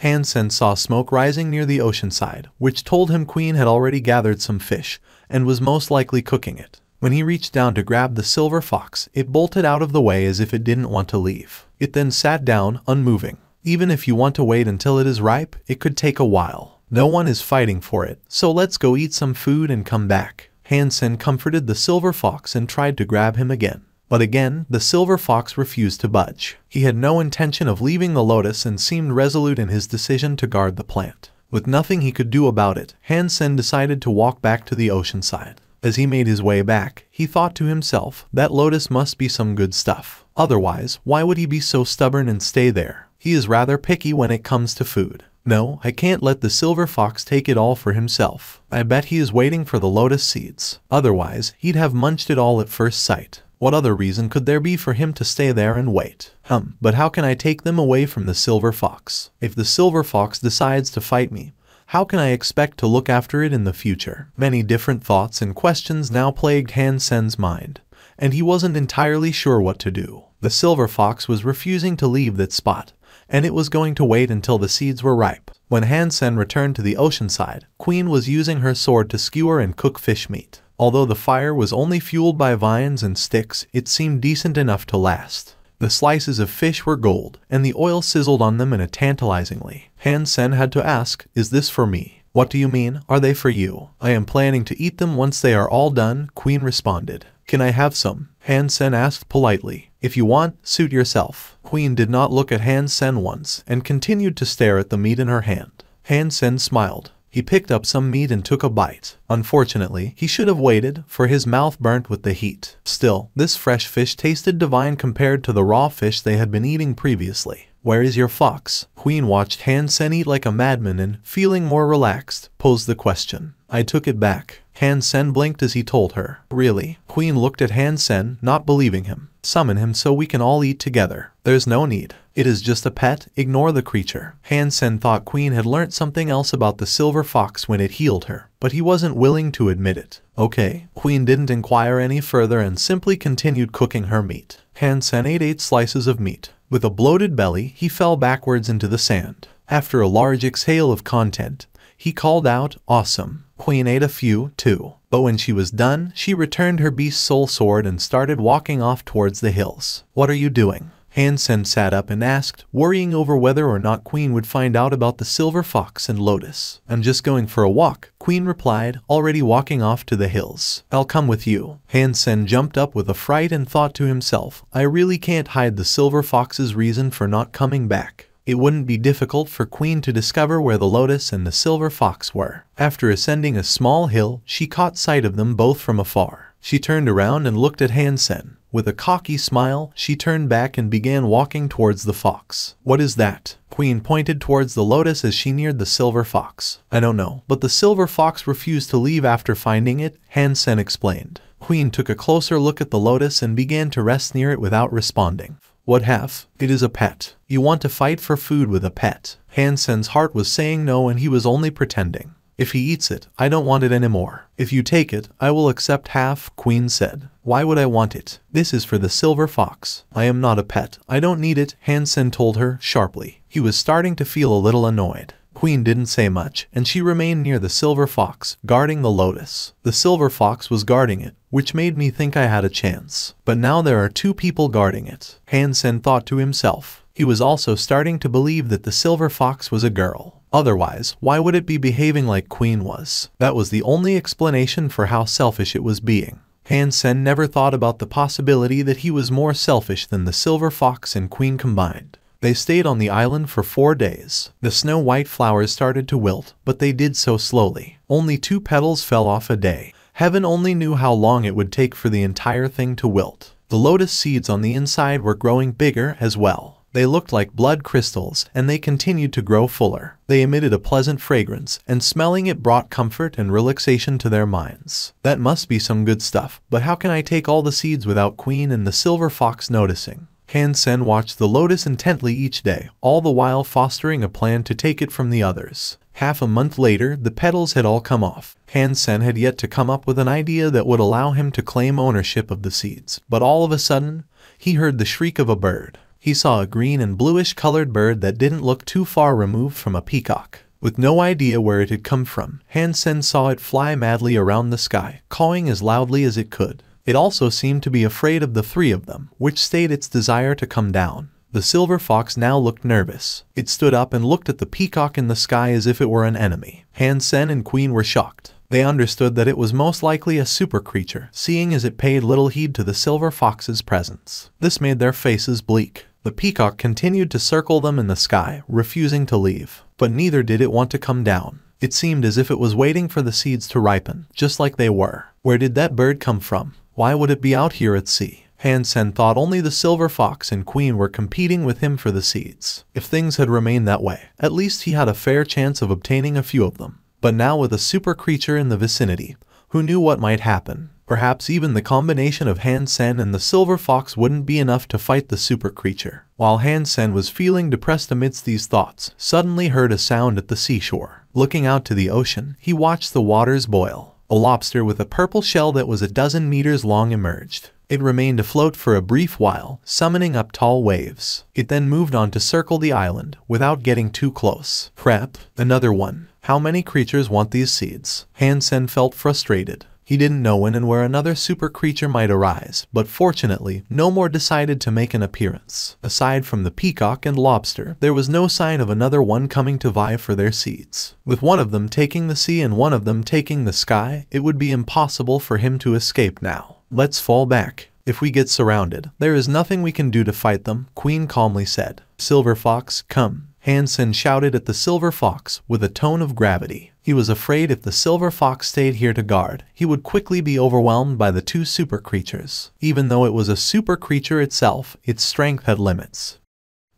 Hansen saw smoke rising near the ocean side, which told him Queen had already gathered some fish and was most likely cooking it. When he reached down to grab the silver fox, it bolted out of the way as if it didn't want to leave. It then sat down, unmoving. Even if you want to wait until it is ripe, it could take a while. No one is fighting for it, so let's go eat some food and come back. Hansen comforted the silver fox and tried to grab him again. But again, the silver fox refused to budge. He had no intention of leaving the lotus and seemed resolute in his decision to guard the plant. With nothing he could do about it, Hansen decided to walk back to the ocean side. As he made his way back, he thought to himself, that lotus must be some good stuff. Otherwise, why would he be so stubborn and stay there? He is rather picky when it comes to food. No, I can't let the silver fox take it all for himself. I bet he is waiting for the lotus seeds. Otherwise, he'd have munched it all at first sight. What other reason could there be for him to stay there and wait? But how can I take them away from the silver fox? If the silver fox decides to fight me, how can I expect to look after it in the future? Many different thoughts and questions now plagued Hansen's mind, and he wasn't entirely sure what to do. The silver fox was refusing to leave that spot, and it was going to wait until the seeds were ripe. When Hansen returned to the ocean side, Queen was using her sword to skewer and cook fish meat. Although the fire was only fueled by vines and sticks, it seemed decent enough to last. The slices of fish were gold, and the oil sizzled on them in a tantalizingly. Hansen had to ask, "Is this for me?" "What do you mean? Are they for you?" "I am planning to eat them once they are all done," Queen responded. "Can I have some?" Hansen asked politely. "If you want, suit yourself." Queen did not look at Hansen once and continued to stare at the meat in her hand. Hansen smiled. He picked up some meat and took a bite. Unfortunately, he should have waited, for his mouth burnt with the heat. Still, this fresh fish tasted divine compared to the raw fish they had been eating previously. "Where is your fox?" Queen watched Hansen eat like a madman and, feeling more relaxed, posed the question. "I took it back." Hansen blinked as he told her. "Really?" Queen looked at Hansen, not believing him. "Summon him so we can all eat together." "There's no need. It is just a pet, ignore the creature." Hansen thought Queen had learnt something else about the silver fox when it healed her, but he wasn't willing to admit it. "Okay." Queen didn't inquire any further and simply continued cooking her meat. Hansen ate 8 slices of meat. With a bloated belly, he fell backwards into the sand. After a large exhale of content, he called out, "Awesome." Queen ate a few, too. But when she was done, she returned her beast soul sword and started walking off towards the hills. "What are you doing?" Hansen sat up and asked, worrying over whether or not Queen would find out about the silver fox and lotus. "I'm just going for a walk," Queen replied, already walking off to the hills. "I'll come with you." Hansen jumped up with a fright and thought to himself, "I really can't hide the silver fox's reason for not coming back." It wouldn't be difficult for Queen to discover where the lotus and the silver fox were. After ascending a small hill, she caught sight of them both from afar. She turned around and looked at Hansen. With a cocky smile, she turned back and began walking towards the fox. "What is that?" Queen pointed towards the lotus as she neared the silver fox. "I don't know, but the silver fox refused to leave after finding it," Hansen explained. Queen took a closer look at the lotus and began to rest near it without responding. "What have? It is a pet. You want to fight for food with a pet." Hansen's heart was saying no and he was only pretending. "If he eats it, I don't want it anymore. If you take it, I will accept half," Queen said. "Why would I want it? This is for the silver fox." "I am not a pet. I don't need it," Hansen told her sharply. He was starting to feel a little annoyed. Queen didn't say much, and she remained near the silver fox, guarding the lotus. The silver fox was guarding it, which made me think I had a chance. But now there are 2 people guarding it. Hansen thought to himself. He was also starting to believe that the silver fox was a girl. Otherwise, why would it be behaving like Queen was? That was the only explanation for how selfish it was being. Hansen never thought about the possibility that he was more selfish than the silver fox and Queen combined. They stayed on the island for 4 days. The snow-white flowers started to wilt, but they did so slowly. Only 2 petals fell off a day. Heaven only knew how long it would take for the entire thing to wilt. The lotus seeds on the inside were growing bigger as well. They looked like blood crystals, and they continued to grow fuller. They emitted a pleasant fragrance, and smelling it brought comfort and relaxation to their minds. "That must be some good stuff, but how can I take all the seeds without Queen and the silver fox noticing?" Hansen watched the lotus intently each day, all the while fostering a plan to take it from the others. Half a month later, the petals had all come off. Hansen had yet to come up with an idea that would allow him to claim ownership of the seeds, but all of a sudden, he heard the shriek of a bird. he saw a green and bluish colored bird that didn't look too far removed from a peacock. With no idea where it had come from, Hansen saw it fly madly around the sky, cawing as loudly as it could. It also seemed to be afraid of the three of them, which stayed its desire to come down. The silver fox now looked nervous. It stood up and looked at the peacock in the sky as if it were an enemy. Hansen and Queen were shocked. They understood that it was most likely a super creature, seeing as it paid little heed to the silver fox's presence. This made their faces bleak. The peacock continued to circle them in the sky, refusing to leave. But neither did it want to come down. It seemed as if it was waiting for the seeds to ripen, just like they were. Where did that bird come from? Why would it be out here at sea? Hansen thought only the silver fox and Queen were competing with him for the seeds. If things had remained that way, at least he had a fair chance of obtaining a few of them. But now with a super creature in the vicinity, who knew what might happen? Perhaps even the combination of Hansen and the silver fox wouldn't be enough to fight the super creature. While Hansen was feeling depressed amidst these thoughts, suddenly heard a sound at the seashore. Looking out to the ocean, he watched the waters boil. A lobster with a purple shell that was 12 meters long emerged. It remained afloat for a brief while, summoning up tall waves. It then moved on to circle the island, without getting too close. Crap, another one. How many creatures want these seeds? Hansen felt frustrated. He didn't know when and where another super creature might arise, but fortunately, no more decided to make an appearance. Aside from the peacock and lobster, there was no sign of another one coming to vie for their seeds. With one of them taking the sea and one of them taking the sky, it would be impossible for him to escape now. Let's fall back. If we get surrounded, there is nothing we can do to fight them, Queen calmly said. Silver Fox, come. Hansen shouted at the silver fox with a tone of gravity. He was afraid if the silver fox stayed here to guard, he would quickly be overwhelmed by the two super creatures. Even though it was a super creature itself, its strength had limits.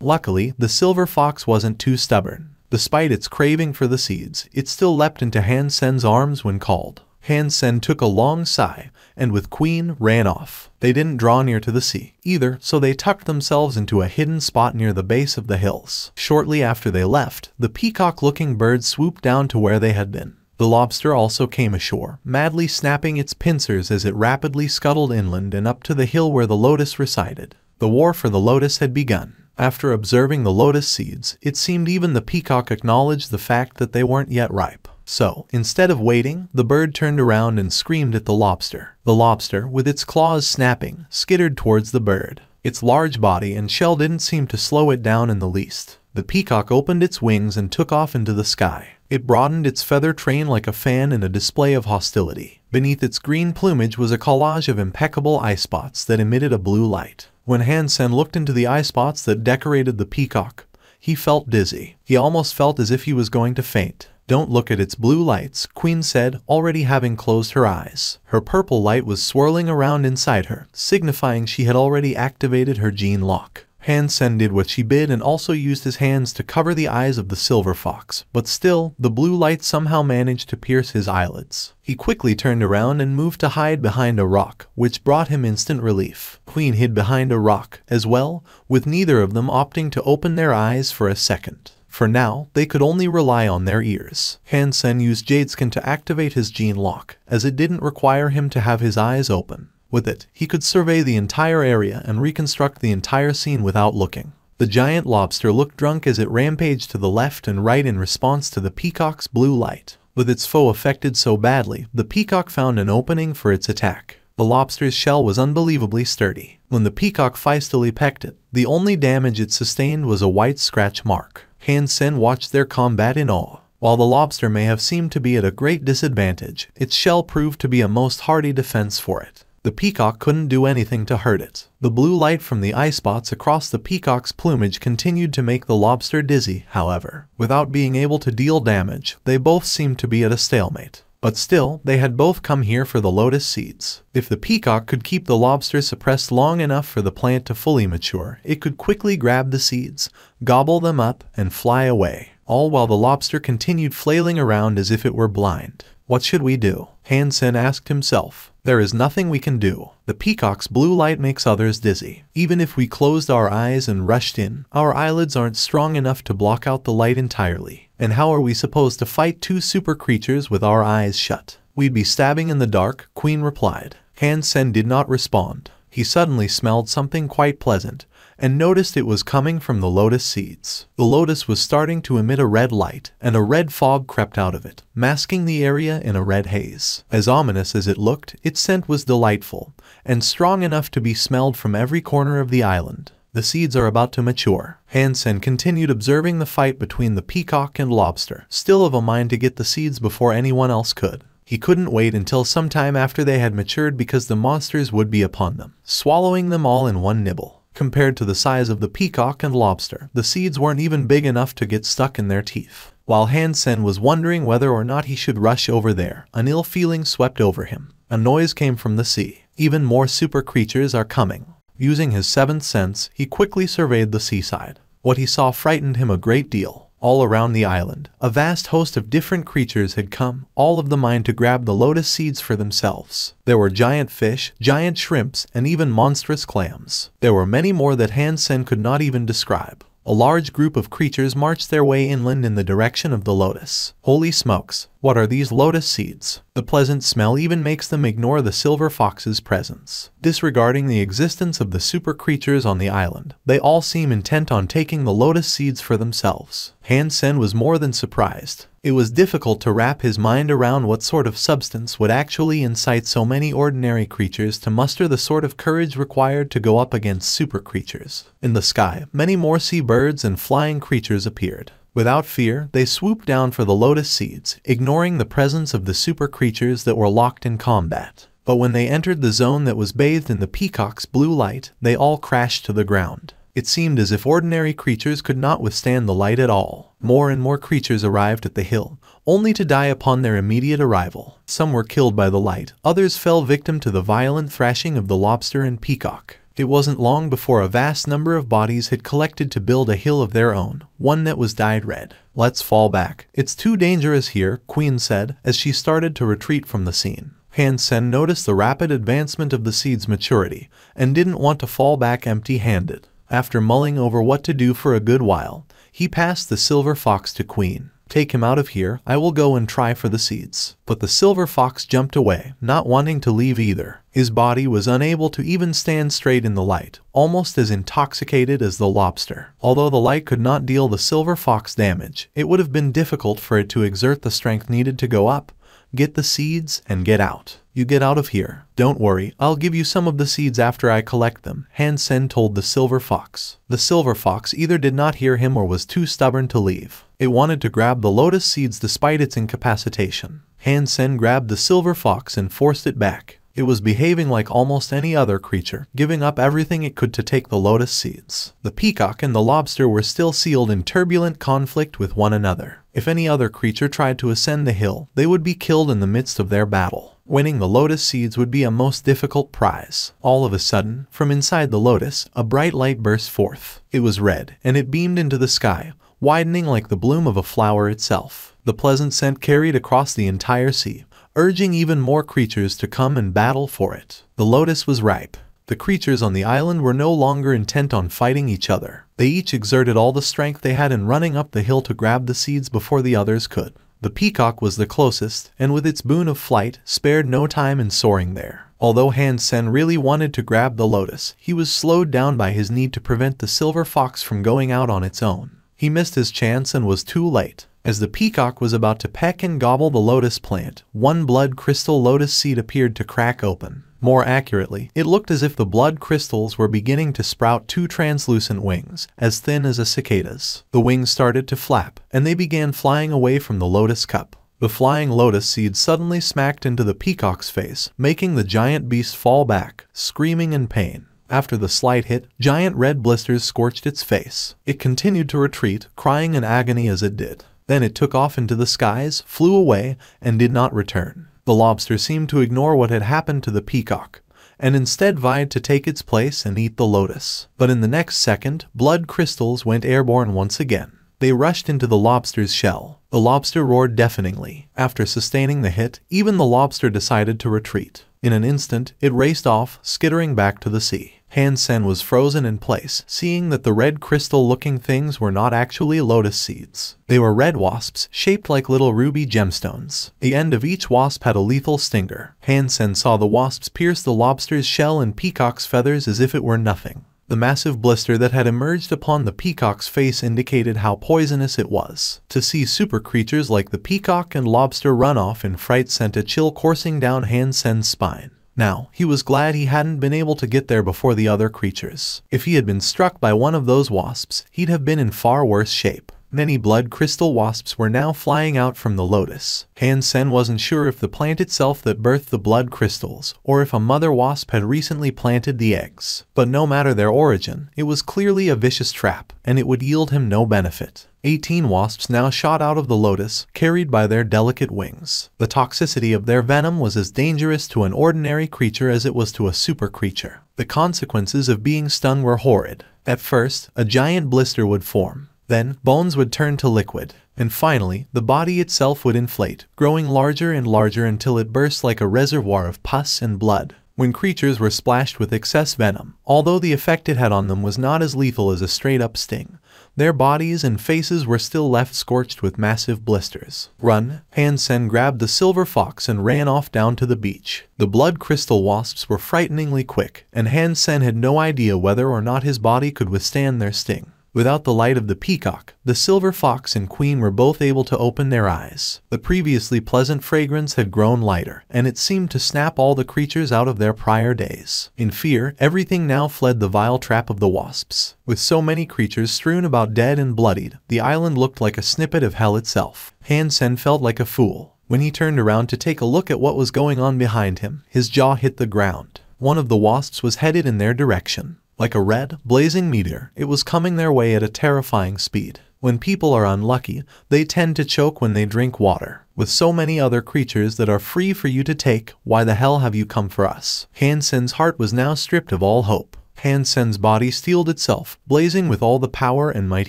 Luckily, the silver fox wasn't too stubborn. Despite its craving for the seeds, it still leapt into Hansen's arms when called. Hansen took a long sigh, and with Queen ran off. They didn't draw near to the sea either, so they tucked themselves into a hidden spot near the base of the hills. Shortly after they left, the peacock-looking bird swooped down to where they had been. The lobster also came ashore, madly snapping its pincers as it rapidly scuttled inland and up to the hill where the lotus resided. The war for the lotus had begun. After observing the lotus seeds, it seemed even the peacock acknowledged the fact that they weren't yet ripe. So, instead of waiting, the bird turned around and screamed at the lobster. The lobster, with its claws snapping, skittered towards the bird. Its large body and shell didn't seem to slow it down in the least. The peacock opened its wings and took off into the sky. It broadened its feather train like a fan in a display of hostility. Beneath its green plumage was a collage of impeccable eye spots that emitted a blue light. When Hansen looked into the eye spots that decorated the peacock, he felt dizzy. He almost felt as if he was going to faint. Don't look at its blue lights, Queen said, already having closed her eyes. Her purple light was swirling around inside her, signifying she had already activated her gene lock. Hansen did what she bid and also used his hands to cover the eyes of the silver fox, but still, the blue light somehow managed to pierce his eyelids. He quickly turned around and moved to hide behind a rock, which brought him instant relief. Queen hid behind a rock, as well, with neither of them opting to open their eyes for a second. For now, they could only rely on their ears. Hansen used Jadeskin to activate his gene lock, as it didn't require him to have his eyes open. With it, he could survey the entire area and reconstruct the entire scene without looking. The giant lobster looked drunk as it rampaged to the left and right in response to the peacock's blue light. With its foe affected so badly, the peacock found an opening for its attack. The lobster's shell was unbelievably sturdy. When the peacock feistily pecked it, the only damage it sustained was a white scratch mark. Hansen watched their combat in awe. While the lobster may have seemed to be at a great disadvantage, its shell proved to be a most hardy defense for it. The peacock couldn't do anything to hurt it. The blue light from the eye spots across the peacock's plumage continued to make the lobster dizzy, however. Without being able to deal damage, they both seemed to be at a stalemate. But still, they had both come here for the lotus seeds. If the peacock could keep the lobster suppressed long enough for the plant to fully mature, it could quickly grab the seeds, gobble them up, and fly away. All while the lobster continued flailing around as if it were blind. What should we do? Hansen asked himself. There is nothing we can do. The peacock's blue light makes others dizzy. Even if we closed our eyes and rushed in, our eyelids aren't strong enough to block out the light entirely. And how are we supposed to fight two super creatures with our eyes shut? We'd be stabbing in the dark, Queen replied. Hansen did not respond. He suddenly smelled something quite pleasant, and noticed it was coming from the lotus seeds. The lotus was starting to emit a red light, and a red fog crept out of it, masking the area in a red haze. As ominous as it looked, its scent was delightful, and strong enough to be smelled from every corner of the island. The seeds are about to mature. Hansen continued observing the fight between the peacock and lobster, still of a mind to get the seeds before anyone else could. He couldn't wait until some time after they had matured because the monsters would be upon them, swallowing them all in one nibble. Compared to the size of the peacock and lobster, the seeds weren't even big enough to get stuck in their teeth. While Hansen was wondering whether or not he should rush over there, an ill feeling swept over him. A noise came from the sea. Even more super creatures are coming. Using his seventh sense, he quickly surveyed the seaside. What he saw frightened him a great deal. All around the island, a vast host of different creatures had come, all of the mind to grab the lotus seeds for themselves. There were giant fish, giant shrimps, and even monstrous clams. There were many more that Hansen could not even describe. A large group of creatures marched their way inland in the direction of the lotus. Holy smokes, what are these lotus seeds? The pleasant smell even makes them ignore the silver fox's presence. Disregarding the existence of the super creatures on the island, they all seem intent on taking the lotus seeds for themselves. Hansen was more than surprised. It was difficult to wrap his mind around what sort of substance would actually incite so many ordinary creatures to muster the sort of courage required to go up against super creatures. In the sky, many more sea birds and flying creatures appeared. Without fear, they swooped down for the lotus seeds, ignoring the presence of the super creatures that were locked in combat. But when they entered the zone that was bathed in the peacock's blue light, they all crashed to the ground. It seemed as if ordinary creatures could not withstand the light at all. More and more creatures arrived at the hill, only to die upon their immediate arrival. Some were killed by the light, others fell victim to the violent thrashing of the lobster and peacock. It wasn't long before a vast number of bodies had collected to build a hill of their own, one that was dyed red. "Let's fall back. It's too dangerous here," Queen said, as she started to retreat from the scene. Hansen noticed the rapid advancement of the seed's maturity, and didn't want to fall back empty-handed. After mulling over what to do for a good while, he passed the silver fox to Queen. "Take him out of here, I will go and try for the seeds." But the silver fox jumped away, not wanting to leave either. His body was unable to even stand straight in the light, almost as intoxicated as the lobster. Although the light could not deal the silver fox damage, it would have been difficult for it to exert the strength needed to go up, get the seeds, and get out. "You get out of here. Don't worry, I'll give you some of the seeds after I collect them," Hansen told the silver fox. The silver fox either did not hear him or was too stubborn to leave. It wanted to grab the lotus seeds despite its incapacitation. Hansen grabbed the silver fox and forced it back. It was behaving like almost any other creature, giving up everything it could to take the lotus seeds. The peacock and the lobster were still sealed in turbulent conflict with one another. If any other creature tried to ascend the hill, they would be killed in the midst of their battle. Winning the lotus seeds would be a most difficult prize. All of a sudden, from inside the lotus, a bright light burst forth. It was red, and it beamed into the sky, widening like the bloom of a flower itself. The pleasant scent carried across the entire sea, urging even more creatures to come and battle for it. The lotus was ripe. The creatures on the island were no longer intent on fighting each other. They each exerted all the strength they had in running up the hill to grab the seeds before the others could. The peacock was the closest, and with its boon of flight, spared no time in soaring there. Although Hansen really wanted to grab the lotus, he was slowed down by his need to prevent the silver fox from going out on its own. He missed his chance and was too late. As the peacock was about to peck and gobble the lotus plant, one blood crystal lotus seed appeared to crack open. More accurately, it looked as if the blood crystals were beginning to sprout two translucent wings, as thin as a cicada's. The wings started to flap, and they began flying away from the lotus cup. The flying lotus seed suddenly smacked into the peacock's face, making the giant beast fall back, screaming in pain. After the slight hit, giant red blisters scorched its face. It continued to retreat, crying in agony as it did. Then it took off into the skies, flew away, and did not return. The lobster seemed to ignore what had happened to the peacock, and instead vied to take its place and eat the lotus. But in the next second, blood crystals went airborne once again. They rushed into the lobster's shell. The lobster roared deafeningly. After sustaining the hit, even the lobster decided to retreat. In an instant, it raced off, skittering back to the sea. Hansen was frozen in place, seeing that the red crystal-looking things were not actually lotus seeds. They were red wasps, shaped like little ruby gemstones. The end of each wasp had a lethal stinger. Hansen saw the wasps pierce the lobster's shell and peacock's feathers as if it were nothing. The massive blister that had emerged upon the peacock's face indicated how poisonous it was. To see super creatures like the peacock and lobster run off in fright sent a chill coursing down Han Sen's spine. Now, he was glad he hadn't been able to get there before the other creatures. If he had been struck by one of those wasps, he'd have been in far worse shape. Many blood crystal wasps were now flying out from the lotus. Han Sen wasn't sure if the plant itself that birthed the blood crystals, or if a mother wasp had recently planted the eggs. But no matter their origin, it was clearly a vicious trap, and it would yield him no benefit. 18 wasps now shot out of the lotus, carried by their delicate wings. The toxicity of their venom was as dangerous to an ordinary creature as it was to a super creature. The consequences of being stung were horrid. At first, a giant blister would form. Then, bones would turn to liquid. And finally, the body itself would inflate, growing larger and larger until it burst like a reservoir of pus and blood. When creatures were splashed with excess venom, although the effect it had on them was not as lethal as a straight-up sting, their bodies and faces were still left scorched with massive blisters. Run! Han Sen grabbed the silver fox and ran off down to the beach. The blood crystal wasps were frighteningly quick, and Han Sen had no idea whether or not his body could withstand their sting. Without the light of the peacock, the silver fox and queen were both able to open their eyes. The previously pleasant fragrance had grown lighter, and it seemed to snap all the creatures out of their prior daze. In fear, everything now fled the vile trap of the wasps. With so many creatures strewn about dead and bloodied, the island looked like a snippet of hell itself. Han Sen felt like a fool. When he turned around to take a look at what was going on behind him, his jaw hit the ground. One of the wasps was headed in their direction. Like a red, blazing meteor, it was coming their way at a terrifying speed. When people are unlucky, they tend to choke when they drink water. With so many other creatures that are free for you to take, why the hell have you come for us? Han Sen's heart was now stripped of all hope. Han Sen's body steeled itself, blazing with all the power and might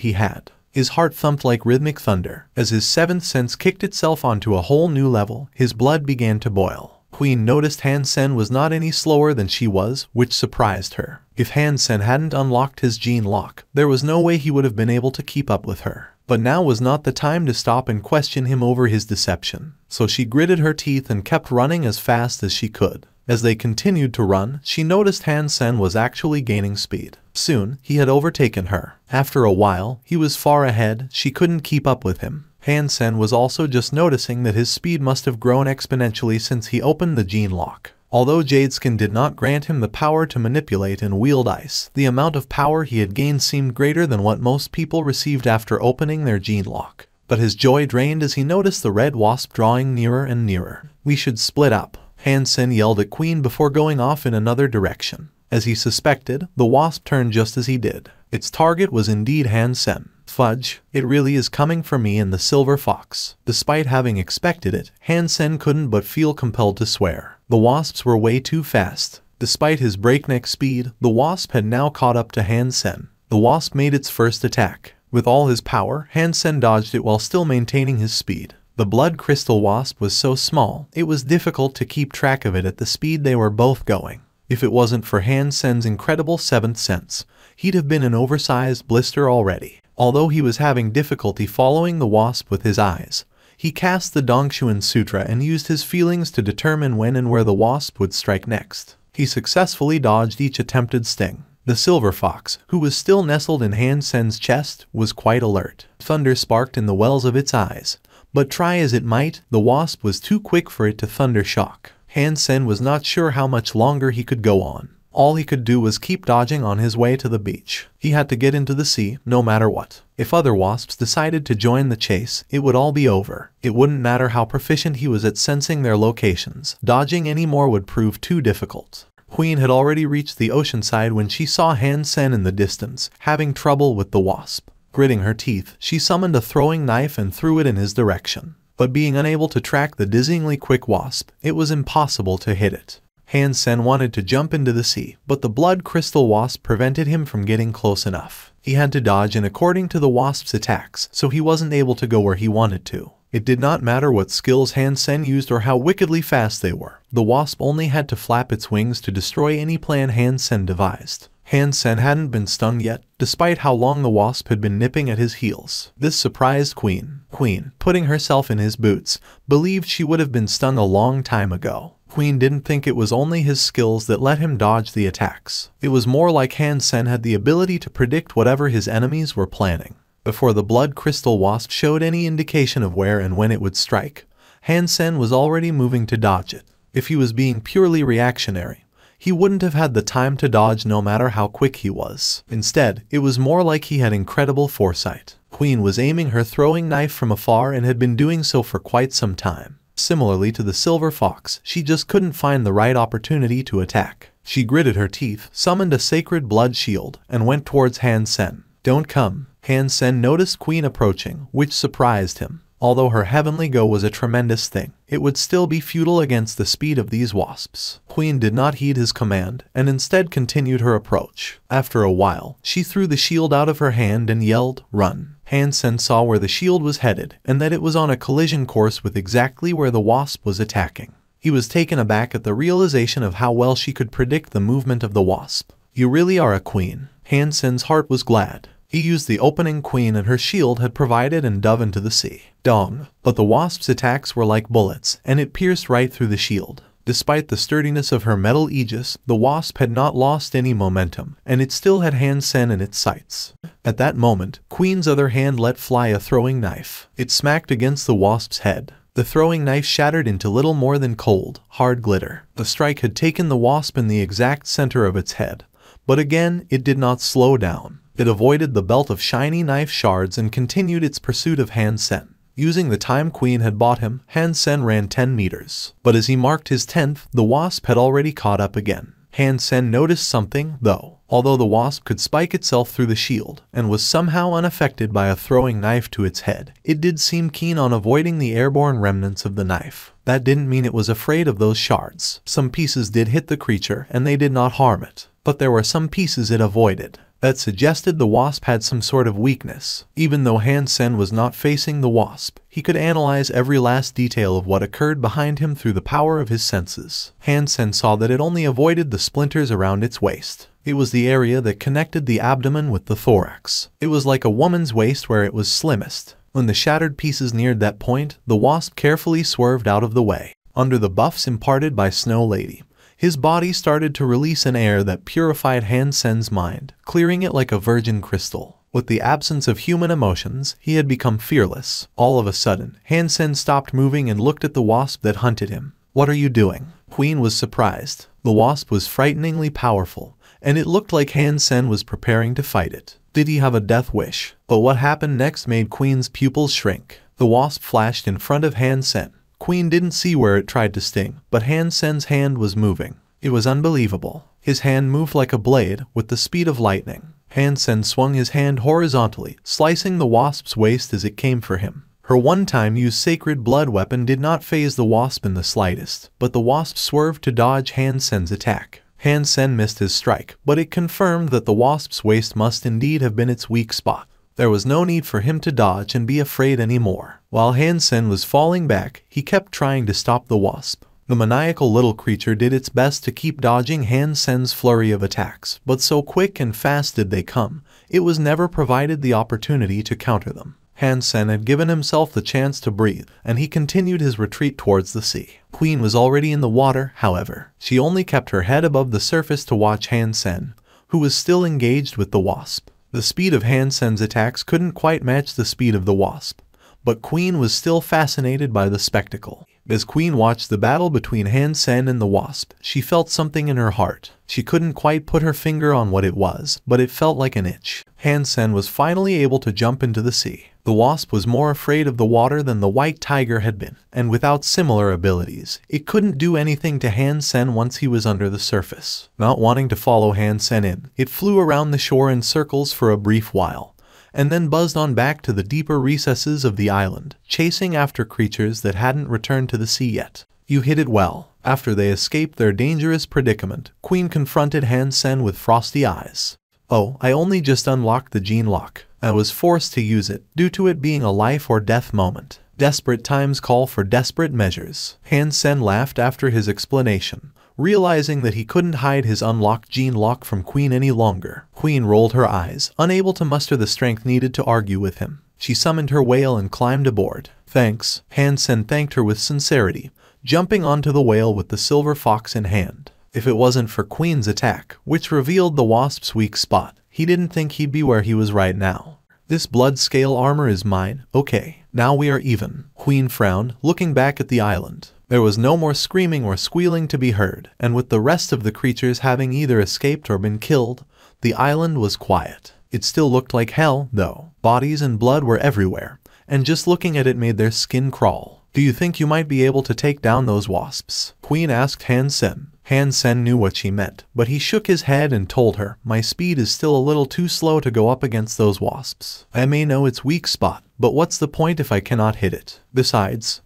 he had. His heart thumped like rhythmic thunder. As his seventh sense kicked itself onto a whole new level, his blood began to boil. Queen noticed Han Sen was not any slower than she was, which surprised her. If Han Sen hadn't unlocked his gene lock, there was no way he would have been able to keep up with her. But now was not the time to stop and question him over his deception. So she gritted her teeth and kept running as fast as she could. As they continued to run, she noticed Han Sen was actually gaining speed. Soon, he had overtaken her. After a while, he was far ahead, she couldn't keep up with him. Han Sen was also just noticing that his speed must have grown exponentially since he opened the gene lock. Although Jadeskin did not grant him the power to manipulate and wield ice, the amount of power he had gained seemed greater than what most people received after opening their gene lock. But his joy drained as he noticed the red wasp drawing nearer and nearer. "We should split up," Han Sen yelled at Queen before going off in another direction. As he suspected, the wasp turned just as he did. Its target was indeed Han Sen. Fudge, it really is coming for me and the silver fox. Despite having expected it, Han Sen couldn't but feel compelled to swear. The wasps were way too fast. Despite his breakneck speed, the wasp had now caught up to Han Sen. The wasp made its first attack. With all his power, Han Sen dodged it while still maintaining his speed. The blood crystal wasp was so small, it was difficult to keep track of it at the speed they were both going. If it wasn't for Han Sen's incredible seventh sense, he'd have been an oversized blister already. Although he was having difficulty following the wasp with his eyes, he cast the Dongshuan Sutra and used his feelings to determine when and where the wasp would strike next. He successfully dodged each attempted sting. The silver fox, who was still nestled in Han Sen's chest, was quite alert. Thunder sparked in the wells of its eyes, but try as it might, the wasp was too quick for it to thunder shock. Han Sen was not sure how much longer he could go on. All he could do was keep dodging on his way to the beach. He had to get into the sea, no matter what. If other wasps decided to join the chase, it would all be over. It wouldn't matter how proficient he was at sensing their locations. Dodging any more would prove too difficult. Queen had already reached the ocean side when she saw Han Sen in the distance, having trouble with the wasp. Gritting her teeth, she summoned a throwing knife and threw it in his direction. But being unable to track the dizzyingly quick wasp, it was impossible to hit it. Han Sen wanted to jump into the sea, but the blood crystal wasp prevented him from getting close enough. He had to dodge in according to the wasp's attacks, so he wasn't able to go where he wanted to. It did not matter what skills Han Sen used or how wickedly fast they were. The wasp only had to flap its wings to destroy any plan Han Sen devised. Han Sen hadn't been stung yet, despite how long the wasp had been nipping at his heels. This surprised Queen. Queen, putting herself in his boots, believed she would have been stung a long time ago. Queen didn't think it was only his skills that let him dodge the attacks. It was more like Han Sen had the ability to predict whatever his enemies were planning. Before the blood crystal wasp showed any indication of where and when it would strike, Han Sen was already moving to dodge it. If he was being purely reactionary, he wouldn't have had the time to dodge no matter how quick he was. Instead, it was more like he had incredible foresight. Queen was aiming her throwing knife from afar and had been doing so for quite some time. Similarly to the silver fox, she just couldn't find the right opportunity to attack. She gritted her teeth, summoned a sacred blood shield, and went towards Han Sen. "Don't come." Han Sen noticed Queen approaching, which surprised him. Although her heavenly go was a tremendous thing, it would still be futile against the speed of these wasps. Queen did not heed his command, and instead continued her approach. After a while, she threw the shield out of her hand and yelled, "Run." Han Sen saw where the shield was headed, and that it was on a collision course with exactly where the wasp was attacking. He was taken aback at the realization of how well she could predict the movement of the wasp. "You really are a queen." Han Sen's heart was glad. He used the opening Queen and her shield had provided and dove into the sea. Dong! But the wasp's attacks were like bullets, and it pierced right through the shield. Despite the sturdiness of her metal aegis, the wasp had not lost any momentum, and it still had Han Sen in its sights. At that moment, Queen's other hand let fly a throwing knife. It smacked against the wasp's head. The throwing knife shattered into little more than cold, hard glitter. The strike had taken the wasp in the exact center of its head. But again, it did not slow down. It avoided the belt of shiny knife shards and continued its pursuit of Han Sen. Using the time Queen had bought him, Han Sen ran 10 meters. But as he marked his 10th, the wasp had already caught up again. Han Sen noticed something, though. Although the wasp could spike itself through the shield, and was somehow unaffected by a throwing knife to its head, it did seem keen on avoiding the airborne remnants of the knife. That didn't mean it was afraid of those shards. Some pieces did hit the creature, and they did not harm it. But there were some pieces it avoided. That suggested the wasp had some sort of weakness. Even though Han Sen was not facing the wasp, he could analyze every last detail of what occurred behind him through the power of his senses. Han Sen saw that it only avoided the splinters around its waist. It was the area that connected the abdomen with the thorax. It was like a woman's waist where it was slimmest. When the shattered pieces neared that point, the wasp carefully swerved out of the way. Under the buffs imparted by Snow Lady, his body started to release an air that purified Han Sen's mind, clearing it like a virgin crystal. With the absence of human emotions, he had become fearless. All of a sudden, Han Sen stopped moving and looked at the wasp that hunted him. "What are you doing?" Queen was surprised. The wasp was frighteningly powerful, and it looked like Han Sen was preparing to fight it. Did he have a death wish? But what happened next made Queen's pupils shrink. The wasp flashed in front of Han Sen. Queen didn't see where it tried to sting, but Han Sen's hand was moving. It was unbelievable. His hand moved like a blade, with the speed of lightning. Han Sen swung his hand horizontally, slicing the wasp's waist as it came for him. Her one-time used sacred blood weapon did not faze the wasp in the slightest, but the wasp swerved to dodge Han Sen's attack. Han Sen missed his strike, but it confirmed that the wasp's waist must indeed have been its weak spot. There was no need for him to dodge and be afraid anymore. While Han Sen was falling back, he kept trying to stop the wasp. The maniacal little creature did its best to keep dodging Han Sen's flurry of attacks, but so quick and fast did they come, it was never provided the opportunity to counter them. Han Sen had given himself the chance to breathe, and he continued his retreat towards the sea. Queen was already in the water, however. She only kept her head above the surface to watch Han Sen, who was still engaged with the wasp. The speed of Han Sen's attacks couldn't quite match the speed of the wasp, but Queen was still fascinated by the spectacle. As Queen watched the battle between Han Sen and the wasp, she felt something in her heart. She couldn't quite put her finger on what it was, but it felt like an itch. Han Sen was finally able to jump into the sea. The wasp was more afraid of the water than the white tiger had been, and without similar abilities, it couldn't do anything to Han Sen once he was under the surface. Not wanting to follow Han Sen in, it flew around the shore in circles for a brief while, and then buzzed on back to the deeper recesses of the island, chasing after creatures that hadn't returned to the sea yet. "You hit it well." After they escaped their dangerous predicament, Queen confronted Han Sen with frosty eyes. "Oh, I only just unlocked the gene lock. I was forced to use it, due to it being a life or death moment. Desperate times call for desperate measures." Han Sen laughed after his explanation, realizing that he couldn't hide his unlocked gene lock from Queen any longer. Queen rolled her eyes, unable to muster the strength needed to argue with him. She summoned her whale and climbed aboard. "Thanks." Han Sen thanked her with sincerity, jumping onto the whale with the silver fox in hand. If it wasn't for Queen's attack, which revealed the wasp's weak spot, he didn't think he'd be where he was right now. This blood scale armor is mine, okay, now we are even. Queen frowned, looking back at the island. There was no more screaming or squealing to be heard, and with the rest of the creatures having either escaped or been killed, the island was quiet. It still looked like hell, though. Bodies and blood were everywhere, and just looking at it made their skin crawl. Do you think you might be able to take down those wasps? Queen asked Han Sen. Han Sen knew what she meant, but he shook his head and told her, my speed is still a little too slow to go up against those wasps. I may know its weak spot, but what's the point if I cannot hit it? Besides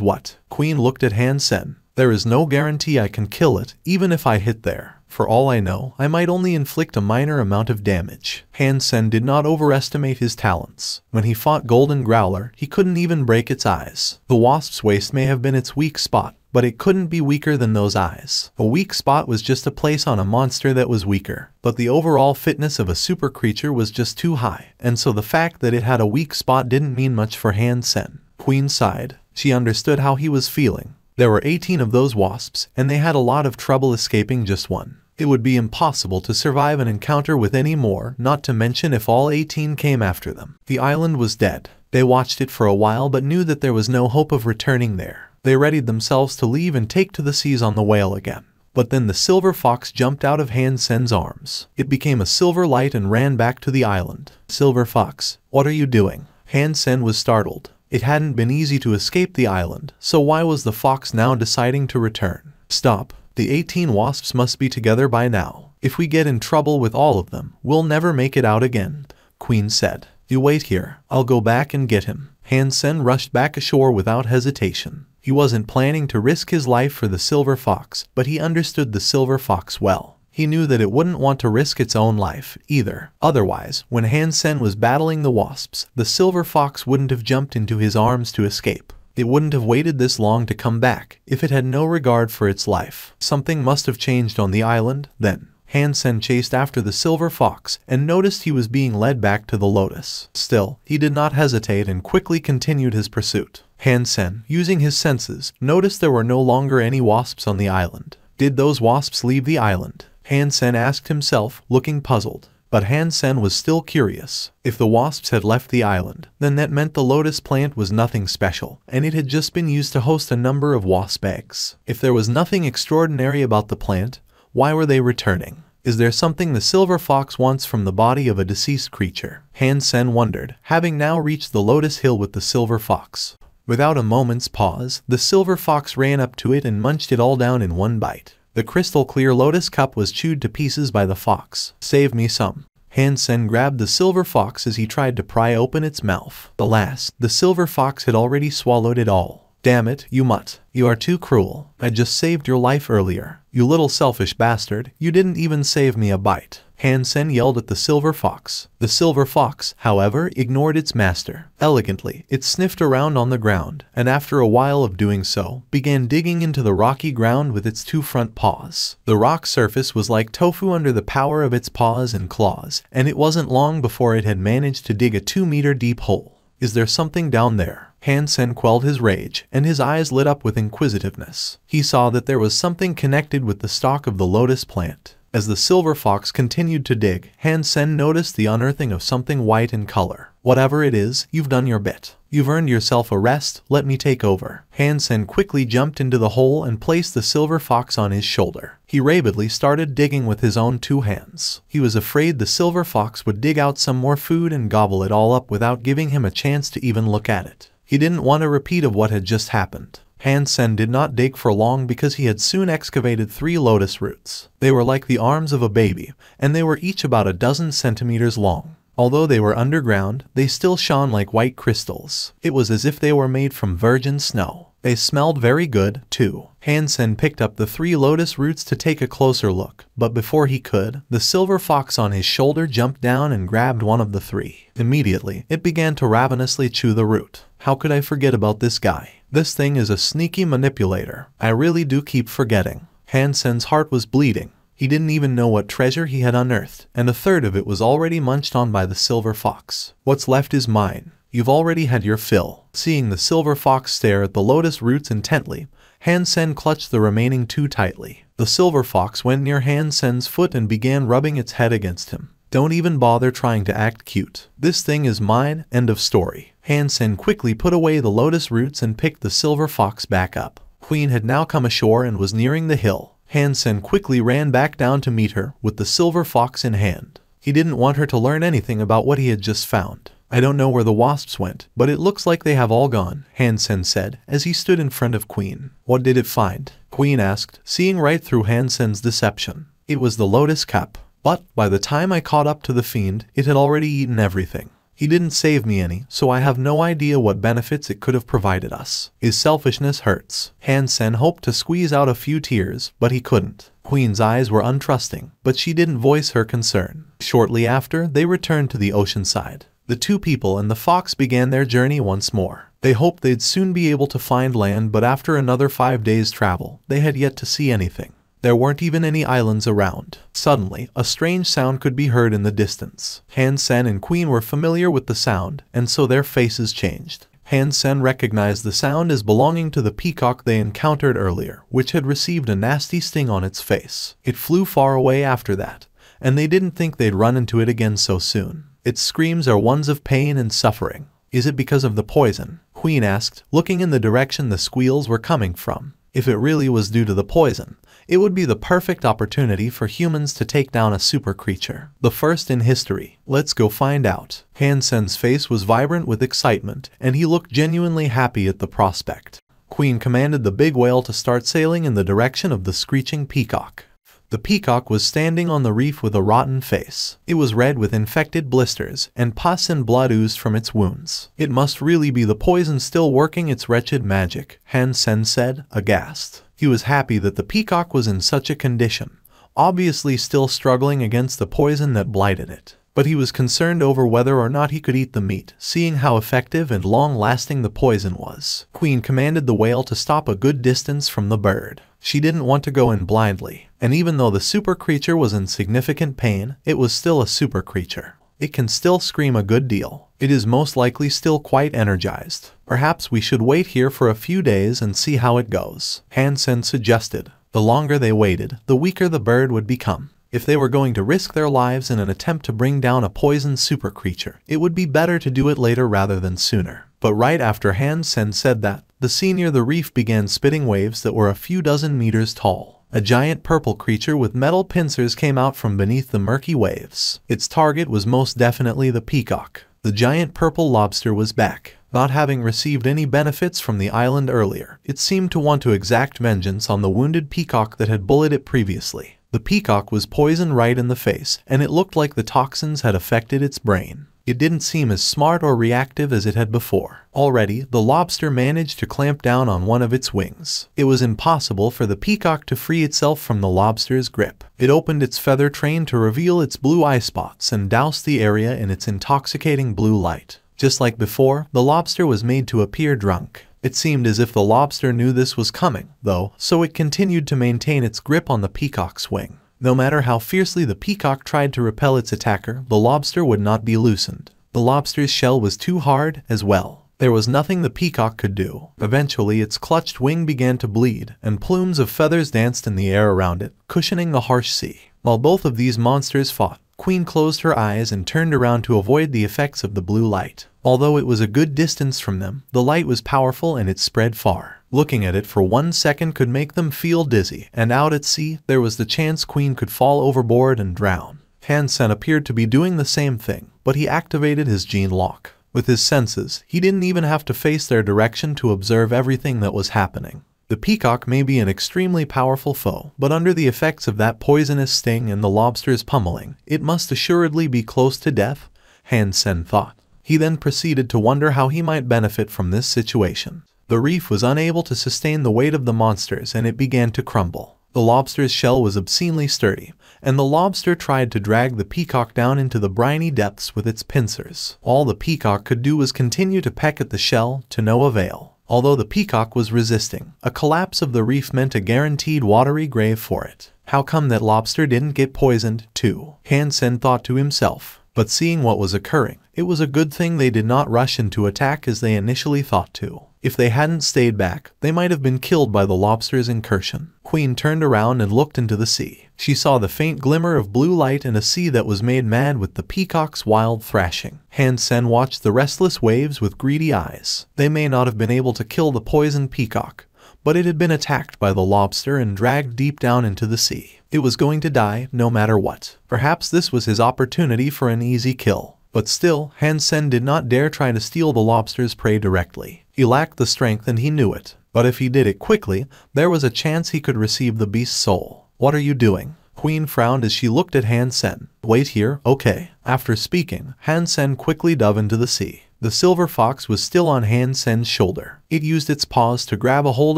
what? Queen looked at Han Sen. There is no guarantee I can kill it, even if I hit there. For all I know, I might only inflict a minor amount of damage. Han Sen did not overestimate his talents. When he fought Golden Growler, he couldn't even break its eyes. The wasp's waist may have been its weak spot, but it couldn't be weaker than those eyes. A weak spot was just a place on a monster that was weaker, but the overall fitness of a super creature was just too high, and so the fact that it had a weak spot didn't mean much for Han Sen. Queen sighed. She understood how he was feeling. There were 18 of those wasps, and they had a lot of trouble escaping just one. It would be impossible to survive an encounter with any more, not to mention if all 18 came after them. The island was dead. They watched it for a while but knew that there was no hope of returning there. They readied themselves to leave and take to the seas on the whale again. But then the silver fox jumped out of Han Sen's arms. It became a silver light and ran back to the island. Silver fox, what are you doing? Han Sen was startled. It hadn't been easy to escape the island, so why was the fox now deciding to return? Stop. The 18 wasps must be together by now. If we get in trouble with all of them, we'll never make it out again, Queen said. You wait here. I'll go back and get him. Han Sen rushed back ashore without hesitation. He wasn't planning to risk his life for the silver fox, but he understood the silver fox well. He knew that it wouldn't want to risk its own life, either. Otherwise, when Han Sen was battling the wasps, the silver fox wouldn't have jumped into his arms to escape. It wouldn't have waited this long to come back, if it had no regard for its life. Something must have changed on the island, then. Han Sen chased after the silver fox, and noticed he was being led back to the lotus. Still, he did not hesitate and quickly continued his pursuit. Han Sen, using his senses, noticed there were no longer any wasps on the island. Did those wasps leave the island? Han Sen asked himself, looking puzzled. But Han Sen was still curious. If the wasps had left the island, then that meant the lotus plant was nothing special, and it had just been used to host a number of wasp eggs. If there was nothing extraordinary about the plant, why were they returning? Is there something the silver fox wants from the body of a deceased creature? Han Sen wondered, having now reached the lotus hill with the silver fox. Without a moment's pause, the silver fox ran up to it and munched it all down in one bite. The crystal-clear lotus cup was chewed to pieces by the fox. Save me some. Han Sen grabbed the silver fox as he tried to pry open its mouth. Alas, the silver fox had already swallowed it all. Damn it, you mutt. You are too cruel. I just saved your life earlier. You little selfish bastard, you didn't even save me a bite. Han Sen yelled at the silver fox. The silver fox, however, ignored its master. Elegantly, it sniffed around on the ground, and after a while of doing so, began digging into the rocky ground with its two front paws. The rock surface was like tofu under the power of its paws and claws, and it wasn't long before it had managed to dig a 2-meter deep hole. Is there something down there? Han Sen quelled his rage, and his eyes lit up with inquisitiveness. He saw that there was something connected with the stalk of the lotus plant. As the silver fox continued to dig, Han Sen noticed the unearthing of something white in color. Whatever it is, you've done your bit. You've earned yourself a rest, let me take over. Han Sen quickly jumped into the hole and placed the silver fox on his shoulder. He rapidly started digging with his own 2 hands. He was afraid the silver fox would dig out some more food and gobble it all up without giving him a chance to even look at it. He didn't want a repeat of what had just happened. Han Sen did not dig for long because he had soon excavated 3 lotus roots. They were like the arms of a baby, and they were each about a dozen centimeters long. Although they were underground, they still shone like white crystals. It was as if they were made from virgin snow. They smelled very good, too. Han Sen picked up the 3 lotus roots to take a closer look, but before he could, the silver fox on his shoulder jumped down and grabbed one of the 3. Immediately, it began to ravenously chew the root. How could I forget about this guy? This thing is a sneaky manipulator. I really do keep forgetting. Han Sen's heart was bleeding. He didn't even know what treasure he had unearthed, and a third of it was already munched on by the silver fox. What's left is mine. You've already had your fill. Seeing the silver fox stare at the lotus roots intently, Han Sen clutched the remaining two tightly. The silver fox went near Han Sen's foot and began rubbing its head against him. "Don't even bother trying to act cute. This thing is mine, end of story." Han Sen quickly put away the lotus roots and picked the silver fox back up. Queen had now come ashore and was nearing the hill. Han Sen quickly ran back down to meet her, with the silver fox in hand. He didn't want her to learn anything about what he had just found. "I don't know where the wasps went, but it looks like they have all gone," Han Sen said, as he stood in front of Queen. "What did it find?" Queen asked, seeing right through Han Sen's deception. "It was the lotus cup. But, by the time I caught up to the fiend, it had already eaten everything. He didn't save me any, so I have no idea what benefits it could have provided us. His selfishness hurts." Han Sen hoped to squeeze out a few tears, but he couldn't. Queen's eyes were untrusting, but she didn't voice her concern. Shortly after, they returned to the ocean side. The two people and the fox began their journey once more. They hoped they'd soon be able to find land, but after another 5 days' travel, they had yet to see anything. There weren't even any islands around. Suddenly, a strange sound could be heard in the distance. Han Sen and Queen were familiar with the sound, and so their faces changed. Han Sen recognized the sound as belonging to the peacock they encountered earlier, which had received a nasty sting on its face. It flew far away after that, and they didn't think they'd run into it again so soon. Its screams are ones of pain and suffering. "Is it because of the poison?" Queen asked, looking in the direction the squeals were coming from. If it really was due to the poison, it would be the perfect opportunity for humans to take down a super creature. The first in history. Let's go find out. Han Sen's face was vibrant with excitement, and he looked genuinely happy at the prospect. Queen commanded the big whale to start sailing in the direction of the screeching peacock. The peacock was standing on the reef with a rotten face. It was red with infected blisters, and pus and blood oozed from its wounds. "It must really be the poison still working its wretched magic," Han Sen said, aghast. He was happy that the peacock was in such a condition, obviously still struggling against the poison that blighted it. But he was concerned over whether or not he could eat the meat, seeing how effective and long-lasting the poison was. Queen commanded the whale to stop a good distance from the bird. She didn't want to go in blindly, and even though the super creature was in significant pain, it was still a super creature. It can still scream a good deal. It is most likely still quite energized. "Perhaps we should wait here for a few days and see how it goes," Han Sen suggested. The longer they waited, the weaker the bird would become. If they were going to risk their lives in an attempt to bring down a poisoned super creature, it would be better to do it later rather than sooner. But right after Han Sen said that, the sea near the reef began spitting waves that were a few dozen meters tall. A giant purple creature with metal pincers came out from beneath the murky waves. Its target was most definitely the peacock. The giant purple lobster was back. Not having received any benefits from the island earlier, it seemed to want to exact vengeance on the wounded peacock that had bullied it previously. The peacock was poisoned right in the face, and it looked like the toxins had affected its brain. It didn't seem as smart or reactive as it had before. Already, the lobster managed to clamp down on one of its wings. It was impossible for the peacock to free itself from the lobster's grip. It opened its feather train to reveal its blue eye spots and doused the area in its intoxicating blue light. Just like before, the lobster was made to appear drunk. It seemed as if the lobster knew this was coming, though, so it continued to maintain its grip on the peacock's wing. No matter how fiercely the peacock tried to repel its attacker, the lobster would not be loosened. The lobster's shell was too hard, as well. There was nothing the peacock could do. Eventually, its clutched wing began to bleed, and plumes of feathers danced in the air around it, cushioning the harsh sea. While both of these monsters fought, Queen closed her eyes and turned around to avoid the effects of the blue light. Although it was a good distance from them, the light was powerful and it spread far. Looking at it for 1 second could make them feel dizzy, and out at sea, there was the chance Queen could fall overboard and drown. Han Sen appeared to be doing the same thing, but he activated his gene lock. With his senses, he didn't even have to face their direction to observe everything that was happening. The peacock may be an extremely powerful foe, but under the effects of that poisonous sting and the lobster's pummeling, it must assuredly be close to death, Han Sen thought. He then proceeded to wonder how he might benefit from this situation. The reef was unable to sustain the weight of the monsters and it began to crumble. The lobster's shell was obscenely sturdy, and the lobster tried to drag the peacock down into the briny depths with its pincers. All the peacock could do was continue to peck at the shell, to no avail. Although the peacock was resisting, a collapse of the reef meant a guaranteed watery grave for it. How come that lobster didn't get poisoned, too? Han Sen thought to himself. But seeing what was occurring, it was a good thing they did not rush into attack as they initially thought to. If they hadn't stayed back, they might have been killed by the lobster's incursion. Queen turned around and looked into the sea. She saw the faint glimmer of blue light in a sea that was made mad with the peacock's wild thrashing. Han Sen watched the restless waves with greedy eyes. They may not have been able to kill the poisoned peacock, but it had been attacked by the lobster and dragged deep down into the sea. It was going to die no matter what. Perhaps this was his opportunity for an easy kill. But still, Han Sen did not dare try to steal the lobster's prey directly. He lacked the strength and he knew it. But if he did it quickly, there was a chance he could receive the beast's soul. "What are you doing?" Queen frowned as she looked at Han Sen. "Wait here, okay." After speaking, Han Sen quickly dove into the sea. The silver fox was still on Han Sen's shoulder. It used its paws to grab a hold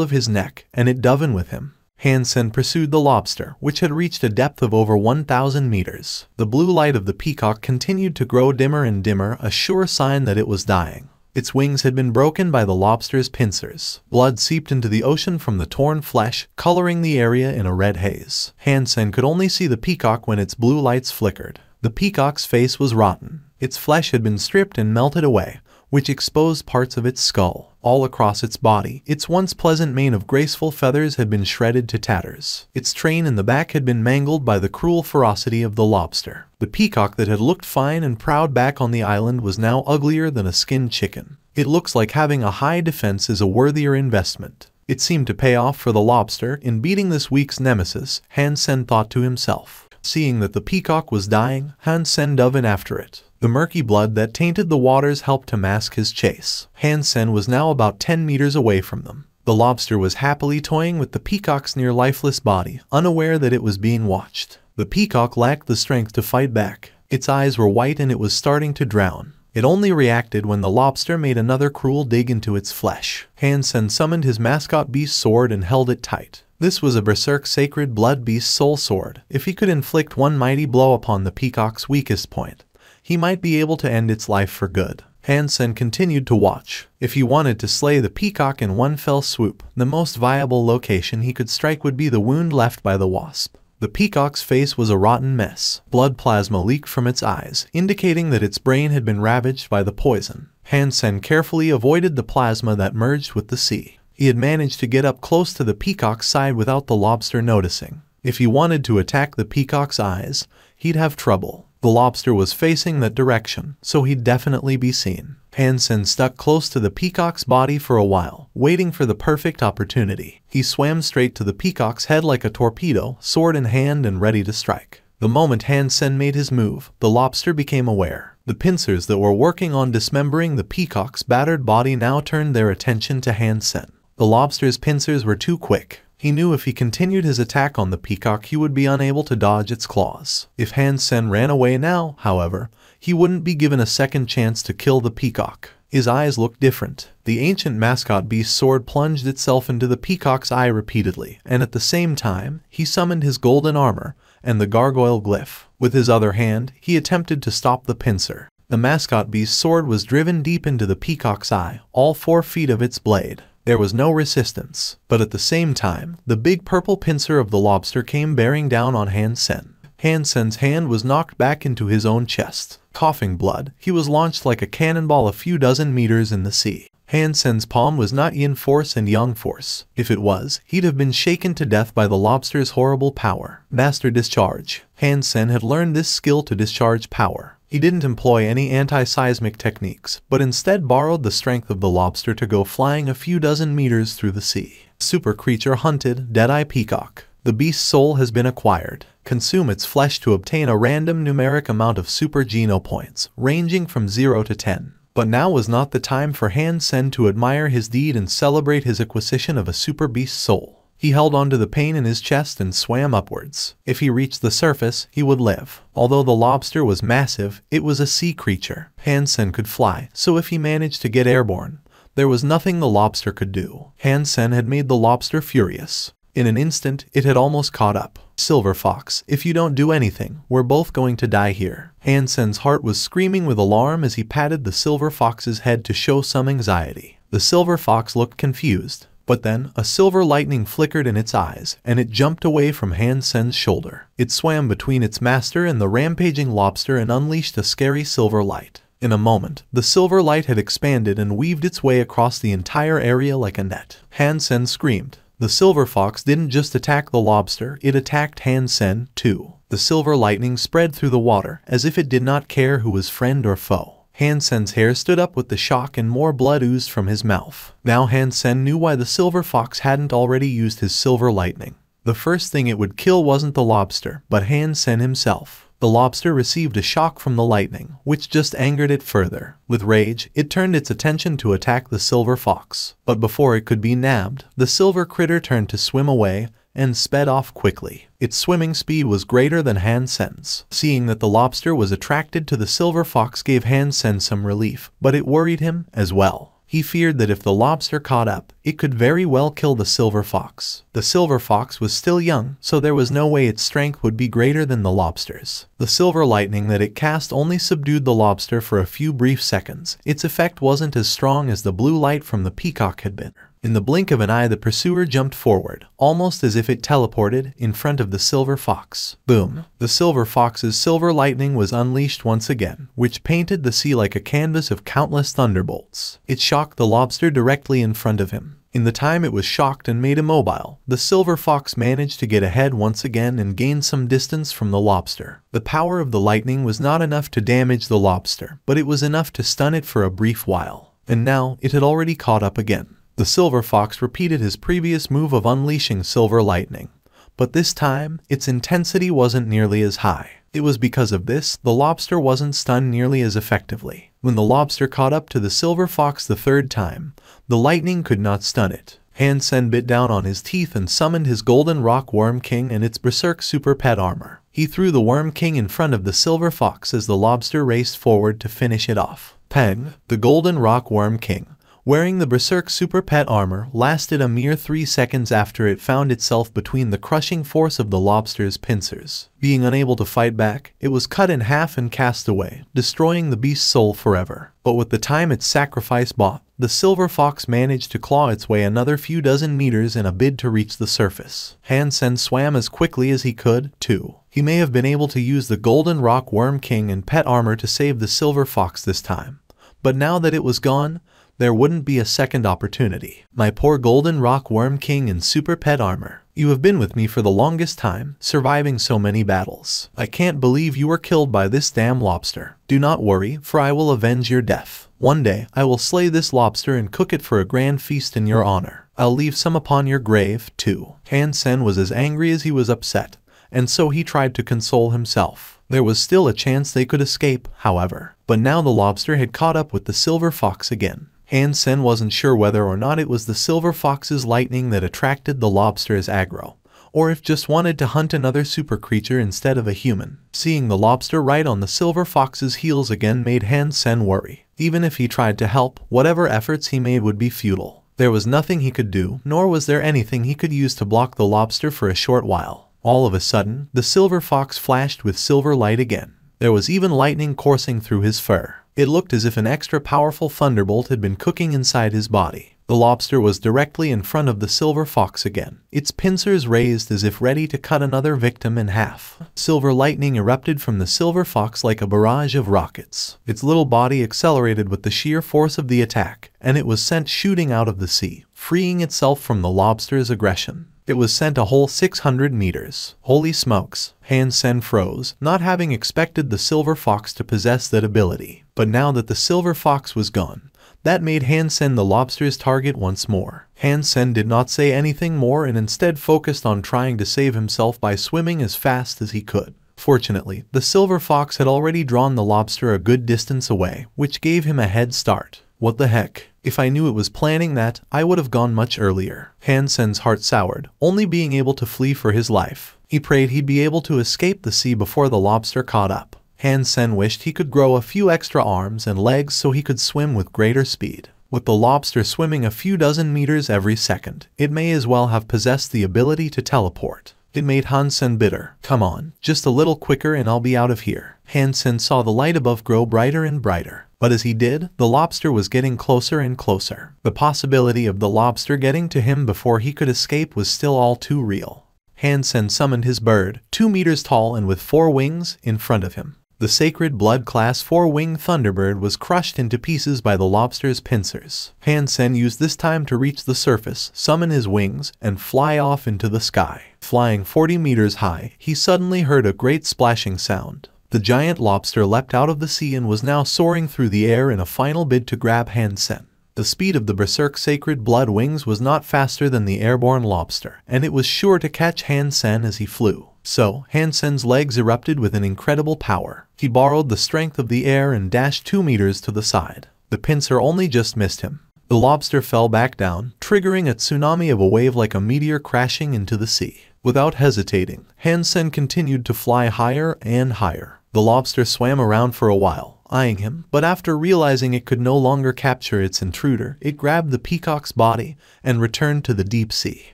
of his neck, and it dove in with him. Han Sen pursued the lobster, which had reached a depth of over 1,000 meters. The blue light of the peacock continued to grow dimmer and dimmer, a sure sign that it was dying. Its wings had been broken by the lobster's pincers. Blood seeped into the ocean from the torn flesh, coloring the area in a red haze. Han Sen could only see the peacock when its blue lights flickered. The peacock's face was rotten. Its flesh had been stripped and melted away, which exposed parts of its skull. All across its body, its once pleasant mane of graceful feathers had been shredded to tatters. Its train in the back had been mangled by the cruel ferocity of the lobster. The peacock that had looked fine and proud back on the island was now uglier than a skinned chicken. It looks like having a high defense is a worthier investment. It seemed to pay off for the lobster in beating this week's nemesis, Han Sen thought to himself. Seeing that the peacock was dying, Han Sen dove in after it. The murky blood that tainted the waters helped to mask his chase. Han Sen was now about 10 meters away from them. The lobster was happily toying with the peacock's near-lifeless body, unaware that it was being watched. The peacock lacked the strength to fight back. Its eyes were white and it was starting to drown. It only reacted when the lobster made another cruel dig into its flesh. Han Sen summoned his mascot beast sword and held it tight. This was a berserk sacred blood beast soul sword. If he could inflict one mighty blow upon the peacock's weakest point, he might be able to end its life for good. Han Sen continued to watch. If he wanted to slay the peacock in one fell swoop, the most viable location he could strike would be the wound left by the wasp. The peacock's face was a rotten mess. Blood plasma leaked from its eyes, indicating that its brain had been ravaged by the poison. Han Sen carefully avoided the plasma that merged with the sea. He had managed to get up close to the peacock's side without the lobster noticing. If he wanted to attack the peacock's eyes, he'd have trouble. The lobster was facing that direction, so he'd definitely be seen. Han Sen stuck close to the peacock's body for a while, waiting for the perfect opportunity. He swam straight to the peacock's head like a torpedo, sword in hand and ready to strike. The moment Han Sen made his move, the lobster became aware. The pincers that were working on dismembering the peacock's battered body now turned their attention to Han Sen. The lobster's pincers were too quick. He knew if he continued his attack on the peacock he would be unable to dodge its claws. If Han Sen ran away now, however, he wouldn't be given a second chance to kill the peacock. His eyes looked different. The ancient mascot beast sword plunged itself into the peacock's eye repeatedly, and at the same time, he summoned his golden armor and the gargoyle glyph. With his other hand, he attempted to stop the pincer. The mascot beast's sword was driven deep into the peacock's eye, all 4 feet of its blade. There was no resistance, but at the same time, the big purple pincer of the lobster came bearing down on Han Sen. Han Sen's hand was knocked back into his own chest. Coughing blood, he was launched like a cannonball a few dozen meters in the sea. Han Sen's palm was not yin force and yang force. If it was, he'd have been shaken to death by the lobster's horrible power. Master discharge. Han Sen had learned this skill to discharge power. He didn't employ any anti-seismic techniques, but instead borrowed the strength of the lobster to go flying a few dozen meters through the sea. Super creature hunted, Deadeye Peacock. The beast's soul has been acquired. Consume its flesh to obtain a random numeric amount of super geno points, ranging from 0 to 10. But now was not the time for Han Sen to admire his deed and celebrate his acquisition of a super beast soul. He held onto the pain in his chest and swam upwards. If he reached the surface, he would live. Although the lobster was massive, it was a sea creature. Han Sen could fly, so if he managed to get airborne, there was nothing the lobster could do. Han Sen had made the lobster furious. In an instant, it had almost caught up. Silver Fox, if you don't do anything, we're both going to die here. Han Sen's heart was screaming with alarm as he patted the Silver Fox's head to show some anxiety. The Silver Fox looked confused. But then, a silver lightning flickered in its eyes, and it jumped away from Han Sen's shoulder. It swam between its master and the rampaging lobster and unleashed a scary silver light. In a moment, the silver light had expanded and weaved its way across the entire area like a net. Hansen screamed. The silver fox didn't just attack the lobster, it attacked Hansen too. The silver lightning spread through the water, as if it did not care who was friend or foe. Hansen's hair stood up with the shock and more blood oozed from his mouth. Now Hansen knew why the silver fox hadn't already used his silver lightning. The first thing it would kill wasn't the lobster, but Hansen himself. The lobster received a shock from the lightning, which just angered it further. With rage, it turned its attention to attack the silver fox. But before it could be nabbed, the silver critter turned to swim away and sped off quickly. Its swimming speed was greater than Hansen's. Seeing that the lobster was attracted to the silver fox gave Hansen some relief, but it worried him as well. He feared that if the lobster caught up, it could very well kill the silver fox. The silver fox was still young, so there was no way its strength would be greater than the lobster's. The silver lightning that it cast only subdued the lobster for a few brief seconds. Its effect wasn't as strong as the blue light from the peacock had been. In the blink of an eye, the pursuer jumped forward, almost as if it teleported, in front of the silver fox. Boom! The silver fox's silver lightning was unleashed once again, which painted the sea like a canvas of countless thunderbolts. It shocked the lobster directly in front of him. In the time it was shocked and made immobile, the silver fox managed to get ahead once again and gain some distance from the lobster. The power of the lightning was not enough to damage the lobster, but it was enough to stun it for a brief while. And now, it had already caught up again. The silver fox repeated his previous move of unleashing silver lightning, but this time, its intensity wasn't nearly as high. It was because of this, the lobster wasn't stunned nearly as effectively. When the lobster caught up to the silver fox the third time, the lightning could not stun it. Hansen bit down on his teeth and summoned his golden rock worm king and its berserk super pet armor. He threw the worm king in front of the silver fox as the lobster raced forward to finish it off. Peng, the golden rock worm king, wearing the berserk super pet armor, lasted a mere 3 seconds after it found itself between the crushing force of the lobster's pincers. Being unable to fight back, it was cut in half and cast away, destroying the beast's soul forever. But with the time its sacrifice bought, the silver fox managed to claw its way another few dozen meters in a bid to reach the surface. Hansen swam as quickly as he could, too. He may have been able to use the golden rock worm king and pet armor to save the silver fox this time. But now that it was gone, there wouldn't be a second opportunity. My poor golden rock worm king and super pet armor. You have been with me for the longest time, surviving so many battles. I can't believe you were killed by this damn lobster. Do not worry, for I will avenge your death. One day, I will slay this lobster and cook it for a grand feast in your honor. I'll leave some upon your grave, too. Hansen was as angry as he was upset, and so he tried to console himself. There was still a chance they could escape, however. But now the lobster had caught up with the silver fox again. Hansen wasn't sure whether or not it was the silver fox's lightning that attracted the lobster's aggro, or if just wanted to hunt another super creature instead of a human. Seeing the lobster right on the silver fox's heels again made Hansen worry. Even if he tried to help, whatever efforts he made would be futile. There was nothing he could do, nor was there anything he could use to block the lobster for a short while. All of a sudden, the silver fox flashed with silver light again. There was even lightning coursing through his fur. It looked as if an extra powerful thunderbolt had been cooking inside his body. The lobster was directly in front of the silver fox again, its pincers raised as if ready to cut another victim in half. Silver lightning erupted from the silver fox like a barrage of rockets. Its little body accelerated with the sheer force of the attack, and it was sent shooting out of the sea, freeing itself from the lobster's aggression. It was sent a whole 600 meters. Holy smokes, Hansen froze, not having expected the silver fox to possess that ability. But now that the silver fox was gone, that made Hansen the lobster's target once more. Hansen did not say anything more and instead focused on trying to save himself by swimming as fast as he could. Fortunately, the silver fox had already drawn the lobster a good distance away, which gave him a head start. What the heck? If I knew it was planning that, I would have gone much earlier. Hansen's heart soured, only being able to flee for his life. He prayed he'd be able to escape the sea before the lobster caught up. Hansen wished he could grow a few extra arms and legs so he could swim with greater speed. With the lobster swimming a few dozen meters every second, it may as well have possessed the ability to teleport. It made Hansen bitter. Come on, just a little quicker and I'll be out of here. Hansen saw the light above grow brighter and brighter. But as he did, the lobster was getting closer and closer. The possibility of the lobster getting to him before he could escape was still all too real. Hansen summoned his bird, 2 meters tall and with 4 wings, in front of him. The sacred blood class 4 winged thunderbird was crushed into pieces by the lobster's pincers. Hansen used this time to reach the surface, summon his wings, and fly off into the sky. Flying 40 meters high, he suddenly heard a great splashing sound. The giant lobster leapt out of the sea and was now soaring through the air in a final bid to grab Hansen. The speed of the berserk sacred blood wings was not faster than the airborne lobster, and it was sure to catch Hansen as he flew. So, Hansen's legs erupted with an incredible power. He borrowed the strength of the air and dashed 2 meters to the side. The pincer only just missed him. The lobster fell back down, triggering a tsunami of a wave like a meteor crashing into the sea. Without hesitating, Hansen continued to fly higher and higher. The lobster swam around for a while, eyeing him, but after realizing it could no longer capture its intruder, it grabbed the peacock's body and returned to the deep sea.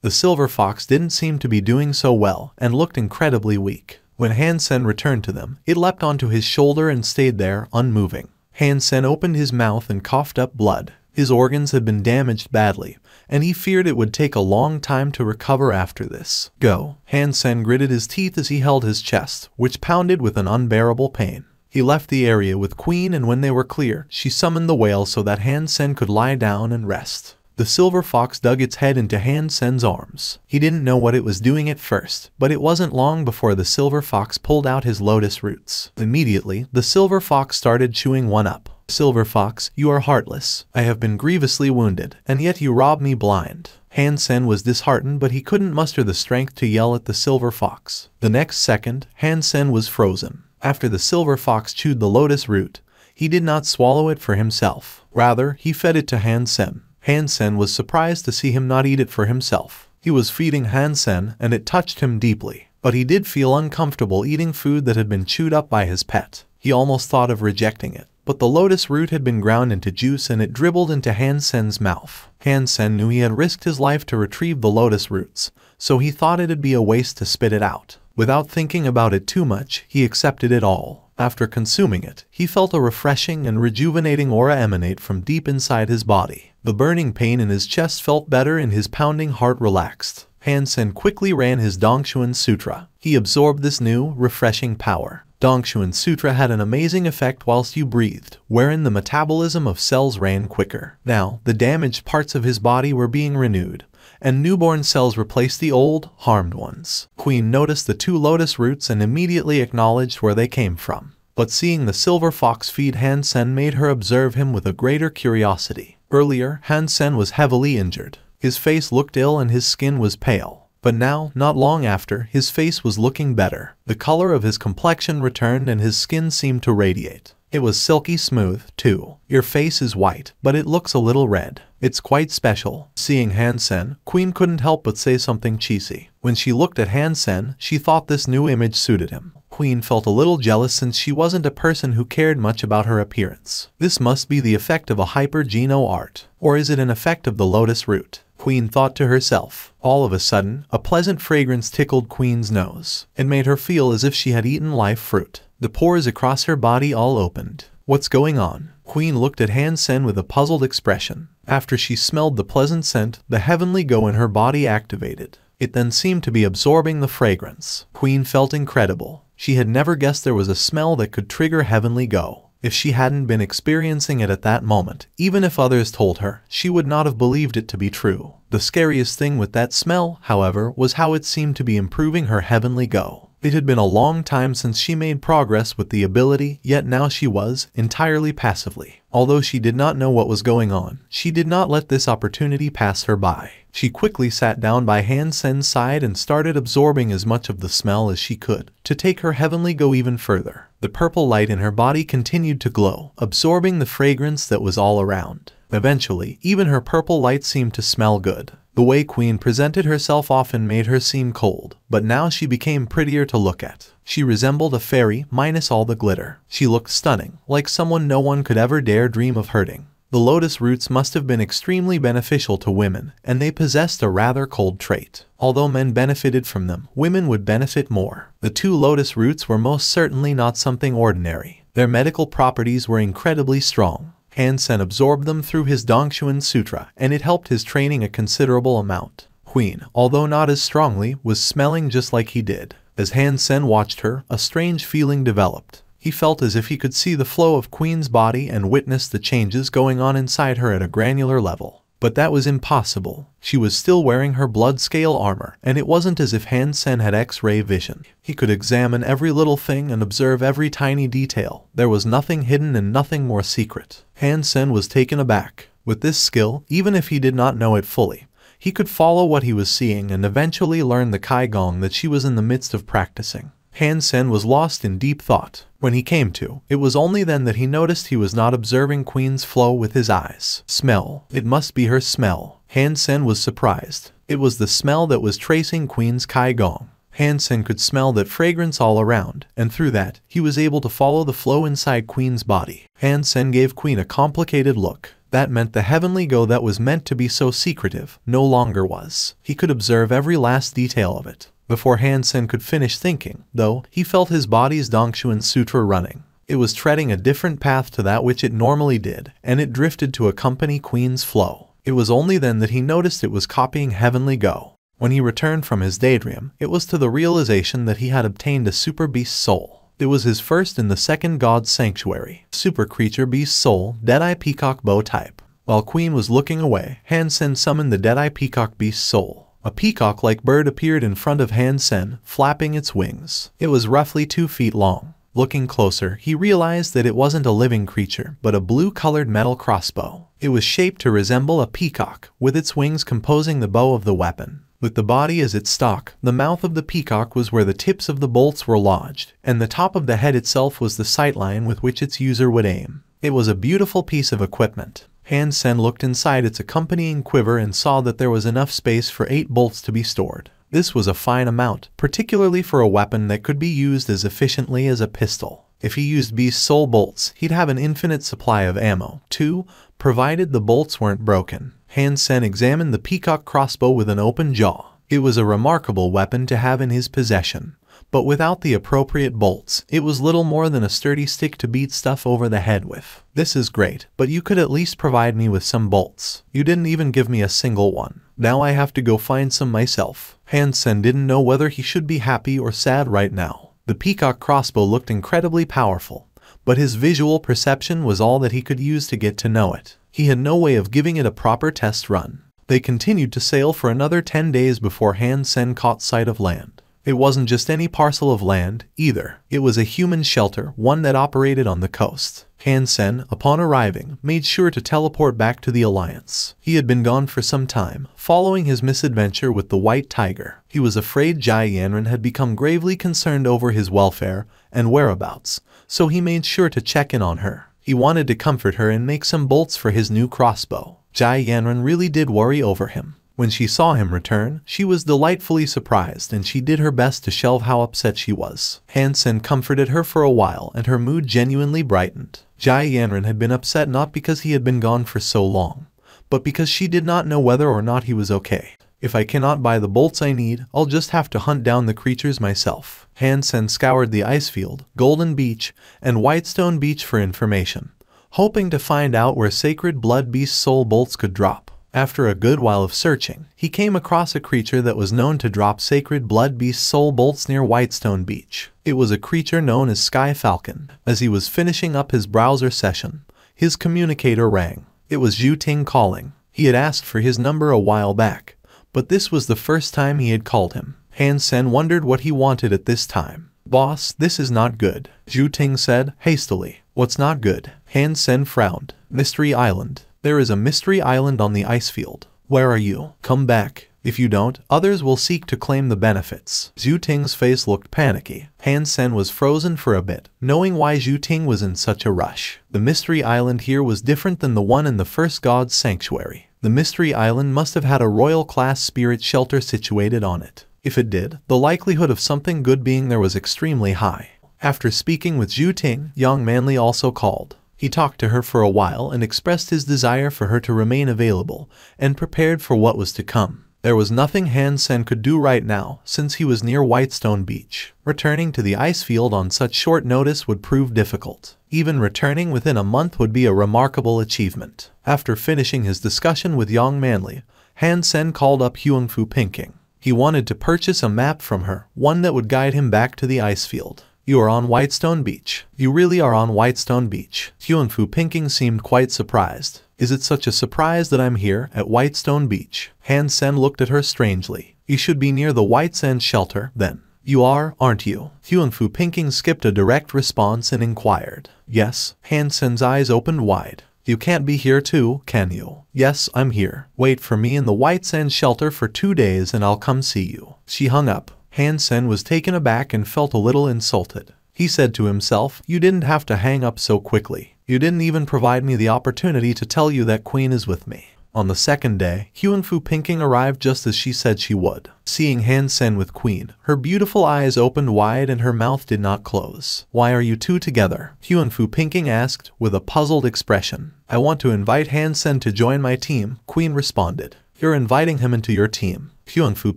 The silver fox didn't seem to be doing so well and looked incredibly weak. When Hansen returned to them, it leapt onto his shoulder and stayed there, unmoving. Hansen opened his mouth and coughed up blood. His organs had been damaged badly, and he feared it would take a long time to recover after this. Go. Hansen gritted his teeth as he held his chest, which pounded with an unbearable pain. He left the area with Queen, and when they were clear, she summoned the whale so that Hansen could lie down and rest. The silver fox dug its head into Hansen's arms. He didn't know what it was doing at first, but it wasn't long before the silver fox pulled out his lotus roots. Immediately, the silver fox started chewing one up. Silver fox, you are heartless. I have been grievously wounded, and yet you rob me blind. Hansen was disheartened, but he couldn't muster the strength to yell at the silver fox. The next second, Hansen was frozen. After the silver fox chewed the lotus root, he did not swallow it for himself. Rather, he fed it to Hansen. Hansen was surprised to see him not eat it for himself. He was feeding Hansen, and it touched him deeply. But he did feel uncomfortable eating food that had been chewed up by his pet. He almost thought of rejecting it. But the lotus root had been ground into juice and it dribbled into Hansen's mouth. Hansen knew he had risked his life to retrieve the lotus roots, so he thought it'd be a waste to spit it out. Without thinking about it too much, he accepted it all. After consuming it, he felt a refreshing and rejuvenating aura emanate from deep inside his body. The burning pain in his chest felt better and his pounding heart relaxed. Hansen quickly ran his Dongshuan Sutra. He absorbed this new, refreshing power. Dongshuan Sutra had an amazing effect whilst you breathed, wherein the metabolism of cells ran quicker. Now, the damaged parts of his body were being renewed, and newborn cells replaced the old, harmed ones. Queen noticed the 2 lotus roots and immediately acknowledged where they came from. But seeing the silver fox feed Hansen made her observe him with a greater curiosity. Earlier, Hansen was heavily injured. His face looked ill and his skin was pale. But now, not long after, his face was looking better. The color of his complexion returned and his skin seemed to radiate. It was silky smooth, too. Your face is white, but it looks a little red. It's quite special. Seeing Hansen, Queen couldn't help but say something cheesy. When she looked at Hansen, she thought this new image suited him. Queen felt a little jealous since she wasn't a person who cared much about her appearance. This must be the effect of a hyper-geno art. Or is it an effect of the lotus root? Queen thought to herself. All of a sudden, a pleasant fragrance tickled Queen's nose. It made her feel as if she had eaten live fruit. The pores across her body all opened. What's going on? Queen looked at Hansen with a puzzled expression. After she smelled the pleasant scent, the heavenly go in her body activated. It then seemed to be absorbing the fragrance. Queen felt incredible. She had never guessed there was a smell that could trigger heavenly go. If she hadn't been experiencing it at that moment, even if others told her, she would not have believed it to be true. The scariest thing with that smell, however, was how it seemed to be improving her heavenly go. It had been a long time since she made progress with the ability, yet now she was, entirely passively. Although she did not know what was going on, she did not let this opportunity pass her by. She quickly sat down by Hansen's side and started absorbing as much of the smell as she could, to take her heavenly go even further. The purple light in her body continued to glow, absorbing the fragrance that was all around. Eventually, even her purple light seemed to smell good. The way Queen presented herself often made her seem cold, but now she became prettier to look at. She resembled a fairy, minus all the glitter. She looked stunning, like someone no one could ever dare dream of hurting. The lotus roots must have been extremely beneficial to women, and they possessed a rather cold trait. Although men benefited from them, women would benefit more. The 2 lotus roots were most certainly not something ordinary. Their medical properties were incredibly strong. Hansen absorbed them through his Dongshuan Sutra, and it helped his training a considerable amount. Queen, although not as strongly, was smelling just like he did. As Hansen watched her, a strange feeling developed. He felt as if he could see the flow of Queen's body and witness the changes going on inside her at a granular level. But that was impossible. She was still wearing her blood-scale armor, and it wasn't as if Han Sen had X-ray vision. He could examine every little thing and observe every tiny detail. There was nothing hidden and nothing more secret. Han Sen was taken aback. With this skill, even if he did not know it fully, he could follow what he was seeing and eventually learn the Kaigong that she was in the midst of practicing. Han Sen was lost in deep thought. When he came to, it was only then that he noticed he was not observing Queen's flow with his eyes. Smell. It must be her smell. Han Sen was surprised. It was the smell that was tracing Queen's Kaigong. Han Sen could smell that fragrance all around, and through that, he was able to follow the flow inside Queen's body. Han Sen gave Queen a complicated look. That meant the heavenly go that was meant to be so secretive no longer was. He could observe every last detail of it. Before Han Sen could finish thinking, though, he felt his body's Dongshuan Sutra running. It was treading a different path to that which it normally did, and it drifted to accompany Queen's flow. It was only then that he noticed it was copying Heavenly Go. When he returned from his daydream, it was to the realization that he had obtained a super beast soul. It was his first in the second God's Sanctuary. Super creature beast soul, Deadeye Peacock Bow type. While Queen was looking away, Han Sen summoned the Deadeye Peacock beast soul. A peacock-like bird appeared in front of Han Sen, flapping its wings. It was roughly 2 feet long. Looking closer, he realized that it wasn't a living creature, but a blue-colored metal crossbow. It was shaped to resemble a peacock, with its wings composing the bow of the weapon. With the body as its stock, the mouth of the peacock was where the tips of the bolts were lodged, and the top of the head itself was the sightline with which its user would aim. It was a beautiful piece of equipment. Han Sen looked inside its accompanying quiver and saw that there was enough space for 8 bolts to be stored. This was a fine amount, particularly for a weapon that could be used as efficiently as a pistol. If he used Beast Soul bolts, he'd have an infinite supply of ammo, too, provided the bolts weren't broken. Han Sen examined the peacock crossbow with an open jaw. It was a remarkable weapon to have in his possession. But without the appropriate bolts, it was little more than a sturdy stick to beat stuff over the head with. This is great, but you could at least provide me with some bolts. You didn't even give me a single one. Now I have to go find some myself. Han Sen didn't know whether he should be happy or sad right now. The peacock crossbow looked incredibly powerful, but his visual perception was all that he could use to get to know it. He had no way of giving it a proper test run. They continued to sail for another 10 days before Han Sen caught sight of land. It wasn't just any parcel of land, either. It was a human shelter, one that operated on the coast. Han Sen, upon arriving, made sure to teleport back to the Alliance. He had been gone for some time, following his misadventure with the White Tiger. He was afraid Jai Yanran had become gravely concerned over his welfare and whereabouts, so he made sure to check in on her. He wanted to comfort her and make some bolts for his new crossbow. Jai Yanran really did worry over him. When she saw him return, she was delightfully surprised and she did her best to shelve how upset she was. Han Sen comforted her for a while and her mood genuinely brightened. Jai Yanran had been upset not because he had been gone for so long, but because she did not know whether or not he was okay. If I cannot buy the bolts I need, I'll just have to hunt down the creatures myself. Han Sen scoured the ice field, Golden Beach, and Whitestone Beach for information, hoping to find out where sacred blood beast soul bolts could drop. After a good while of searching, he came across a creature that was known to drop sacred blood beast soul bolts near Whitestone Beach. It was a creature known as Sky Falcon. As he was finishing up his browser session, his communicator rang. It was Zhu Ting calling. He had asked for his number a while back, but this was the first time he had called him. Han Sen wondered what he wanted at this time. "Boss, this is not good," Zhu Ting said, hastily. "What's not good?" Han Sen frowned. "Mystery Island. There is a mystery island on the ice field. Where are you? Come back. If you don't, others will seek to claim the benefits." Zhu Ting's face looked panicky. Han Sen was frozen for a bit, knowing why Zhu Ting was in such a rush. The mystery island here was different than the one in the first God's Sanctuary. The mystery island must have had a royal-class spirit shelter situated on it. If it did, the likelihood of something good being there was extremely high. After speaking with Zhu Ting, Young Manly also called. He talked to her for a while and expressed his desire for her to remain available and prepared for what was to come. There was nothing Han Sen could do right now since he was near Whitestone Beach. Returning to the ice field on such short notice would prove difficult. Even returning within a month would be a remarkable achievement. After finishing his discussion with Young Manly, Han Sen called up Huangfu Pinking. He wanted to purchase a map from her, one that would guide him back to the ice field. You are on Whitestone Beach. You really are on Whitestone Beach. Hyunfu Pinking seemed quite surprised. Is it such a surprise that I'm here at Whitestone Beach? Han Sen looked at her strangely. You should be near the White's End shelter, then. You are, aren't you? Hyunfu Pinking skipped a direct response and inquired. Yes. Han Sen's eyes opened wide. You can't be here too, can you? Yes, I'm here. Wait for me in the White's End shelter for 2 days and I'll come see you. She hung up. Han Sen was taken aback and felt a little insulted. He said to himself, you didn't have to hang up so quickly. You didn't even provide me the opportunity to tell you that Queen is with me. On the second day, Hyunfu Pinking arrived just as she said she would. Seeing Han Sen with Queen, her beautiful eyes opened wide and her mouth did not close. Why are you two together? Hyunfu Pinking asked, with a puzzled expression. I want to invite Han Sen to join my team, Queen responded. You're inviting him into your team. Hyunfu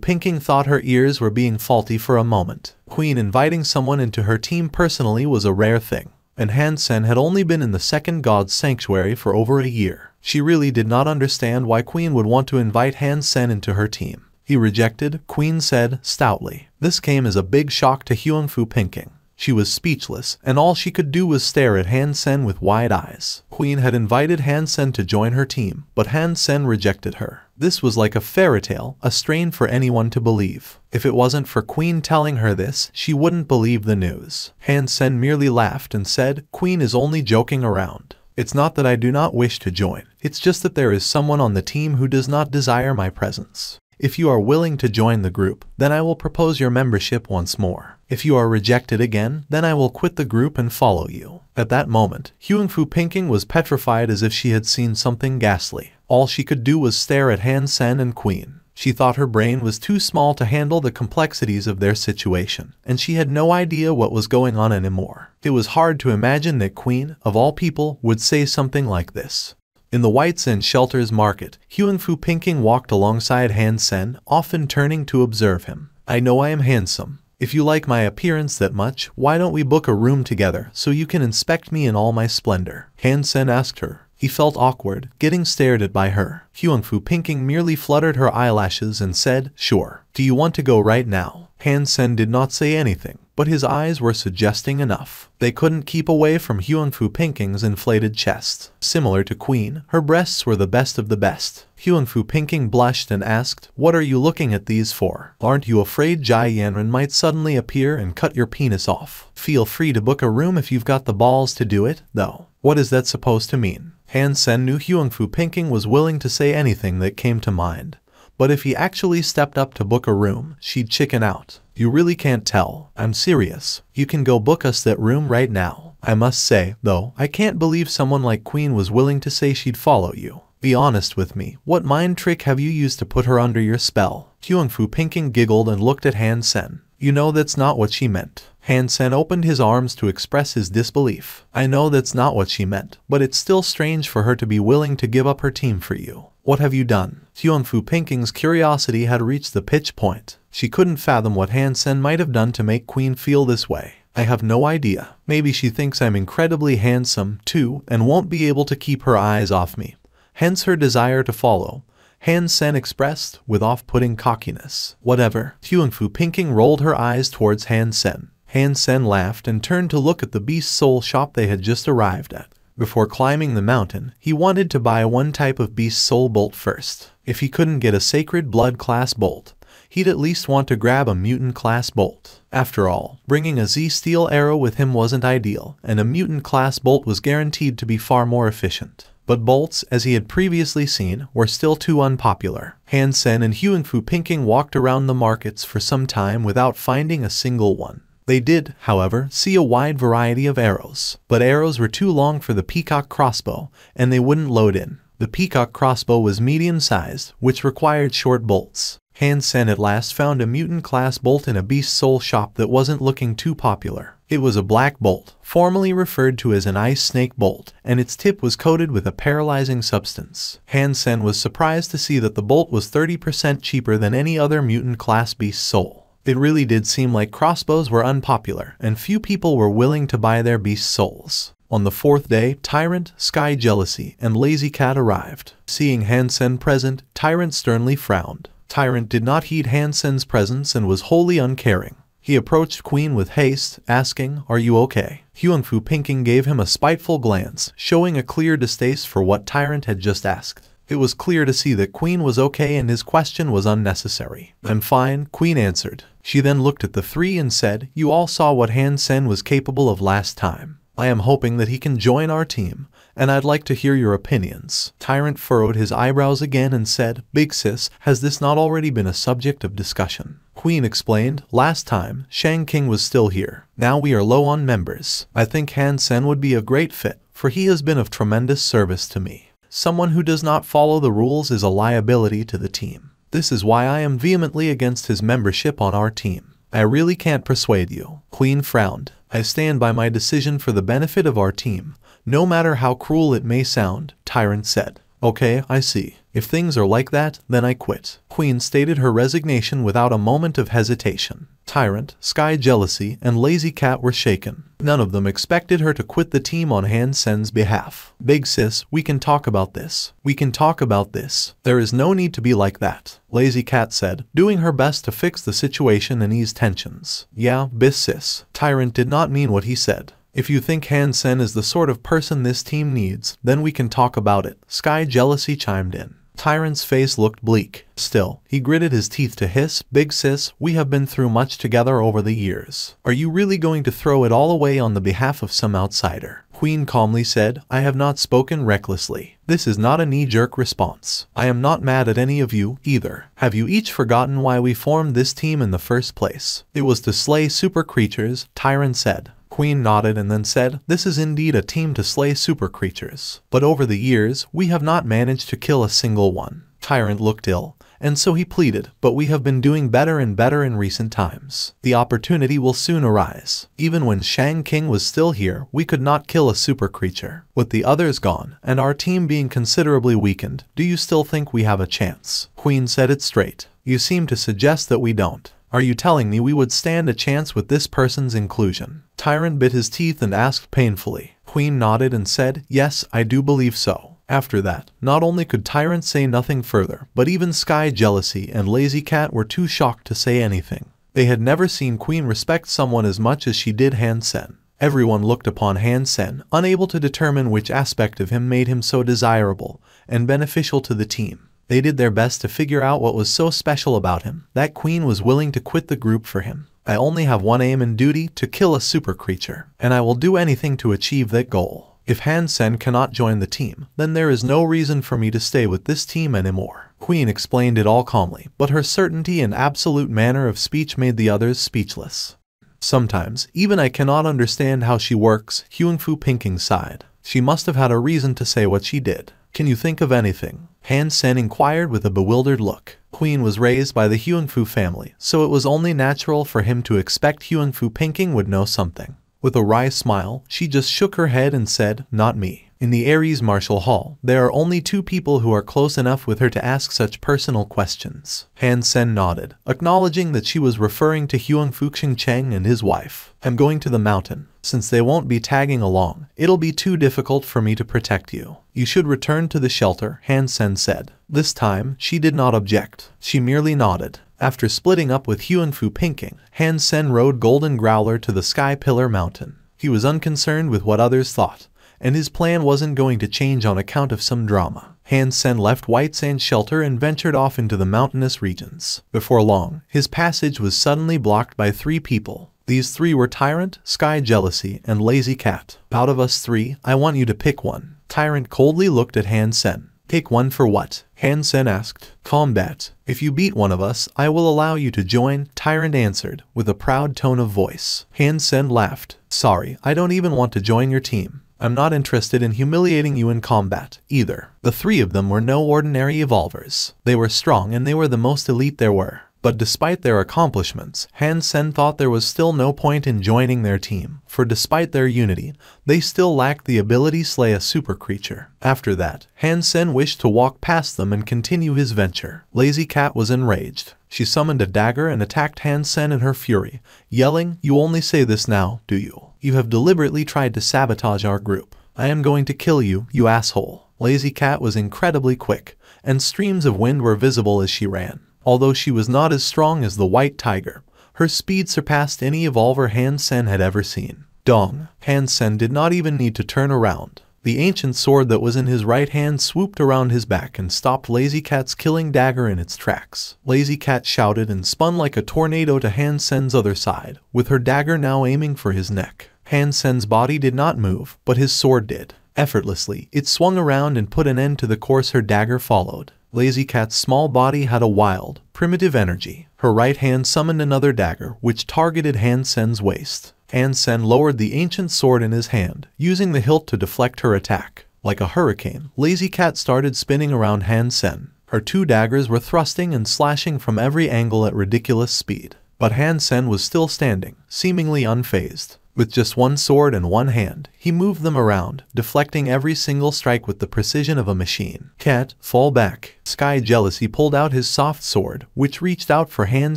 Pinking thought her ears were being faulty for a moment. Queen inviting someone into her team personally was a rare thing. And Han Sen had only been in the second god's sanctuary for over a year. She really did not understand why Queen would want to invite Han Sen into her team. He rejected, Queen said, stoutly. This came as a big shock to Hyunfu Pinking. She was speechless, and all she could do was stare at Han Sen with wide eyes. Queen had invited Han Sen to join her team, but Han Sen rejected her. This was like a fairy tale, a strain for anyone to believe. If it wasn't for Queen telling her this, she wouldn't believe the news. Han Sen merely laughed and said, Queen is only joking around. It's not that I do not wish to join. It's just that there is someone on the team who does not desire my presence. If you are willing to join the group, then I will propose your membership once more. If you are rejected again, then I will quit the group and follow you. At that moment, Hyunfu Pinking was petrified as if she had seen something ghastly. All she could do was stare at Han Sen and Queen. She thought her brain was too small to handle the complexities of their situation, and she had no idea what was going on anymore. It was hard to imagine that Queen, of all people, would say something like this. In the White's End Shelter's market, Hyunfu Pinking walked alongside Han Sen, often turning to observe him. I know I am handsome. If you like my appearance that much, why don't we book a room together so you can inspect me in all my splendor? Han Sen asked her. He felt awkward, getting stared at by her. Hyunfu Pinking merely fluttered her eyelashes and said, sure. Do you want to go right now? Han Sen did not say anything, but his eyes were suggesting enough. They couldn't keep away from Hyunfu Pinking's inflated chest. Similar to Queen, her breasts were the best of the best. Hyunfu Pinking blushed and asked, what are you looking at these for? Aren't you afraid Jai Yanran might suddenly appear and cut your penis off? Feel free to book a room if you've got the balls to do it, though. What is that supposed to mean? Han Sen knew Hyunfu Pinking was willing to say anything that came to mind. But if he actually stepped up to book a room, she'd chicken out. You really can't tell. I'm serious. You can go book us that room right now. I must say, though, I can't believe someone like Queen was willing to say she'd follow you. Be honest with me. What mind trick have you used to put her under your spell? Hyunfu Pinking giggled and looked at Han Sen. You know that's not what she meant. Han Sen opened his arms to express his disbelief. I know that's not what she meant, but it's still strange for her to be willing to give up her team for you. What have you done? Hyunfu Pinking's curiosity had reached the pitch point. She couldn't fathom what Han Sen might have done to make Queen feel this way. I have no idea. Maybe she thinks I'm incredibly handsome, too, and won't be able to keep her eyes off me. Hence her desire to follow. Han Sen expressed, with off-putting cockiness. Whatever. Hyunfu Pinking rolled her eyes towards Han Sen. Han Sen laughed and turned to look at the beast soul shop they had just arrived at. Before climbing the mountain, he wanted to buy one type of beast soul bolt first. If he couldn't get a sacred blood class bolt, he'd at least want to grab a mutant class bolt. After all, bringing a Z-steel arrow with him wasn't ideal, and a mutant class bolt was guaranteed to be far more efficient. But bolts, as he had previously seen, were still too unpopular. Han Sen and Hyunfu Pinking walked around the markets for some time without finding a single one. They did, however, see a wide variety of arrows, but arrows were too long for the peacock crossbow, and they wouldn't load in. The peacock crossbow was medium-sized, which required short bolts. Han Sen at last found a mutant-class bolt in a beast soul shop that wasn't looking too popular. It was a black bolt, formerly referred to as an ice snake bolt, and its tip was coated with a paralyzing substance. Han Sen was surprised to see that the bolt was 30% cheaper than any other mutant-class beast soul. It really did seem like crossbows were unpopular, and few people were willing to buy their beast souls. On the fourth day, Tyrant, Sky Jealousy, and Lazy Cat arrived. Seeing Han Sen present, Tyrant sternly frowned. Tyrant did not heed Han Sen's presence and was wholly uncaring. He approached Queen with haste, asking, "Are you okay?" Hyungfu Pinking gave him a spiteful glance, showing a clear distaste for what Tyrant had just asked. It was clear to see that Queen was okay and his question was unnecessary. "I'm fine," Queen answered. She then looked at the three and said, "You all saw what Han Sen was capable of last time. I am hoping that he can join our team, and I'd like to hear your opinions." Tyrant furrowed his eyebrows again and said, "Big sis, has this not already been a subject of discussion?" Queen explained, "Last time, Shang King was still here. Now we are low on members. I think Han Sen would be a great fit, for he has been of tremendous service to me. Someone who does not follow the rules is a liability to the team. This is why I am vehemently against his membership on our team. I really can't persuade you." Queen frowned. "I stand by my decision for the benefit of our team, no matter how cruel it may sound," Tyrant said. "Okay, I see. If things are like that, then I quit." Queen stated her resignation without a moment of hesitation. Tyrant, Sky Jealousy, and Lazy Cat were shaken. None of them expected her to quit the team on Han Sen's behalf. "Big sis, we can talk about this. We can talk about this. There is no need to be like that," Lazy Cat said, doing her best to fix the situation and ease tensions. "Yeah, bis sis." Tyrant did not mean what he said. "If you think Han Sen is the sort of person this team needs, then we can talk about it," Sky Jealousy chimed in. Tyrant's face looked bleak. Still, he gritted his teeth to hiss, "Big sis, we have been through much together over the years. Are you really going to throw it all away on the behalf of some outsider?" Queen calmly said, "I have not spoken recklessly. This is not a knee-jerk response. I am not mad at any of you, either. Have you each forgotten why we formed this team in the first place? It was to slay super creatures," Tyrant said. Queen nodded and then said, "This is indeed a team to slay super creatures. But over the years, we have not managed to kill a single one." Tyrant looked ill, and so he pleaded, "But we have been doing better and better in recent times. The opportunity will soon arise. Even when Shang King was still here, we could not kill a super creature. With the others gone, and our team being considerably weakened, do you still think we have a chance?" Queen said it straight. "You seem to suggest that we don't. Are you telling me we would stand a chance with this person's inclusion?" Tyrant bit his teeth and asked painfully. Queen nodded and said, "Yes, I do believe so." After that, not only could Tyrant say nothing further, but even Sky Jealousy and Lazy Cat were too shocked to say anything. They had never seen Queen respect someone as much as she did Han Sen. Everyone looked upon Han Sen, unable to determine which aspect of him made him so desirable and beneficial to the team. They did their best to figure out what was so special about him that Queen was willing to quit the group for him. "I only have one aim and duty, to kill a super creature, and I will do anything to achieve that goal. If Han Sen cannot join the team, then there is no reason for me to stay with this team anymore." Queen explained it all calmly, but her certainty and absolute manner of speech made the others speechless. "Sometimes, even I cannot understand how she works," Hyungfu Pinking sighed. "She must have had a reason to say what she did." "Can you think of anything?" Han Sen inquired with a bewildered look. Queen was raised by the Hyungfu family, so it was only natural for him to expect Hyungfu Pinking would know something. With a wry smile, she just shook her head and said, "Not me." In the Ares Martial Hall, there are only two people who are close enough with her to ask such personal questions. Han Sen nodded, acknowledging that she was referring to Hyungfu Cheng and his wife. "I'm going to the mountain. Since they won't be tagging along, it'll be too difficult for me to protect you. You should return to the shelter," Han Sen said. This time, she did not object. She merely nodded. After splitting up with Hyungfu Pinking, Han Sen rode Golden Growler to the Sky Pillar Mountain. He was unconcerned with what others thought, and his plan wasn't going to change on account of some drama. Han Sen left White Sand Shelter and ventured off into the mountainous regions. Before long, his passage was suddenly blocked by three people. These three were Tyrant, Sky Jealousy, and Lazy Cat. "Out of us three, I want you to pick one." Tyrant coldly looked at Han Sen. "Pick one for what?" Han Sen asked. "Combat. If you beat one of us, I will allow you to join," Tyrant answered, with a proud tone of voice. Han Sen laughed. "Sorry, I don't even want to join your team. I'm not interested in humiliating you in combat, either." The three of them were no ordinary evolvers. They were strong and they were the most elite there were. But despite their accomplishments, Han Sen thought there was still no point in joining their team, for despite their unity, they still lacked the ability to slay a super creature. After that, Han Sen wished to walk past them and continue his venture. Lazy Cat was enraged. She summoned a dagger and attacked Han Sen in her fury, yelling, "You only say this now, do you? You have deliberately tried to sabotage our group. I am going to kill you, you asshole." Lazy Cat was incredibly quick, and streams of wind were visible as she ran. Although she was not as strong as the white tiger, Her speed surpassed any evolver Han Sen had ever seen. Dong! Han Sen did not even need to turn around. The ancient sword that was in his right hand swooped around his back and stopped Lazy Cat's killing dagger in its tracks. Lazy Cat shouted and spun like a tornado to Han Sen's other side, with her dagger now aiming for his neck. Han Sen's body did not move, but his sword did. Effortlessly, it swung around and put an end to the course her dagger followed. Lazy Cat's small body had a wild, primitive energy. Her right hand summoned another dagger, which targeted Han Sen's waist. Han Sen lowered the ancient sword in his hand, using the hilt to deflect her attack. Like a hurricane, Lazy Cat started spinning around Han Sen. Her two daggers were thrusting and slashing from every angle at ridiculous speed. But Han Sen was still standing, seemingly unfazed. With just one sword and one hand, he moved them around, deflecting every single strike with the precision of a machine. Cat, fall back. Sky Jealousy pulled out his soft sword, which reached out for Han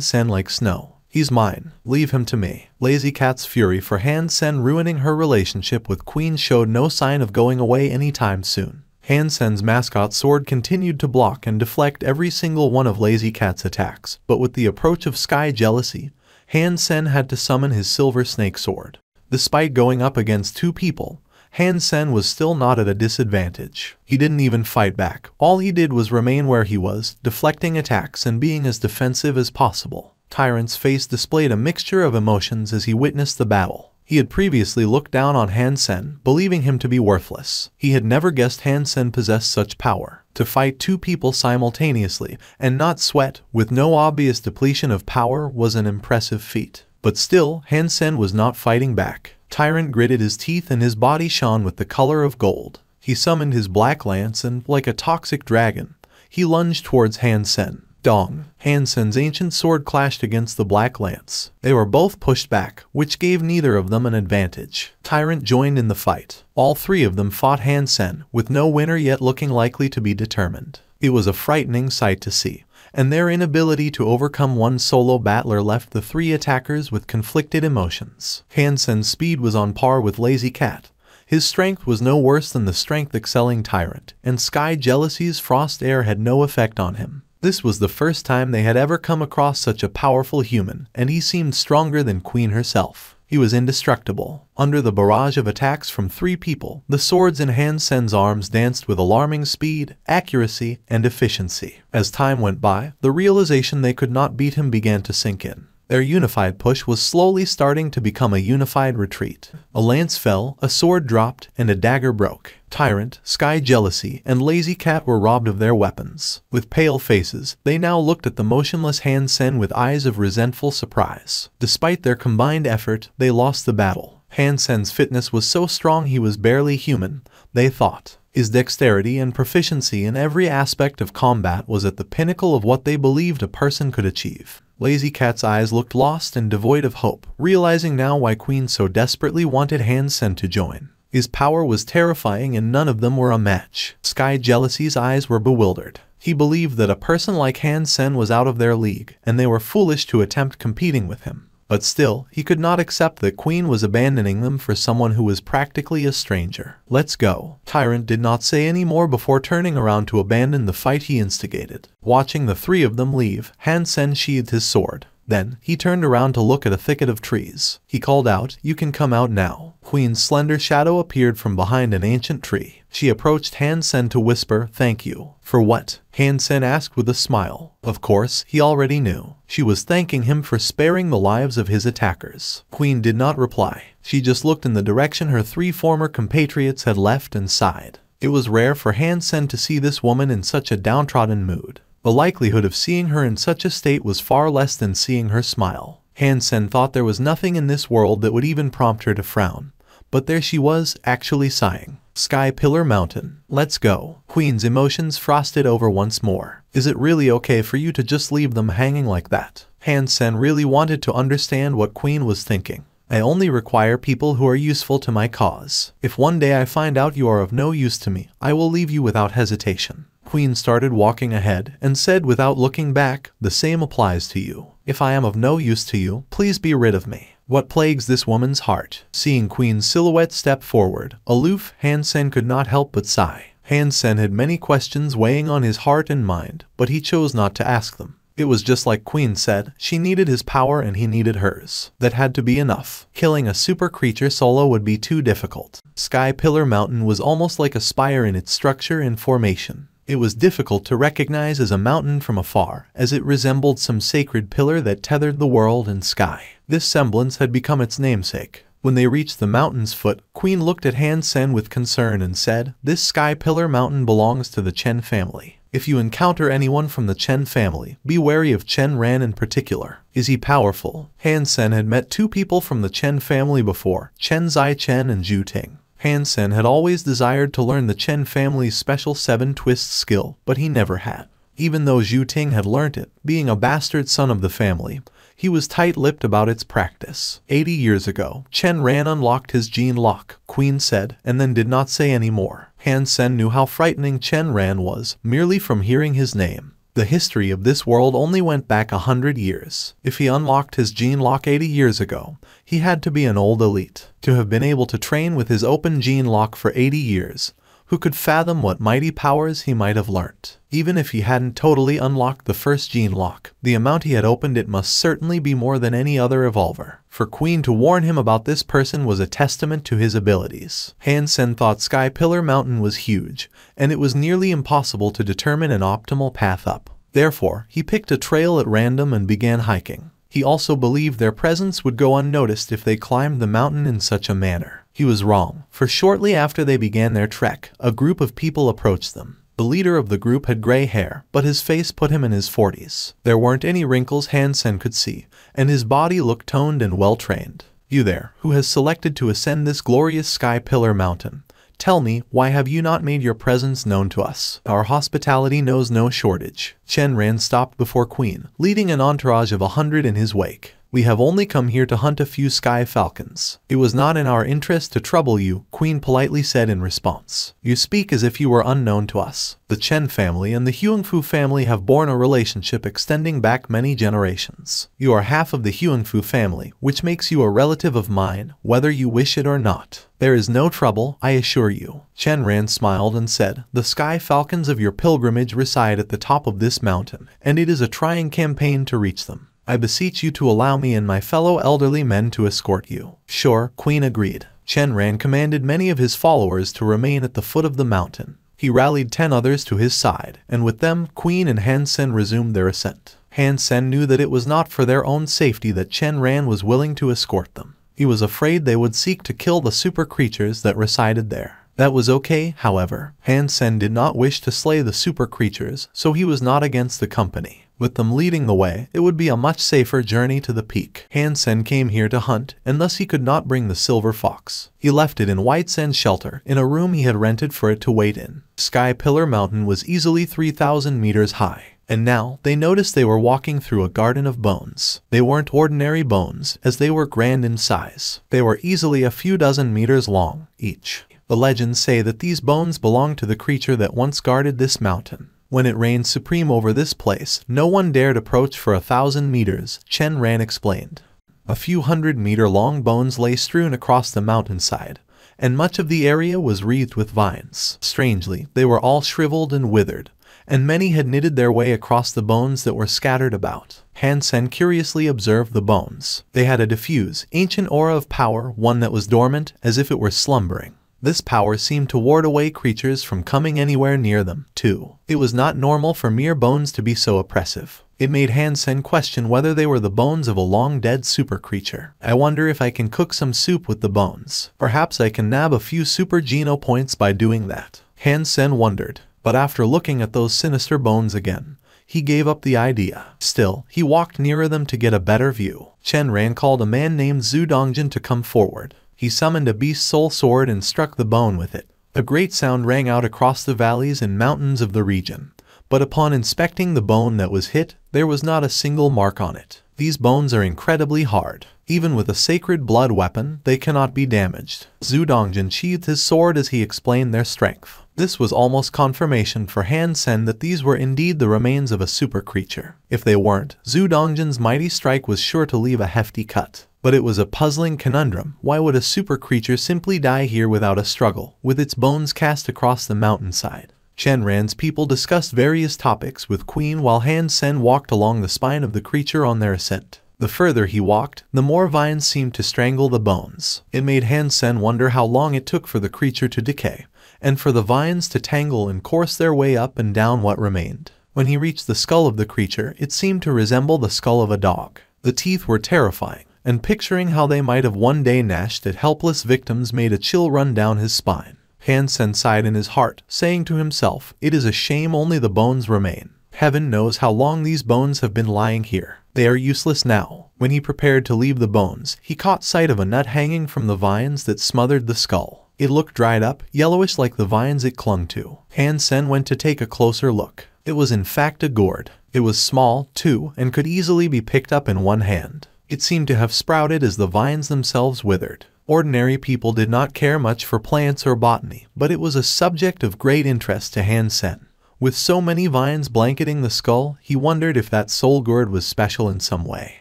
Sen like snow. He's mine. Leave him to me. Lazy Cat's fury for Han Sen ruining her relationship with Queen showed no sign of going away anytime soon. Han Sen's mascot sword continued to block and deflect every single one of Lazy Cat's attacks, but with the approach of Sky Jealousy, Han Sen had to summon his silver snake sword. Despite going up against two people, Han Sen was still not at a disadvantage. He didn't even fight back. All he did was remain where he was, deflecting attacks and being as defensive as possible. Tyrant's face displayed a mixture of emotions as he witnessed the battle. He had previously looked down on Han Sen, believing him to be worthless. He had never guessed Han Sen possessed such power. To fight two people simultaneously and not sweat, with no obvious depletion of power, was an impressive feat. But still, Han Sen was not fighting back. Tyrant gritted his teeth and his body shone with the color of gold. He summoned his black lance and, like a toxic dragon, he lunged towards Han Sen. Dong! Han Sen's ancient sword clashed against the black lance. They were both pushed back, which gave neither of them an advantage. Tyrant joined in the fight. All three of them fought Han Sen, with no winner yet looking likely to be determined. It was a frightening sight to see, and their inability to overcome one solo battler left the three attackers with conflicted emotions. Han Sen's speed was on par with Lazy Cat. His strength was no worse than the strength-excelling Tyrant, and Sky Jealousy's frost air had no effect on him. This was the first time they had ever come across such a powerful human, and he seemed stronger than Queen herself. He was indestructible. Under the barrage of attacks from three people, the swords in Han Sen's arms danced with alarming speed, accuracy, and efficiency. As time went by, the realization they could not beat him began to sink in. Their unified push was slowly starting to become a unified retreat. A lance fell, a sword dropped, and a dagger broke. Tyrant, Sky Jealousy, and Lazy Cat were robbed of their weapons. With pale faces, they now looked at the motionless Han Sen with eyes of resentful surprise. Despite their combined effort, they lost the battle. Han Sen's fitness was so strong he was barely human, they thought. His dexterity and proficiency in every aspect of combat was at the pinnacle of what they believed a person could achieve. Lazy Cat's eyes looked lost and devoid of hope, realizing now why Queen so desperately wanted Han Sen to join. His power was terrifying and none of them were a match. Sky Jealousy's eyes were bewildered. He believed that a person like Han Sen was out of their league, and they were foolish to attempt competing with him. But still, he could not accept that Queen was abandoning them for someone who was practically a stranger. Let's go. Tyrant did not say any more before turning around to abandon the fight he instigated. Watching the three of them leave, Han Sen sheathed his sword. Then, he turned around to look at a thicket of trees. He called out, "You can come out now." Queen's slender shadow appeared from behind an ancient tree. She approached Han Sen to whisper, "Thank you." "For what?" Han Sen asked with a smile. Of course, he already knew. She was thanking him for sparing the lives of his attackers. Queen did not reply. She just looked in the direction her three former compatriots had left and sighed. It was rare for Han Sen to see this woman in such a downtrodden mood. The likelihood of seeing her in such a state was far less than seeing her smile. Han Sen thought there was nothing in this world that would even prompt her to frown. But there she was, actually sighing. Sky Pillar Mountain. Let's go. Queen's emotions frosted over once more. Is it really okay for you to just leave them hanging like that? Han Sen really wanted to understand what Queen was thinking. I only require people who are useful to my cause. If one day I find out you are of no use to me, I will leave you without hesitation. Queen started walking ahead and said without looking back, "The same applies to you. If I am of no use to you, please be rid of me." What plagues this woman's heart? Seeing Queen's silhouette step forward, aloof, Han Sen could not help but sigh. Han Sen had many questions weighing on his heart and mind, but he chose not to ask them. It was just like Queen said, she needed his power and he needed hers. That had to be enough. Killing a super creature solo would be too difficult. Sky Pillar Mountain was almost like a spire in its structure and formation. It was difficult to recognize as a mountain from afar, as it resembled some sacred pillar that tethered the world and sky. This semblance had become its namesake. When they reached the mountain's foot, Queen looked at Han Sen with concern and said, "This Sky Pillar Mountain belongs to the Chen family. If you encounter anyone from the Chen family, be wary of Chen Ran in particular. Is he powerful?" Han Sen had met two people from the Chen family before, Chen Zai Chen and Zhu Ting. Han Sen had always desired to learn the Chen family's special 7 twists skill, but he never had. Even though Zhu Ting had learnt it, being a bastard son of the family, he was tight-lipped about its practice. 80 years ago, Chen Ran unlocked his gene lock, Queen said, and then did not say any more. Han Sen knew how frightening Chen Ran was, merely from hearing his name. The history of this world only went back 100 years. If he unlocked his gene lock 80 years ago, he had to be an old elite. To have been able to train with his open gene lock for 80 years, who could fathom what mighty powers he might have learnt? Even if he hadn't totally unlocked the first gene lock, the amount he had opened it must certainly be more than any other evolver. For Queen to warn him about this person was a testament to his abilities. Han Sen thought Sky Pillar Mountain was huge, and it was nearly impossible to determine an optimal path up. Therefore, he picked a trail at random and began hiking. He also believed their presence would go unnoticed if they climbed the mountain in such a manner. He was wrong, for shortly after they began their trek, a group of people approached them. The leader of the group had gray hair, but his face put him in his 40s. There weren't any wrinkles Han Sen could see, and his body looked toned and well-trained. "You there, who has selected to ascend this glorious Sky Pillar Mountain? Tell me, why have you not made your presence known to us? Our hospitality knows no shortage." Chen Ran stopped before Queen, leading an entourage of 100 in his wake. "We have only come here to hunt a few sky falcons. It was not in our interest to trouble you," Queen politely said in response. "You speak as if you were unknown to us. The Chen family and the Huangfu family have borne a relationship extending back many generations. You are half of the Huangfu family, which makes you a relative of mine, whether you wish it or not. There is no trouble, I assure you." Chen Ran smiled and said, "The sky falcons of your pilgrimage reside at the top of this mountain, and it is a trying campaign to reach them. I beseech you to allow me and my fellow elderly men to escort you." "Sure," Queen agreed. Chen Ran commanded many of his followers to remain at the foot of the mountain. He rallied 10 others to his side, and with them, Queen and Han Sen resumed their ascent. Han Sen knew that it was not for their own safety that Chen Ran was willing to escort them. He was afraid they would seek to kill the super creatures that resided there. That was okay, however. Han Sen did not wish to slay the super creatures, so he was not against the company. With them leading the way, it would be a much safer journey to the peak. Han Sen came here to hunt, and thus he could not bring the silver fox. He left it in White Sand's shelter, in a room he had rented for it to wait in. Sky Pillar Mountain was easily 3,000 meters high. And now, they noticed they were walking through a garden of bones. They weren't ordinary bones, as they were grand in size. They were easily a few dozen meters long, each. The legends say that these bones belong to the creature that once guarded this mountain. When it reigned supreme over this place, no one dared approach for 1,000 meters, Chen Ran explained. A few 100-meter-long bones lay strewn across the mountainside, and much of the area was wreathed with vines. Strangely, they were all shriveled and withered, and many had knitted their way across the bones that were scattered about. Han Sen curiously observed the bones. They had a diffuse, ancient aura of power, one that was dormant, as if it were slumbering. This power seemed to ward away creatures from coming anywhere near them, too. It was not normal for mere bones to be so oppressive. It made Han Sen question whether they were the bones of a long-dead super creature. "I wonder if I can cook some soup with the bones. Perhaps I can nab a few super geno points by doing that." Han Sen wondered, but after looking at those sinister bones again, he gave up the idea. Still, he walked nearer them to get a better view. Chen Ran called a man named Zhu Dongjin to come forward. He summoned a beast soul sword and struck the bone with it. A great sound rang out across the valleys and mountains of the region, but upon inspecting the bone that was hit, there was not a single mark on it. These bones are incredibly hard. Even with a sacred blood weapon, they cannot be damaged. Zhu Dongjin sheathed his sword as he explained their strength. This was almost confirmation for Han Sen that these were indeed the remains of a super creature. If they weren't, Zhu Dongjin's mighty strike was sure to leave a hefty cut. But it was a puzzling conundrum. Why would a super creature simply die here without a struggle, with its bones cast across the mountainside? Shenran's people discussed various topics with Queen while Han Sen walked along the spine of the creature on their ascent. The further he walked, the more vines seemed to strangle the bones. It made Han Sen wonder how long it took for the creature to decay, and for the vines to tangle and course their way up and down what remained. When he reached the skull of the creature, it seemed to resemble the skull of a dog. The teeth were terrifying, and picturing how they might have one day gnashed at helpless victims made a chill run down his spine. Han Sen sighed in his heart, saying to himself, "It is a shame only the bones remain. Heaven knows how long these bones have been lying here. They are useless now." When he prepared to leave the bones, he caught sight of a nut hanging from the vines that smothered the skull. It looked dried up, yellowish like the vines it clung to. Han Sen went to take a closer look. It was in fact a gourd. It was small, too, and could easily be picked up in one hand. It seemed to have sprouted as the vines themselves withered. Ordinary people did not care much for plants or botany, but it was a subject of great interest to Han Sen. With so many vines blanketing the skull, he wondered if that soul gourd was special in some way.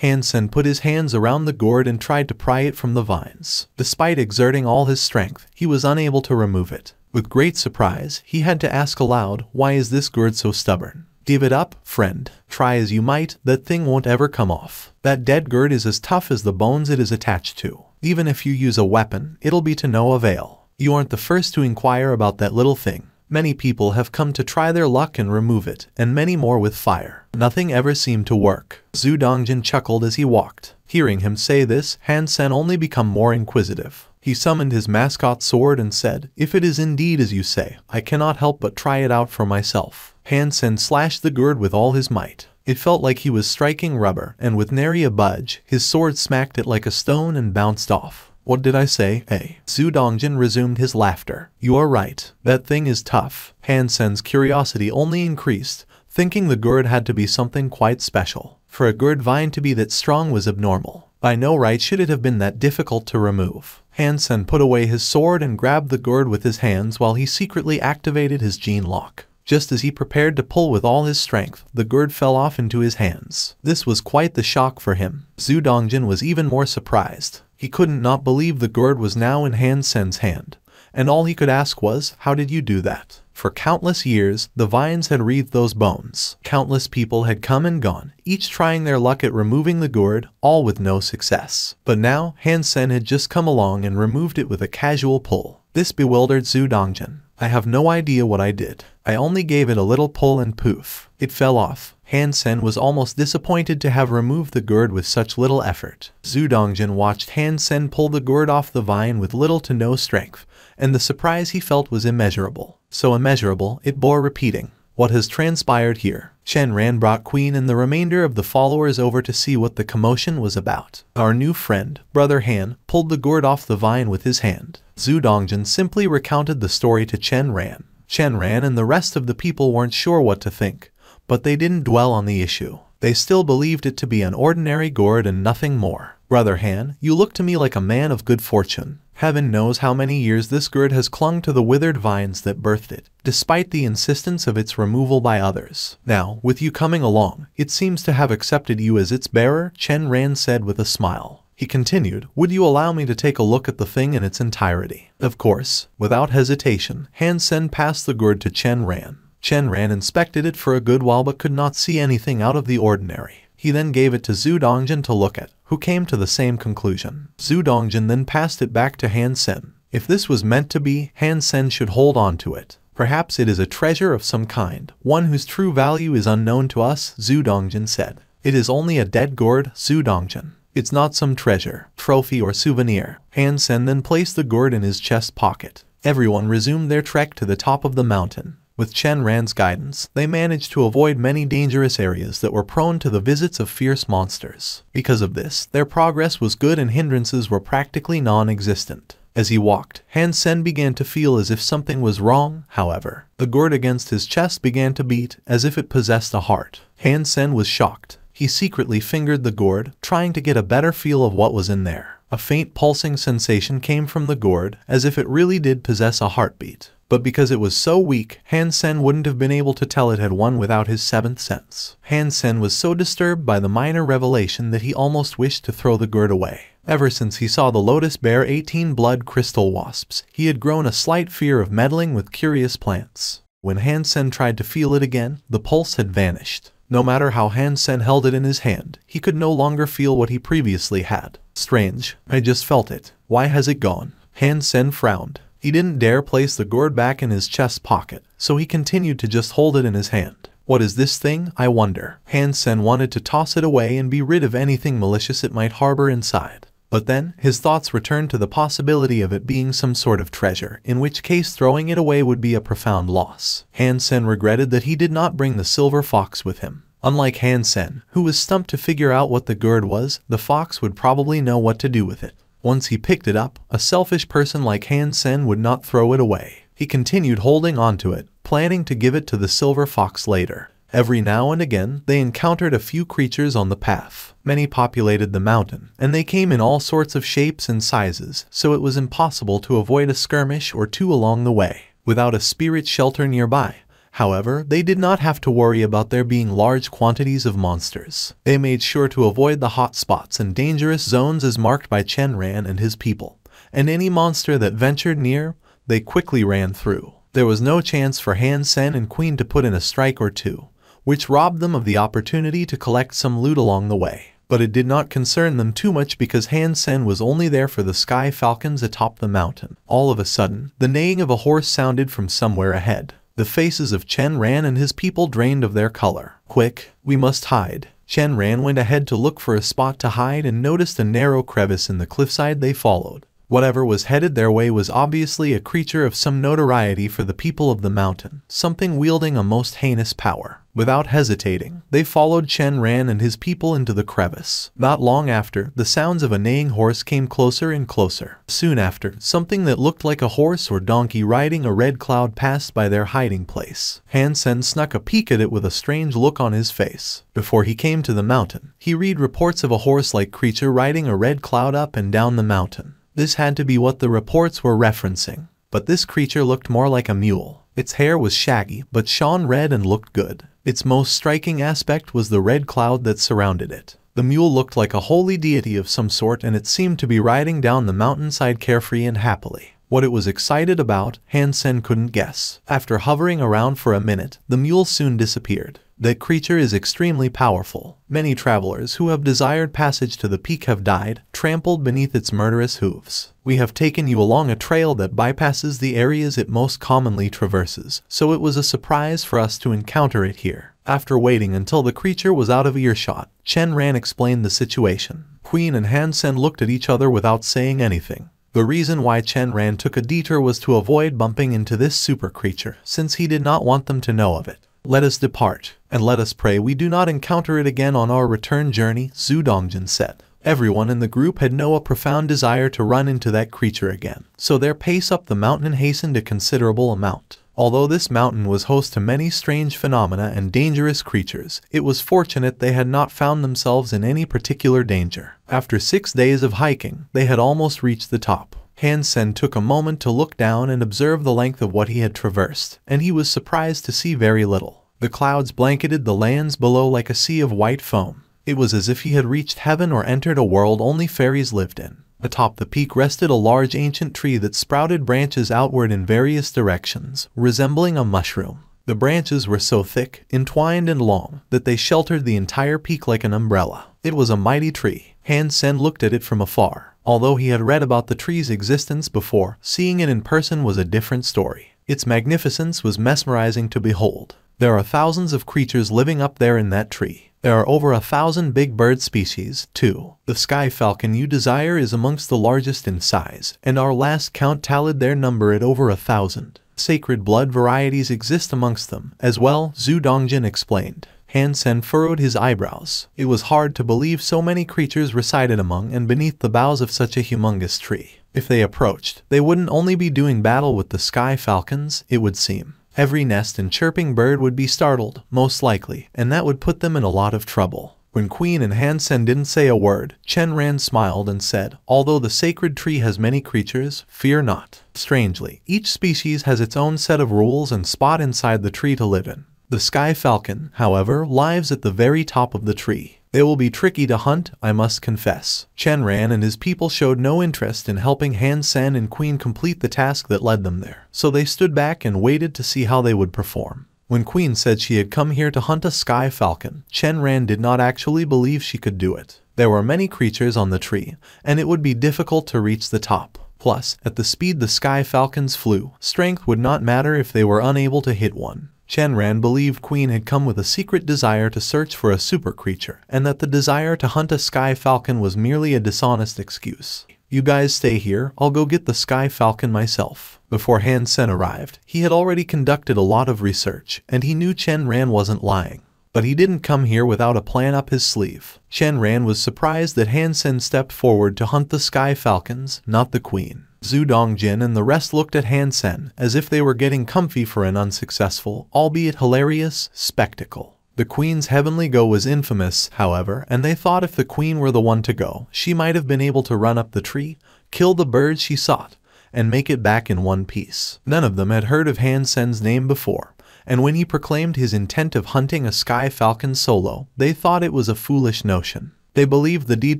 Han Sen put his hands around the gourd and tried to pry it from the vines. Despite exerting all his strength, he was unable to remove it. With great surprise, he had to ask aloud, "Why is this gourd so stubborn?" "Give it up, friend. Try as you might, that thing won't ever come off. That dead gourd is as tough as the bones it is attached to. Even if you use a weapon, it'll be to no avail. You aren't the first to inquire about that little thing. Many people have come to try their luck and remove it, and many more with fire. Nothing ever seemed to work." Zhu Dongjin chuckled as he walked. Hearing him say this, Han Sen only became more inquisitive. He summoned his mascot sword and said, "If it is indeed as you say, I cannot help but try it out for myself." Han Sen slashed the gourd with all his might. It felt like he was striking rubber, and with nary a budge, his sword smacked it like a stone and bounced off. "What did I say, eh?" Zhu Dongjin resumed his laughter. "You are right. That thing is tough." Han Sen's curiosity only increased, thinking the gourd had to be something quite special. For a gourd vine to be that strong was abnormal. By no right should it have been that difficult to remove. Han Sen put away his sword and grabbed the gourd with his hands while he secretly activated his gene lock. Just as he prepared to pull with all his strength, the gourd fell off into his hands. This was quite the shock for him. Zhu Dongjin was even more surprised. He couldn't not believe the gourd was now in Han Sen's hand. And all he could ask was, "How did you do that?" For countless years, the vines had wreathed those bones. Countless people had come and gone, each trying their luck at removing the gourd, all with no success. But now, Han Sen had just come along and removed it with a casual pull. This bewildered Zhu Dongjin. "I have no idea what I did. I only gave it a little pull and poof, it fell off." Han Sen was almost disappointed to have removed the gourd with such little effort. Zhu Dongjin watched Han Sen pull the gourd off the vine with little to no strength, and the surprise he felt was immeasurable. So immeasurable, it bore repeating. "What has transpired here?" Shenran brought Queen and the remainder of the followers over to see what the commotion was about. Our new friend, Brother Han, pulled the gourd off the vine with his hand. Zhu Dongjin simply recounted the story to Shenran. Shenran and the rest of the people weren't sure what to think, but they didn't dwell on the issue. They still believed it to be an ordinary gourd and nothing more. "Brother Han, you look to me like a man of good fortune. Heaven knows how many years this gourd has clung to the withered vines that birthed it, despite the insistence of its removal by others. Now, with you coming along, it seems to have accepted you as its bearer," Shenran said with a smile. He continued, "Would you allow me to take a look at the thing in its entirety?" Of course. Without hesitation, Han Sen passed the gourd to Shenran. Shenran inspected it for a good while but could not see anything out of the ordinary. He then gave it to Zhu Dongjin to look at, who came to the same conclusion. Zhu Dongjin then passed it back to Han Sen. If this was meant to be, Han Sen should hold on to it. "Perhaps it is a treasure of some kind, one whose true value is unknown to us," Zhu Dongjin said. "It is only a dead gourd, Zhu Dongjin. It's not some treasure, trophy or souvenir." Han Sen then placed the gourd in his chest pocket. Everyone resumed their trek to the top of the mountain. With Shenran's guidance, they managed to avoid many dangerous areas that were prone to the visits of fierce monsters. Because of this, their progress was good and hindrances were practically non-existent. As he walked, Han Sen began to feel as if something was wrong, however. The gourd against his chest began to beat, as if it possessed a heart. Han Sen was shocked. He secretly fingered the gourd, trying to get a better feel of what was in there. A faint pulsing sensation came from the gourd, as if it really did possess a heartbeat. But because it was so weak, Han Sen wouldn't have been able to tell it had one without his seventh sense. Han Sen was so disturbed by the minor revelation that he almost wished to throw the gourd away. Ever since he saw the lotus bear 18 blood crystal wasps, he had grown a slight fear of meddling with curious plants. When Han Sen tried to feel it again, the pulse had vanished. No matter how Han Sen held it in his hand, he could no longer feel what he previously had. Strange, I just felt it. Why has it gone? Han Sen frowned. He didn't dare place the gourd back in his chest pocket, so he continued to just hold it in his hand. What is this thing, I wonder? Han Sen wanted to toss it away and be rid of anything malicious it might harbor inside. But then, his thoughts returned to the possibility of it being some sort of treasure, in which case throwing it away would be a profound loss. Han Sen regretted that he did not bring the silver fox with him. Unlike Han Sen, who was stumped to figure out what the gourd was, the fox would probably know what to do with it. Once he picked it up, a selfish person like Han Sen would not throw it away. He continued holding onto it, planning to give it to the silver fox later. Every now and again, they encountered a few creatures on the path. Many populated the mountain, and they came in all sorts of shapes and sizes, so it was impossible to avoid a skirmish or two along the way. Without a spirit shelter nearby, however, they did not have to worry about there being large quantities of monsters. They made sure to avoid the hot spots and dangerous zones as marked by Chen Ran and his people, and any monster that ventured near, they quickly ran through. There was no chance for Han Sen and Queen to put in a strike or two, which robbed them of the opportunity to collect some loot along the way. But it did not concern them too much because Han Sen was only there for the sky falcons atop the mountain. All of a sudden, the neighing of a horse sounded from somewhere ahead. The faces of Chen Ran and his people drained of their color. Quick, we must hide. Chen Ran went ahead to look for a spot to hide and noticed a narrow crevice in the cliffside they followed. Whatever was headed their way was obviously a creature of some notoriety for the people of the mountain, something wielding a most heinous power. Without hesitating, they followed Chen Ran and his people into the crevice. Not long after, the sounds of a neighing horse came closer and closer. Soon after, something that looked like a horse or donkey riding a red cloud passed by their hiding place. Han Sen snuck a peek at it with a strange look on his face. Before he came to the mountain, he read reports of a horse-like creature riding a red cloud up and down the mountain. This had to be what the reports were referencing. But this creature looked more like a mule. Its hair was shaggy, but shone red and looked good. Its most striking aspect was the red cloud that surrounded it. The mule looked like a holy deity of some sort, and it seemed to be riding down the mountainside carefree and happily. What it was excited about, Han Sen couldn't guess. After hovering around for a minute, the mule soon disappeared. That creature is extremely powerful. Many travelers who have desired passage to the peak have died, trampled beneath its murderous hooves. We have taken you along a trail that bypasses the areas it most commonly traverses, so it was a surprise for us to encounter it here. After waiting until the creature was out of earshot, Chen Ran explained the situation. Queen and Han Sen looked at each other without saying anything. The reason why Chen Ran took a detour was to avoid bumping into this super creature, since he did not want them to know of it. Let us depart, and let us pray we do not encounter it again on our return journey, Zhu Dongjin said. Everyone in the group had a profound desire to run into that creature again, so their pace up the mountain hastened a considerable amount. Although this mountain was host to many strange phenomena and dangerous creatures, it was fortunate they had not found themselves in any particular danger. After 6 days of hiking, they had almost reached the top. Han Sen took a moment to look down and observe the length of what he had traversed, and he was surprised to see very little. The clouds blanketed the lands below like a sea of white foam. It was as if he had reached heaven or entered a world only fairies lived in. Atop the peak rested a large ancient tree that sprouted branches outward in various directions, resembling a mushroom. The branches were so thick, entwined and long, that they sheltered the entire peak like an umbrella. It was a mighty tree. Han Sen looked at it from afar. Although he had read about the tree's existence before, seeing it in person was a different story. Its magnificence was mesmerizing to behold. There are thousands of creatures living up there in that tree. There are over 1,000 big bird species, too. The sky falcon you desire is amongst the largest in size, and our last count tallied their number at over 1,000. Sacred blood varieties exist amongst them, as well, Zhu Dongjin explained. Han Sen furrowed his eyebrows. It was hard to believe so many creatures resided among and beneath the boughs of such a humongous tree. If they approached, they wouldn't only be doing battle with the sky falcons, it would seem. Every nest and chirping bird would be startled, most likely, and that would put them in a lot of trouble. When Queen and Han Sen didn't say a word, Chen Ran smiled and said, "Although the sacred tree has many creatures, fear not." Strangely, each species has its own set of rules and spot inside the tree to live in. The sky falcon, however, lives at the very top of the tree. They will be tricky to hunt, I must confess. Chenran and his people showed no interest in helping Han Sen and Queen complete the task that led them there, so they stood back and waited to see how they would perform. When Queen said she had come here to hunt a sky falcon, Chenran did not actually believe she could do it. There were many creatures on the tree, and it would be difficult to reach the top. Plus, at the speed the sky falcons flew, strength would not matter if they were unable to hit one. Chenran believed Queen had come with a secret desire to search for a super creature, and that the desire to hunt a sky falcon was merely a dishonest excuse. You guys stay here, I'll go get the sky falcon myself. Before Han Sen arrived, he had already conducted a lot of research, and he knew Chenran wasn't lying. But he didn't come here without a plan up his sleeve. Chenran was surprised that Han Sen stepped forward to hunt the sky falcons, not the Queen. Zhu Dongjin and the rest looked at Han Sen as if they were getting comfy for an unsuccessful, albeit hilarious, spectacle. The Queen's heavenly go was infamous, however, and they thought if the Queen were the one to go, she might have been able to run up the tree, kill the bird she sought, and make it back in one piece. None of them had heard of Han Sen's name before, and when he proclaimed his intent of hunting a sky falcon solo, they thought it was a foolish notion. They believed the deed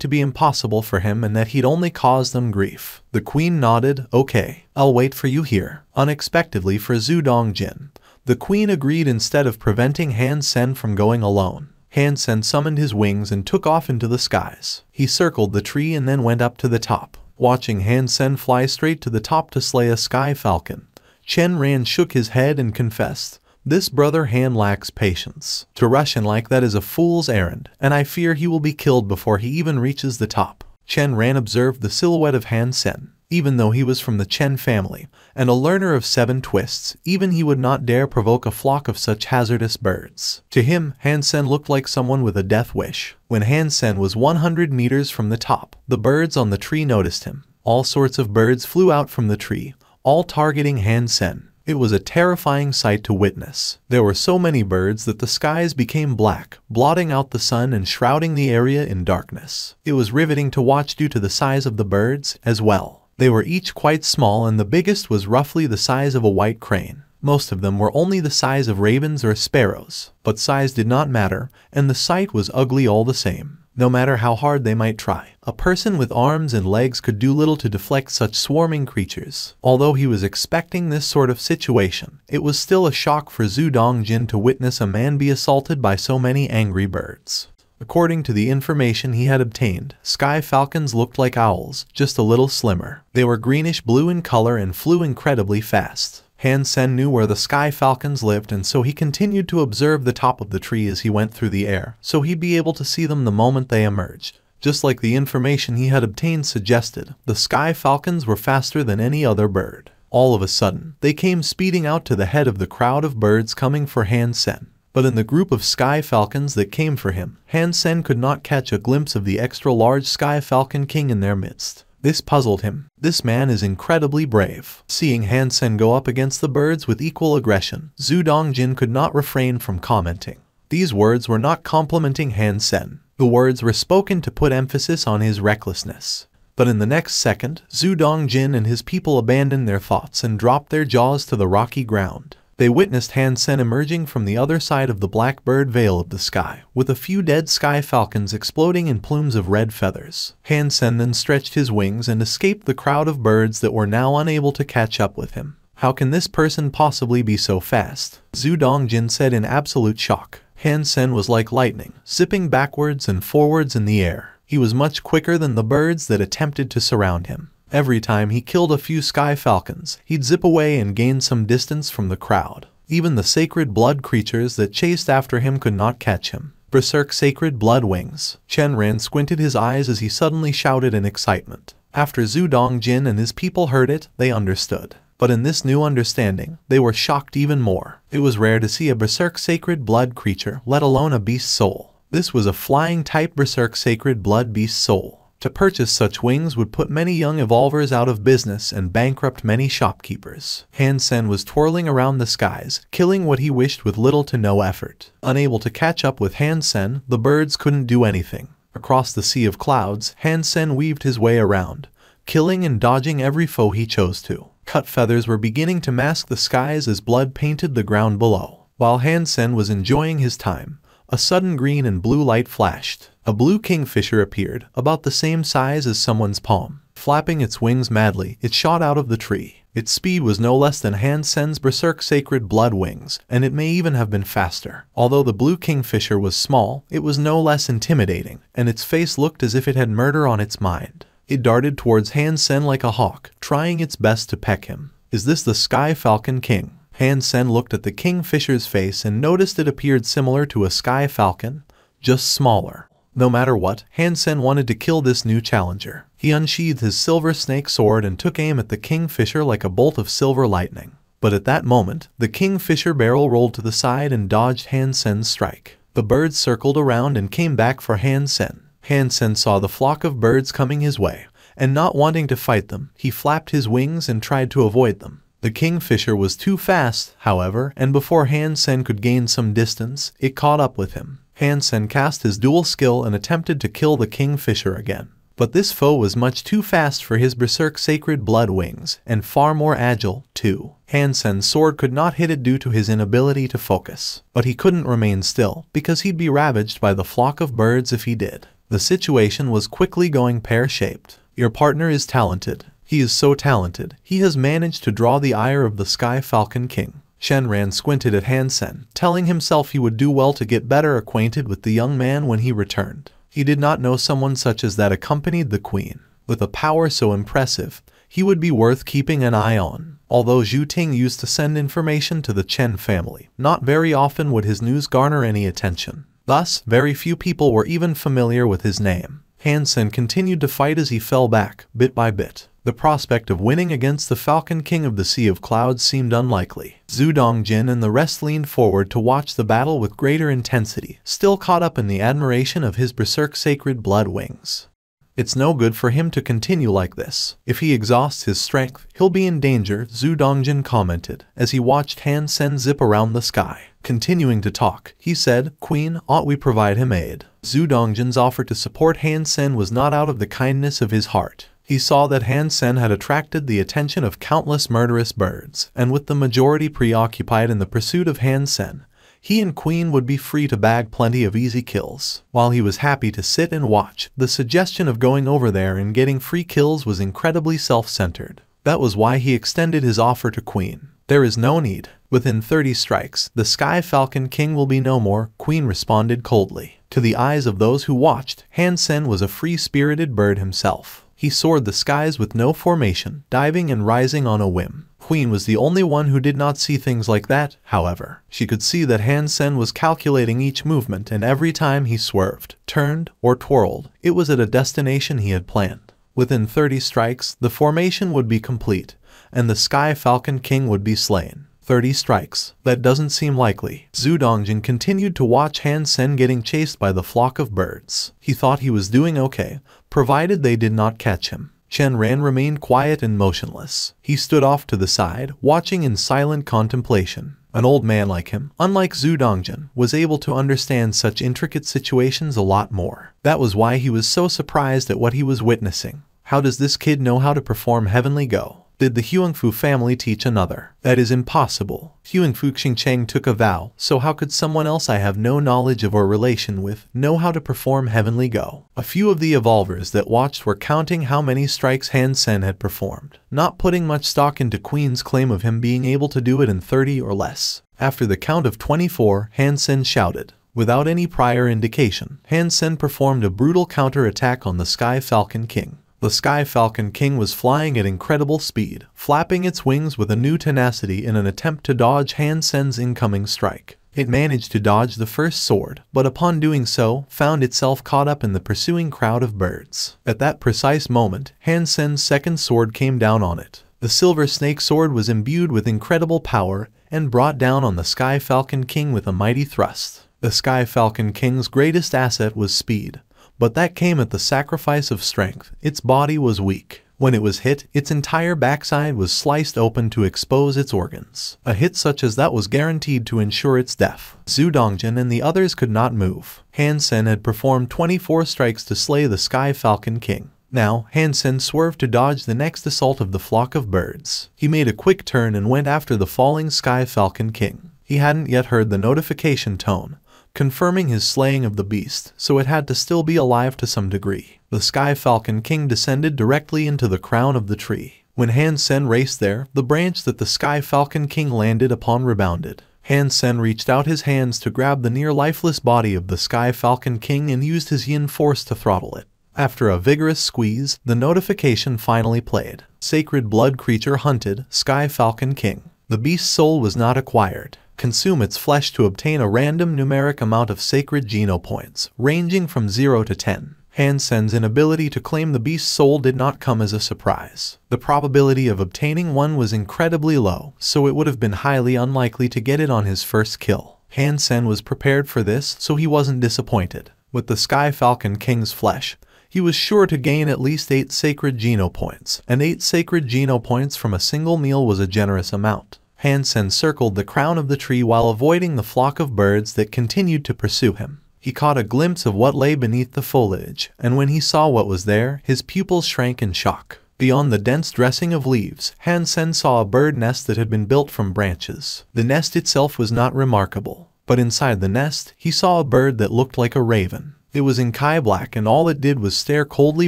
to be impossible for him and that he'd only cause them grief. The Queen nodded, okay, I'll wait for you here. Unexpectedly for Zhu Dongjin, the Queen agreed instead of preventing Han Sen from going alone. Han Sen summoned his wings and took off into the skies. He circled the tree and then went up to the top. Watching Han Sen fly straight to the top to slay a sky falcon, Chenran shook his head and confessed, "This brother Han lacks patience. To rush in like that is a fool's errand, and I fear he will be killed before he even reaches the top." Chenran observed the silhouette of Han Sen. Even though he was from the Chen family, and a learner of 7 twists, even he would not dare provoke a flock of such hazardous birds. To him, Han Sen looked like someone with a death wish. When Han Sen was 100 meters from the top, the birds on the tree noticed him. All sorts of birds flew out from the tree, all targeting Han Sen. It was a terrifying sight to witness. There were so many birds that the skies became black, blotting out the sun and shrouding the area in darkness. It was riveting to watch due to the size of the birds, as well. They were each quite small and the biggest was roughly the size of a white crane. Most of them were only the size of ravens or sparrows, but size did not matter, and the sight was ugly all the same. No matter how hard they might try, a person with arms and legs could do little to deflect such swarming creatures. Although he was expecting this sort of situation, it was still a shock for Zhu Dongjin to witness a man be assaulted by so many angry birds. According to the information he had obtained, sky falcons looked like owls, just a little slimmer. They were greenish-blue in color and flew incredibly fast. Han Sen knew where the sky falcons lived, and so he continued to observe the top of the tree as he went through the air, so he'd be able to see them the moment they emerged. Just like the information he had obtained suggested, the sky falcons were faster than any other bird. All of a sudden, they came speeding out to the head of the crowd of birds coming for Han Sen. But in the group of sky falcons that came for him, Han Sen could not catch a glimpse of the extra-large sky falcon king in their midst. This puzzled him. This man is incredibly brave. Seeing Han Sen go up against the birds with equal aggression, Zhu Dongjin could not refrain from commenting. These words were not complimenting Han Sen. The words were spoken to put emphasis on his recklessness. But in the next second, Zhu Dongjin and his people abandoned their thoughts and dropped their jaws to the rocky ground. They witnessed Han Sen emerging from the other side of the blackbird veil of the sky, with a few dead sky falcons exploding in plumes of red feathers. Han Sen then stretched his wings and escaped the crowd of birds that were now unable to catch up with him. How can this person possibly be so fast? Zhu Dongjin said in absolute shock. Han Sen was like lightning, zipping backwards and forwards in the air. He was much quicker than the birds that attempted to surround him. Every time he killed a few sky falcons, he'd zip away and gain some distance from the crowd. Even the sacred blood creatures that chased after him could not catch him. Berserk sacred blood wings. Chenran squinted his eyes as he suddenly shouted in excitement. After Zhu Dongjin and his people heard it, they understood. But in this new understanding, they were shocked even more. It was rare to see a berserk sacred blood creature, let alone a beast soul. This was a flying type berserk sacred blood beast soul. To purchase such wings would put many young evolvers out of business and bankrupt many shopkeepers. Han Sen was twirling around the skies, killing what he wished with little to no effort. Unable to catch up with Han Sen, the birds couldn't do anything. Across the sea of clouds, Han Sen weaved his way around, killing and dodging every foe he chose to. Cut feathers were beginning to mask the skies as blood painted the ground below. While Han Sen was enjoying his time, a sudden green and blue light flashed. A blue kingfisher appeared, about the same size as someone's palm. Flapping its wings madly, it shot out of the tree. Its speed was no less than Han Sen's berserk sacred blood wings, and it may even have been faster. Although the blue kingfisher was small, it was no less intimidating, and its face looked as if it had murder on its mind. It darted towards Han Sen like a hawk, trying its best to peck him. Is this the Sky Falcon King? Han Sen looked at the kingfisher's face and noticed it appeared similar to a sky falcon, just smaller. No matter what, Han Sen wanted to kill this new challenger. He unsheathed his silver snake sword and took aim at the kingfisher like a bolt of silver lightning. But at that moment, the kingfisher barrel rolled to the side and dodged Han Sen's strike. The birds circled around and came back for Han Sen. Han Sen saw the flock of birds coming his way, and not wanting to fight them, he flapped his wings and tried to avoid them. The kingfisher was too fast, however, and before Han Sen could gain some distance, it caught up with him. Han Sen cast his dual skill and attempted to kill the kingfisher again. But this foe was much too fast for his berserk sacred blood wings, and far more agile, too. Han Sen's sword could not hit it due to his inability to focus. But he couldn't remain still, because he'd be ravaged by the flock of birds if he did. The situation was quickly going pear-shaped. Your partner is talented. He is so talented, he has managed to draw the ire of the Sky Falcon King. Shenran squinted at Han Sen, telling himself he would do well to get better acquainted with the young man when he returned. He did not know someone such as that accompanied the queen. With a power so impressive, he would be worth keeping an eye on. Although Zhu Ting used to send information to the Chen family, not very often would his news garner any attention. Thus, very few people were even familiar with his name. Han Sen continued to fight as he fell back, bit by bit. The prospect of winning against the Falcon King of the Sea of Clouds seemed unlikely. Zhu Dongjin and the rest leaned forward to watch the battle with greater intensity, still caught up in the admiration of his berserk sacred blood wings. It's no good for him to continue like this. If he exhausts his strength, he'll be in danger, Zhu Dongjin commented, as he watched Han Sen zip around the sky. Continuing to talk, he said, "Queen, ought we provide him aid?" Zhu Dongjin's offer to support Han Sen was not out of the kindness of his heart. He saw that Han Sen had attracted the attention of countless murderous birds, and with the majority preoccupied in the pursuit of Han Sen, he and Queen would be free to bag plenty of easy kills. While he was happy to sit and watch, the suggestion of going over there and getting free kills was incredibly self-centered. That was why he extended his offer to Queen. "There is no need. Within 30 strikes, the Sky Falcon King will be no more," Queen responded coldly. To the eyes of those who watched, Han Sen was a free-spirited bird himself. He soared the skies with no formation, diving and rising on a whim. Queen was the only one who did not see things like that, however. She could see that Han Sen was calculating each movement, and every time he swerved, turned, or twirled, it was at a destination he had planned. Within 30 strikes, the formation would be complete, and the Sky Falcon King would be slain. 30 strikes. That doesn't seem likely. Zhu Dongjin continued to watch Han Sen getting chased by the flock of birds. He thought he was doing okay, provided they did not catch him. Shenran remained quiet and motionless. He stood off to the side, watching in silent contemplation. An old man like him, unlike Zhu Dongjin, was able to understand such intricate situations a lot more. That was why he was so surprised at what he was witnessing. How does this kid know how to perform Heavenly Go? Did the Huangfu family teach another? That is impossible. Huangfu Xingcheng took a vow, so how could someone else I have no knowledge of or relation with know how to perform Heavenly Go? A few of the evolvers that watched were counting how many strikes Han Sen had performed, not putting much stock into Queen's claim of him being able to do it in 30 or less. After the count of 24, Han Sen shouted. Without any prior indication, Han Sen performed a brutal counter-attack on the Sky Falcon King. The Sky Falcon King was flying at incredible speed, flapping its wings with a new tenacity in an attempt to dodge Han Sen's incoming strike. It managed to dodge the first sword, but upon doing so, found itself caught up in the pursuing crowd of birds. At that precise moment, Han Sen's second sword came down on it. The silver snake sword was imbued with incredible power and brought down on the Sky Falcon King with a mighty thrust. The Sky Falcon King's greatest asset was speed. But that came at the sacrifice of strength. Its body was weak. When it was hit, its entire backside was sliced open to expose its organs. A hit such as that was guaranteed to ensure its death. Zhu Dongjin and the others could not move. Han Sen had performed 24 strikes to slay the Sky Falcon King. Now, Han Sen swerved to dodge the next assault of the flock of birds. He made a quick turn and went after the falling Sky Falcon King. He hadn't yet heard the notification tone, confirming his slaying of the beast, so it had to still be alive to some degree. The Sky Falcon King descended directly into the crown of the tree. When Han Sen raced there, the branch that the Sky Falcon King landed upon rebounded. Han Sen reached out his hands to grab the near-lifeless body of the Sky Falcon King and used his yin force to throttle it. After a vigorous squeeze, the notification finally played. Sacred blood creature hunted, Sky Falcon King. The beast's soul was not acquired. Consume its flesh to obtain a random numeric amount of sacred genopoints, ranging from 0 to 10. Han Sen's inability to claim the beast's soul did not come as a surprise. The probability of obtaining one was incredibly low, so it would have been highly unlikely to get it on his first kill. Han Sen was prepared for this, so he wasn't disappointed. With the Sky Falcon King's flesh, he was sure to gain at least 8 sacred genopoints, and 8 sacred genopoints from a single meal was a generous amount. Han Sen circled the crown of the tree while avoiding the flock of birds that continued to pursue him. He caught a glimpse of what lay beneath the foliage, and when he saw what was there, his pupils shrank in shock. Beyond the dense dressing of leaves, Han Sen saw a bird nest that had been built from branches. The nest itself was not remarkable, but inside the nest, he saw a bird that looked like a raven. It was in Kai black, and all it did was stare coldly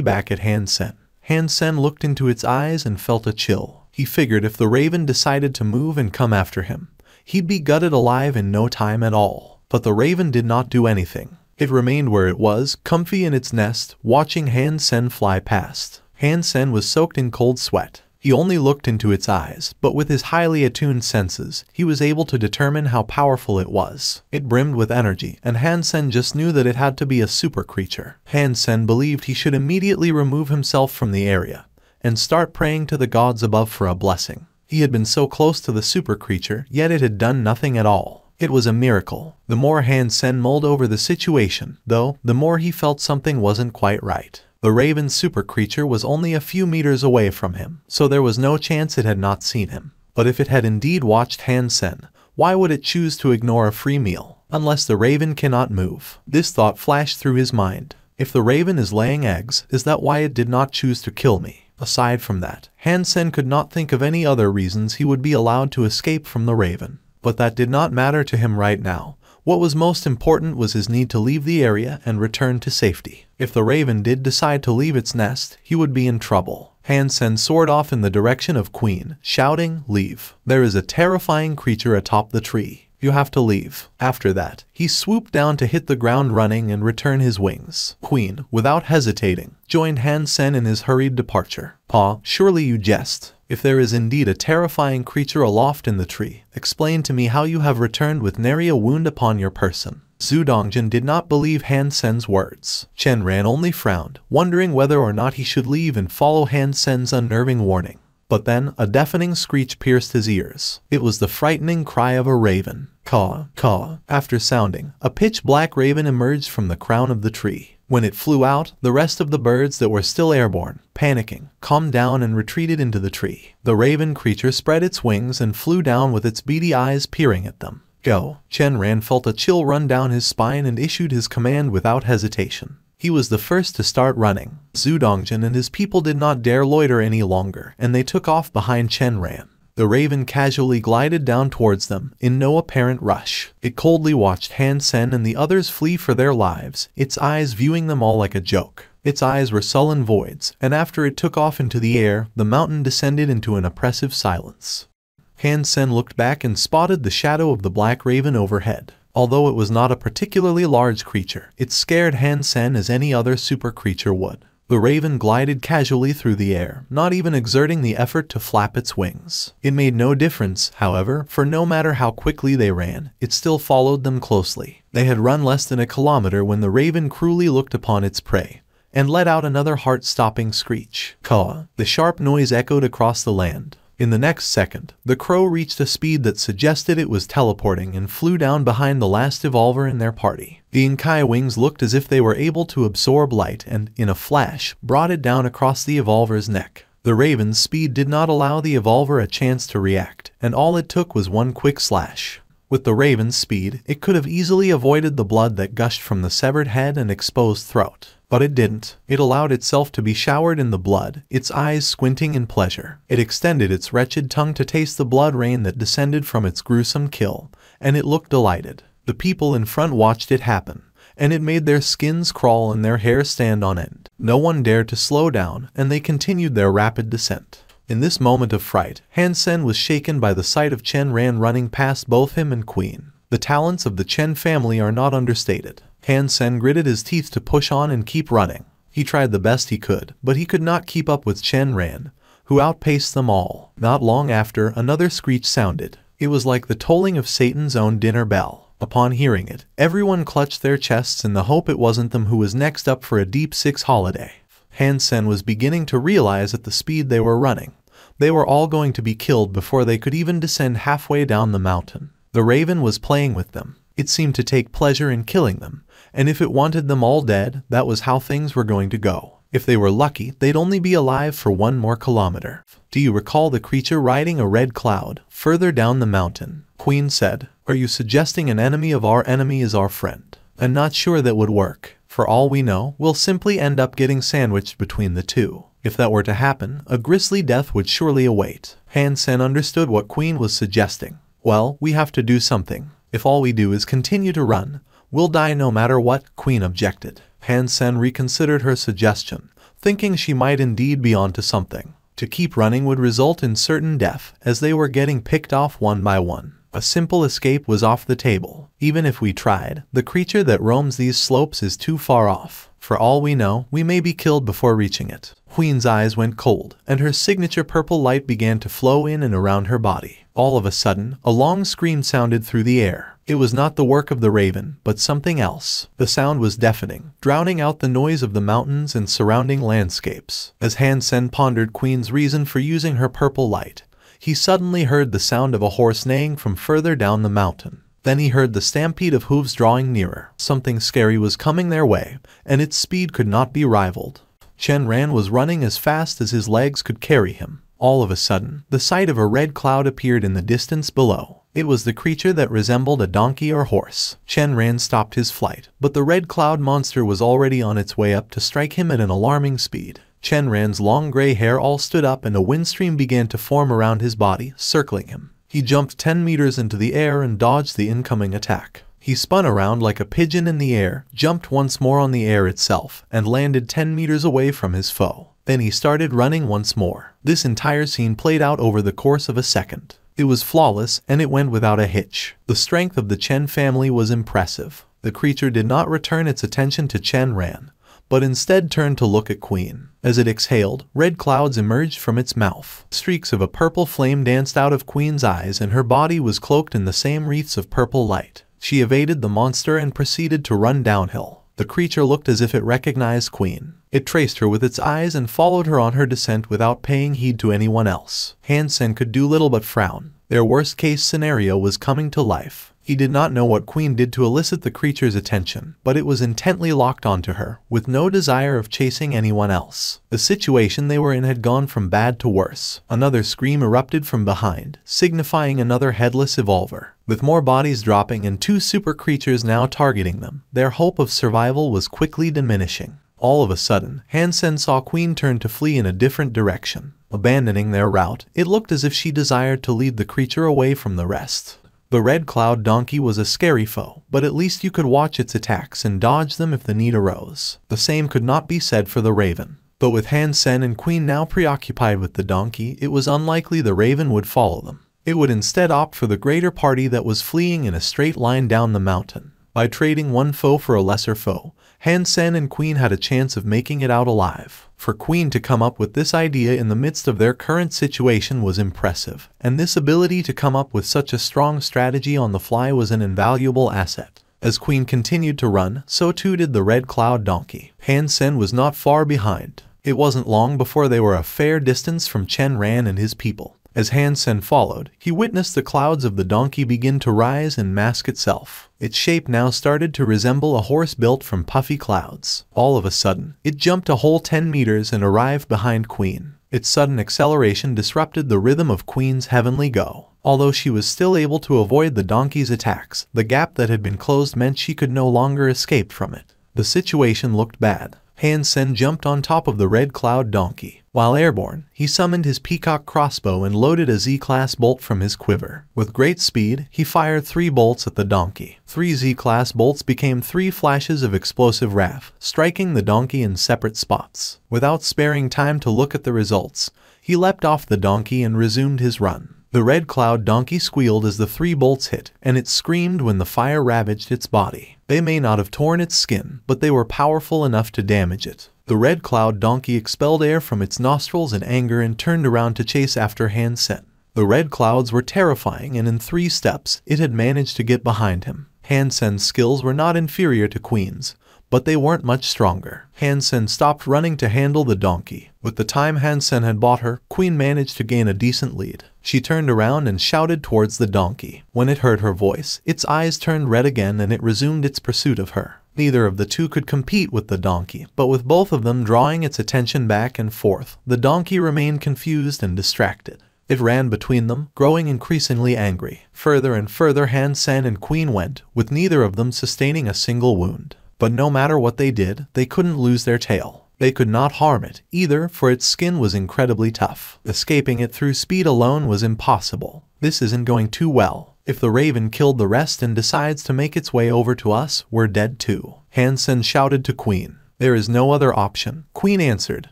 back at Han Sen. Han Sen looked into its eyes and felt a chill. He figured if the raven decided to move and come after him, he'd be gutted alive in no time at all. But the raven did not do anything. It remained where it was, comfy in its nest, watching Han Sen fly past. Han Sen was soaked in cold sweat. He only looked into its eyes, but with his highly attuned senses, he was able to determine how powerful it was. It brimmed with energy, and Han Sen just knew that it had to be a super creature. Han Sen believed he should immediately remove himself from the area and start praying to the gods above for a blessing. He had been so close to the super creature, yet it had done nothing at all. It was a miracle. The more Han Sen mulled over the situation, though, the more he felt something wasn't quite right. The raven's super creature was only a few meters away from him, so there was no chance it had not seen him. But if it had indeed watched Han Sen, why would it choose to ignore a free meal? Unless the raven cannot move. This thought flashed through his mind. If the raven is laying eggs, is that why it did not choose to kill me? Aside from that, Han Sen could not think of any other reasons he would be allowed to escape from the raven. But that did not matter to him right now. What was most important was his need to leave the area and return to safety. If the raven did decide to leave its nest, he would be in trouble. Han Sen soared off in the direction of Queen, shouting, "Leave. There is a terrifying creature atop the tree. You have to leave." After that, he swooped down to hit the ground running and return his wings. Queen, without hesitating, joined Han Sen in his hurried departure. "Pa, surely you jest. If there is indeed a terrifying creature aloft in the tree, explain to me how you have returned with nary a wound upon your person." Zhu Dongjin did not believe Han Sen's words. Chen Ran only frowned, wondering whether or not he should leave and follow Han Sen's unnerving warning. But then, a deafening screech pierced his ears. It was the frightening cry of a raven. Caw, caw. After sounding, a pitch-black raven emerged from the crown of the tree. When it flew out, the rest of the birds that were still airborne, panicking, calmed down and retreated into the tree. The raven creature spread its wings and flew down with its beady eyes peering at them. "Go." Chen Ran felt a chill run down his spine and issued his command without hesitation. He was the first to start running. Zhu Dongjin and his people did not dare loiter any longer, and they took off behind Chen Ran. The raven casually glided down towards them, in no apparent rush. It coldly watched Han Sen and the others flee for their lives, its eyes viewing them all like a joke. Its eyes were sullen voids, and after it took off into the air, the mountain descended into an oppressive silence. Han Sen looked back and spotted the shadow of the black raven overhead. Although it was not a particularly large creature, it scared Han Sen as any other super creature would. The raven glided casually through the air, not even exerting the effort to flap its wings. It made no difference, however, for no matter how quickly they ran, it still followed them closely. They had run less than a kilometer when the raven cruelly looked upon its prey and let out another heart-stopping screech. Caw! The sharp noise echoed across the land. In the next second, the crow reached a speed that suggested it was teleporting and flew down behind the last evolver in their party. The Inkai wings looked as if they were able to absorb light and, in a flash, brought it down across the evolver's neck. The raven's speed did not allow the evolver a chance to react, and all it took was one quick slash. With the raven's speed, it could have easily avoided the blood that gushed from the severed head and exposed throat. But it didn't. It allowed itself to be showered in the blood, its eyes squinting in pleasure. It extended its wretched tongue to taste the blood rain that descended from its gruesome kill, and it looked delighted. The people in front watched it happen, and it made their skins crawl and their hair stand on end. No one dared to slow down, and they continued their rapid descent. In this moment of fright, Han Sen was shaken by the sight of Chen Ran running past both him and Queen. The talents of the Chen family are not understated. Han Sen gritted his teeth to push on and keep running. He tried the best he could, but he could not keep up with Chen Ran, who outpaced them all. Not long after, another screech sounded. It was like the tolling of Satan's own dinner bell. Upon hearing it, everyone clutched their chests in the hope it wasn't them who was next up for a deep six holiday. Han Sen was beginning to realize at the speed they were running, they were all going to be killed before they could even descend halfway down the mountain. The raven was playing with them. It seemed to take pleasure in killing them, and if it wanted them all dead, that was how things were going to go. If they were lucky, they'd only be alive for 1 more kilometer. Do you recall the creature riding a red cloud further down the mountain? Queen said. Are you suggesting an enemy of our enemy is our friend? I'm not sure that would work. For all we know, we'll simply end up getting sandwiched between the two. If that were to happen, a grisly death would surely await. Han Sen understood what Queen was suggesting. Well, we have to do something. If all we do is continue to run, we'll die no matter what, Queen objected. Han Sen reconsidered her suggestion, thinking she might indeed be onto something. To keep running would result in certain death, as they were getting picked off one by one. A simple escape was off the table. Even if we tried, the creature that roams these slopes is too far off. For all we know, we may be killed before reaching it. Queen's eyes went cold, and her signature purple light began to flow in and around her body. All of a sudden, a long scream sounded through the air. It was not the work of the raven, but something else. The sound was deafening, drowning out the noise of the mountains and surrounding landscapes. As Han Sen pondered Queen's reason for using her purple light, he suddenly heard the sound of a horse neighing from further down the mountain. Then he heard the stampede of hooves drawing nearer. Something scary was coming their way, and its speed could not be rivaled. Chen Ran was running as fast as his legs could carry him. All of a sudden, the sight of a red cloud appeared in the distance below. It was the creature that resembled a donkey or horse. Chen Ran stopped his flight, but the red cloud monster was already on its way up to strike him at an alarming speed. Chen Ran's long gray hair all stood up and a windstream began to form around his body, circling him. He jumped 10 meters into the air and dodged the incoming attack. He spun around like a pigeon in the air, jumped once more on the air itself, and landed 10 meters away from his foe. Then he started running once more. This entire scene played out over the course of a second. It was flawless, and it went without a hitch. The strength of the Chen family was impressive. The creature did not return its attention to Chen Ran, but instead turned to look at Queen. As it exhaled, red clouds emerged from its mouth. Streaks of a purple flame danced out of Queen's eyes and her body was cloaked in the same wreaths of purple light. She evaded the monster and proceeded to run downhill. The creature looked as if it recognized Queen. It traced her with its eyes and followed her on her descent without paying heed to anyone else. Han Sen could do little but frown. Their worst-case scenario was coming to life. He did not know what Queen did to elicit the creature's attention, but it was intently locked onto her, with no desire of chasing anyone else. The situation they were in had gone from bad to worse. Another scream erupted from behind, signifying another headless evolver. With more bodies dropping and 2 super creatures now targeting them, their hope of survival was quickly diminishing. All of a sudden, Han Sen saw Queen turn to flee in a different direction. Abandoning their route, it looked as if she desired to lead the creature away from the rest. The red cloud donkey was a scary foe, but at least you could watch its attacks and dodge them if the need arose. The same could not be said for the raven. But with Han Sen and Queen now preoccupied with the donkey, it was unlikely the raven would follow them. It would instead opt for the greater party that was fleeing in a straight line down the mountain. By trading one foe for a lesser foe, Han Sen and Queen had a chance of making it out alive. For Queen to come up with this idea in the midst of their current situation was impressive, and this ability to come up with such a strong strategy on the fly was an invaluable asset. As Queen continued to run, so too did the red cloud donkey. Han Sen was not far behind. It wasn't long before they were a fair distance from Chen Ran and his people. As Han Sen followed, he witnessed the clouds of the donkey begin to rise and mask itself. Its shape now started to resemble a horse built from puffy clouds. All of a sudden, it jumped a whole 10 meters and arrived behind Queen. Its sudden acceleration disrupted the rhythm of Queen's heavenly go. Although she was still able to avoid the donkey's attacks, the gap that had been closed meant she could no longer escape from it. The situation looked bad. Han Sen jumped on top of the red cloud donkey. While airborne, he summoned his peacock crossbow and loaded a Z-class bolt from his quiver. With great speed, he fired 3 bolts at the donkey. 3 Z-class bolts became 3 flashes of explosive wrath, striking the donkey in separate spots. Without sparing time to look at the results, he leapt off the donkey and resumed his run. The red cloud donkey squealed as the 3 bolts hit, and it screamed when the fire ravaged its body. They may not have torn its skin, but they were powerful enough to damage it. The red cloud donkey expelled air from its nostrils in anger and turned around to chase after Han Sen. The red clouds were terrifying, and in 3 steps, it had managed to get behind him. Han Sen's skills were not inferior to Queen's, but they weren't much stronger. Han Sen stopped running to handle the donkey. With the time Han Sen had bought her, Queen managed to gain a decent lead. She turned around and shouted towards the donkey. When it heard her voice, its eyes turned red again and it resumed its pursuit of her. Neither of the two could compete with the donkey, but with both of them drawing its attention back and forth, the donkey remained confused and distracted. It ran between them, growing increasingly angry. Further and further Han Sen and Queen went, with neither of them sustaining a single wound. But no matter what they did, they couldn't lose their tail. They could not harm it, either, for its skin was incredibly tough. Escaping it through speed alone was impossible. This isn't going too well. If the raven killed the rest and decides to make its way over to us, we're dead too. Han Sen shouted to Queen. There is no other option, Queen answered,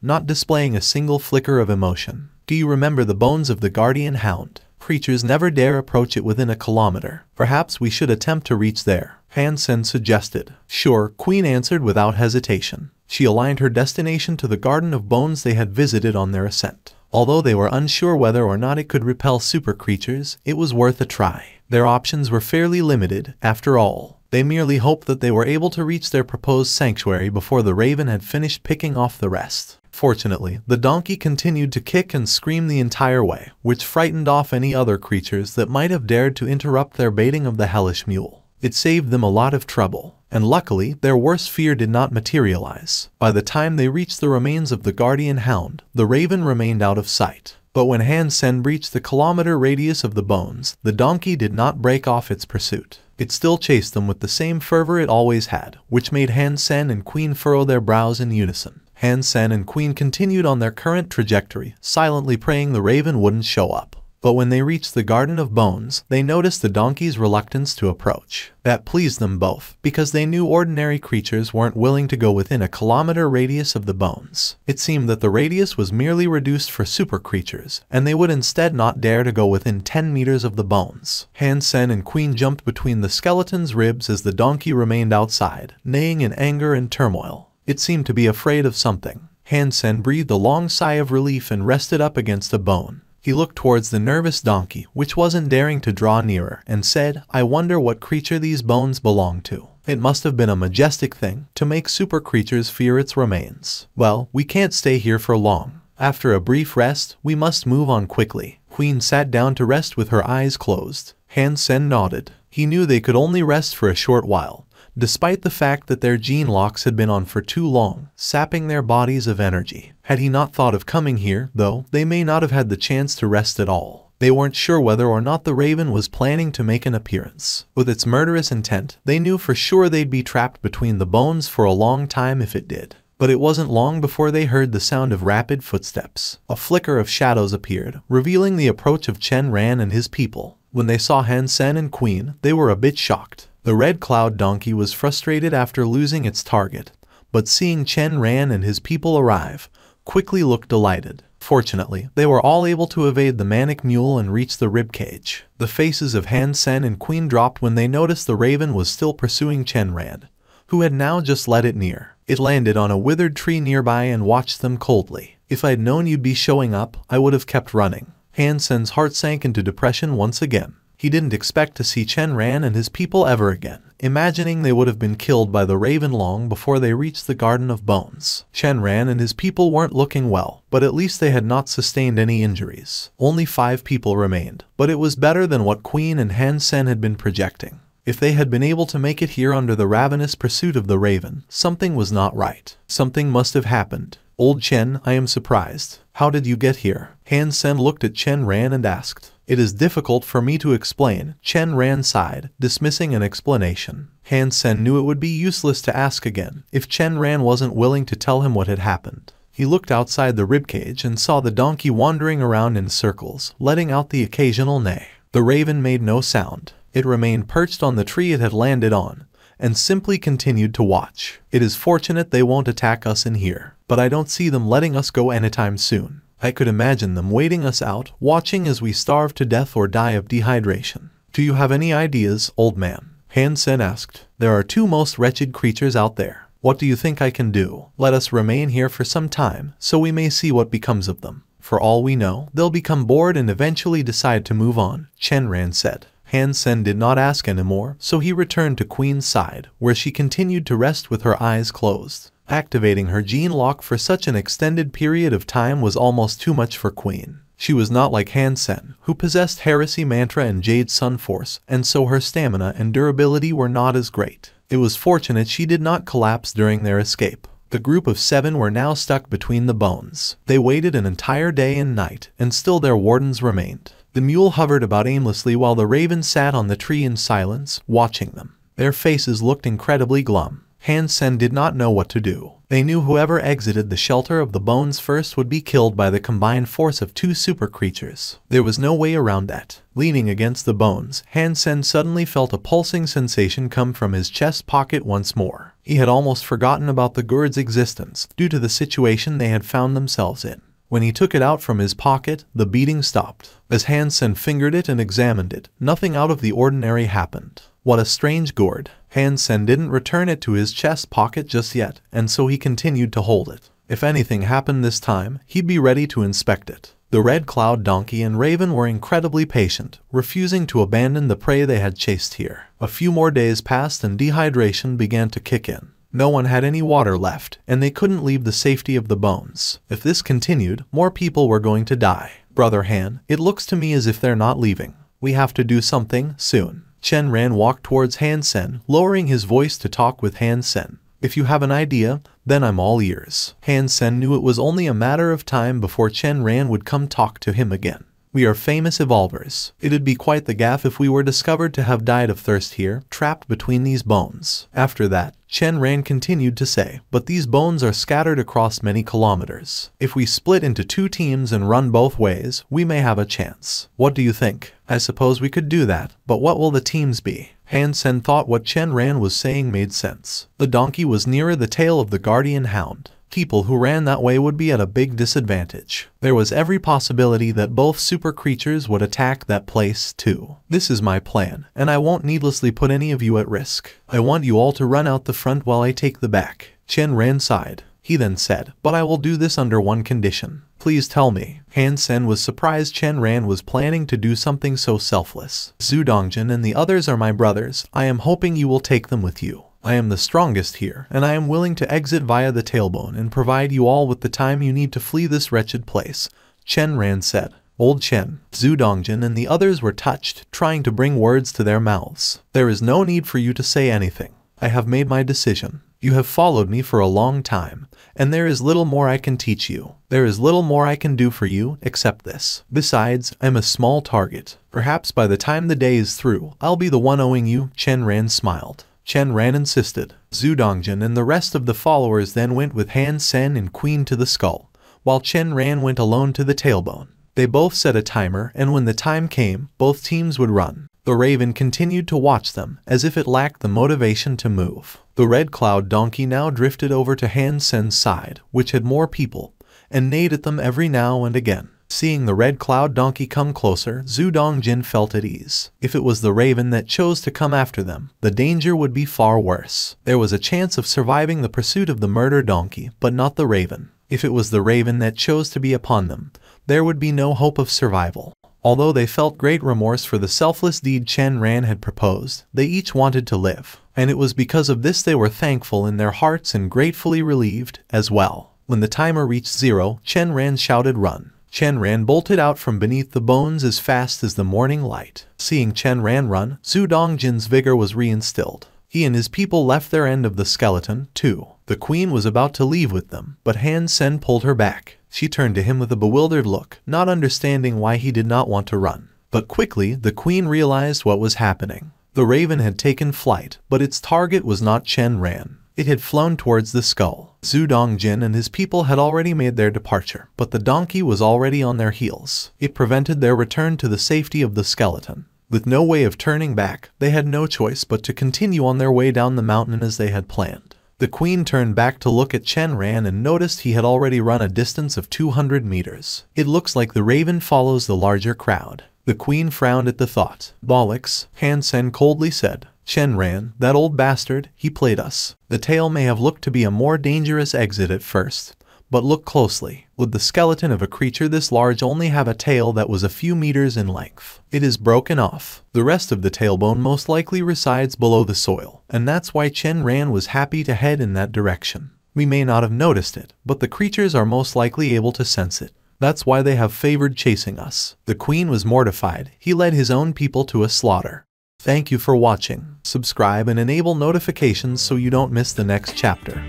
not displaying a single flicker of emotion. Do you remember the bones of the guardian hound? Creatures never dare approach it within a kilometer. Perhaps we should attempt to reach there, Han Sen suggested. Sure, Queen answered without hesitation. She aligned her destination to the Garden of Bones they had visited on their ascent. Although they were unsure whether or not it could repel super creatures, it was worth a try. Their options were fairly limited, after all. They merely hoped that they were able to reach their proposed sanctuary before the raven had finished picking off the rest. Fortunately, the donkey continued to kick and scream the entire way, which frightened off any other creatures that might have dared to interrupt their baiting of the hellish mule. It saved them a lot of trouble, and luckily, their worst fear did not materialize. By the time they reached the remains of the guardian hound, the raven remained out of sight. But when Han Sen reached the kilometer radius of the bones, the donkey did not break off its pursuit. It still chased them with the same fervor it always had, which made Han Sen and Queen furrow their brows in unison. Han Sen and Queen continued on their current trajectory, silently praying the raven wouldn't show up. But when they reached the Garden of Bones, they noticed the donkey's reluctance to approach. That pleased them both, because they knew ordinary creatures weren't willing to go within a kilometer radius of the bones. It seemed that the radius was merely reduced for super creatures, and they would instead not dare to go within 10 meters of the bones. Han Sen and Queen jumped between the skeleton's ribs as the donkey remained outside, neighing in anger and turmoil. It seemed to be afraid of something. Han Sen breathed a long sigh of relief and rested up against a bone. He looked towards the nervous donkey, which wasn't daring to draw nearer, and said, I wonder what creature these bones belong to. It must have been a majestic thing to make super creatures fear its remains. Well, we can't stay here for long. After a brief rest, we must move on quickly. Queen sat down to rest with her eyes closed. Han Sen nodded. He knew they could only rest for a short while, despite the fact that their gene locks had been on for too long, sapping their bodies of energy. Had he not thought of coming here, though, they may not have had the chance to rest at all. They weren't sure whether or not the raven was planning to make an appearance. With its murderous intent, they knew for sure they'd be trapped between the bones for a long time if it did. But it wasn't long before they heard the sound of rapid footsteps. A flicker of shadows appeared, revealing the approach of Chen Ran and his people. When they saw Han Sen and Queen, they were a bit shocked. The red cloud donkey was frustrated after losing its target, but seeing Chen Ran and his people arrive, quickly looked delighted. Fortunately, they were all able to evade the manic mule and reach the ribcage. The faces of Han Sen and Queen dropped when they noticed the raven was still pursuing Chen Ran, who had now just let it near. It landed on a withered tree nearby and watched them coldly. If I'd known you'd be showing up, I would have kept running. Han Sen's heart sank into depression once again. He didn't expect to see Chen Ran and his people ever again, imagining they would have been killed by the raven long before they reached the Garden of Bones. Chen Ran and his people weren't looking well, but at least they had not sustained any injuries. Only 5 people remained, but it was better than what Queen and Han Sen had been projecting. If they had been able to make it here under the ravenous pursuit of the raven, something was not right. Something must have happened. Old Chen, I am surprised. How did you get here? Han Sen looked at Chen Ran and asked. It is difficult for me to explain, Chen Ran sighed, dismissing an explanation. Han Sen knew it would be useless to ask again if Chen Ran wasn't willing to tell him what had happened. He looked outside the ribcage and saw the donkey wandering around in circles, letting out the occasional neigh. The raven made no sound. It remained perched on the tree it had landed on, and simply continued to watch. It is fortunate they won't attack us in here, but I don't see them letting us go anytime soon. I could imagine them waiting us out, watching as we starve to death or die of dehydration. Do you have any ideas, old man? Han Sen asked. There are two most wretched creatures out there. What do you think I can do? Let us remain here for some time, so we may see what becomes of them. For all we know, they'll become bored and eventually decide to move on, Chen Ran said. Han Sen did not ask anymore, so he returned to Queen's side, where she continued to rest with her eyes closed. Activating her gene lock for such an extended period of time was almost too much for Queen. She was not like Han Sen, who possessed Heresy Mantra and Jade Sun Force, and so her stamina and durability were not as great. It was fortunate she did not collapse during their escape. The group of 7 were now stuck between the bones. They waited an entire day and night, and still their wardens remained. The mule hovered about aimlessly while the raven sat on the tree in silence, watching them. Their faces looked incredibly glum. Han Sen did not know what to do. They knew whoever exited the shelter of the bones first would be killed by the combined force of 2 super creatures. There was no way around that. Leaning against the bones, Han Sen suddenly felt a pulsing sensation come from his chest pocket once more. He had almost forgotten about the gourd's existence due to the situation they had found themselves in. When he took it out from his pocket, the beating stopped. As Han Sen fingered it and examined it, nothing out of the ordinary happened. What a strange gourd. Han Sen didn't return it to his chest pocket just yet, and so he continued to hold it. If anything happened this time, he'd be ready to inspect it. The Red Cloud Donkey and Raven were incredibly patient, refusing to abandon the prey they had chased here. A few more days passed and dehydration began to kick in. No one had any water left, and they couldn't leave the safety of the bones. If this continued, more people were going to die. Brother Han, it looks to me as if they're not leaving. We have to do something soon. Chen Ran walked towards Han Sen, lowering his voice to talk with Han Sen. If you have an idea, then I'm all ears. Han Sen knew it was only a matter of time before Chen Ran would come talk to him again. We are famous evolvers. It'd be quite the gaffe if we were discovered to have died of thirst here, trapped between these bones. After that, Chen Ran continued to say, but these bones are scattered across many kilometers. If we split into 2 teams and run both ways, we may have a chance. What do you think? I suppose we could do that, but what will the teams be? Han Sen thought what Chen Ran was saying made sense. The donkey was nearer the tail of the guardian hound. People who ran that way would be at a big disadvantage. There was every possibility that both super creatures would attack that place too. This is my plan, and I won't needlessly put any of you at risk. I want you all to run out the front while I take the back. Chen Ran sighed. He then said, but I will do this under one condition. Please tell me. Han Sen was surprised Chen Ran was planning to do something so selfless. Zhu Dongjin and the others are my brothers. I am hoping you will take them with you. I am the strongest here, and I am willing to exit via the tailbone and provide you all with the time you need to flee this wretched place, Chen Ran said. Old Chen, Zhu Dongjin and the others were touched, trying to bring words to their mouths. There is no need for you to say anything. I have made my decision. You have followed me for a long time, and there is little more I can teach you. There is little more I can do for you, except this. Besides, I'm a small target. Perhaps by the time the day is through, I'll be the one owing you, Chen Ran smiled. Chen Ran insisted. Zhu Dongjin and the rest of the followers then went with Han Sen and Queen to the skull, while Chen Ran went alone to the tailbone. They both set a timer, and when the time came, both teams would run. The raven continued to watch them, as if it lacked the motivation to move. The Red Cloud Donkey now drifted over to Han Sen's side, which had more people, and neighed at them every now and again. Seeing the Red Cloud Donkey come closer, Zhu Dongjin felt at ease. If it was the raven that chose to come after them, the danger would be far worse. There was a chance of surviving the pursuit of the murder donkey, but not the raven. If it was the raven that chose to be upon them, there would be no hope of survival. Although they felt great remorse for the selfless deed Chen Ran had proposed, they each wanted to live. And it was because of this they were thankful in their hearts and gratefully relieved as well. When the timer reached 0, Chen Ran shouted, "Run!" Chen Ran bolted out from beneath the bones as fast as the morning light. Seeing Chen Ran run, Zhu Dongjin's vigor was reinstilled. He and his people left their end of the skeleton, too. The queen was about to leave with them, but Han Sen pulled her back. She turned to him with a bewildered look, not understanding why he did not want to run. But quickly, the queen realized what was happening. The raven had taken flight, but its target was not Chen Ran. It had flown towards the skull. Zhu Dongjin and his people had already made their departure, but the donkey was already on their heels. It prevented their return to the safety of the skeleton. With no way of turning back, they had no choice but to continue on their way down the mountain as they had planned. The queen turned back to look at Chen Ran and noticed he had already run a distance of 200 meters. It looks like the raven follows the larger crowd. The queen frowned at the thought. Bollocks, Han Sen coldly said. Chen Ran, that old bastard, he played us. The tail may have looked to be a more dangerous exit at first, but look closely. Would the skeleton of a creature this large only have a tail that was a few meters in length? It is broken off. The rest of the tailbone most likely resides below the soil, and that's why Chen Ran was happy to head in that direction. We may not have noticed it, but the creatures are most likely able to sense it. That's why they have favored chasing us. The queen was mortified. He led his own people to a slaughter. Thank you for watching. Subscribe and enable notifications so you don't miss the next chapter.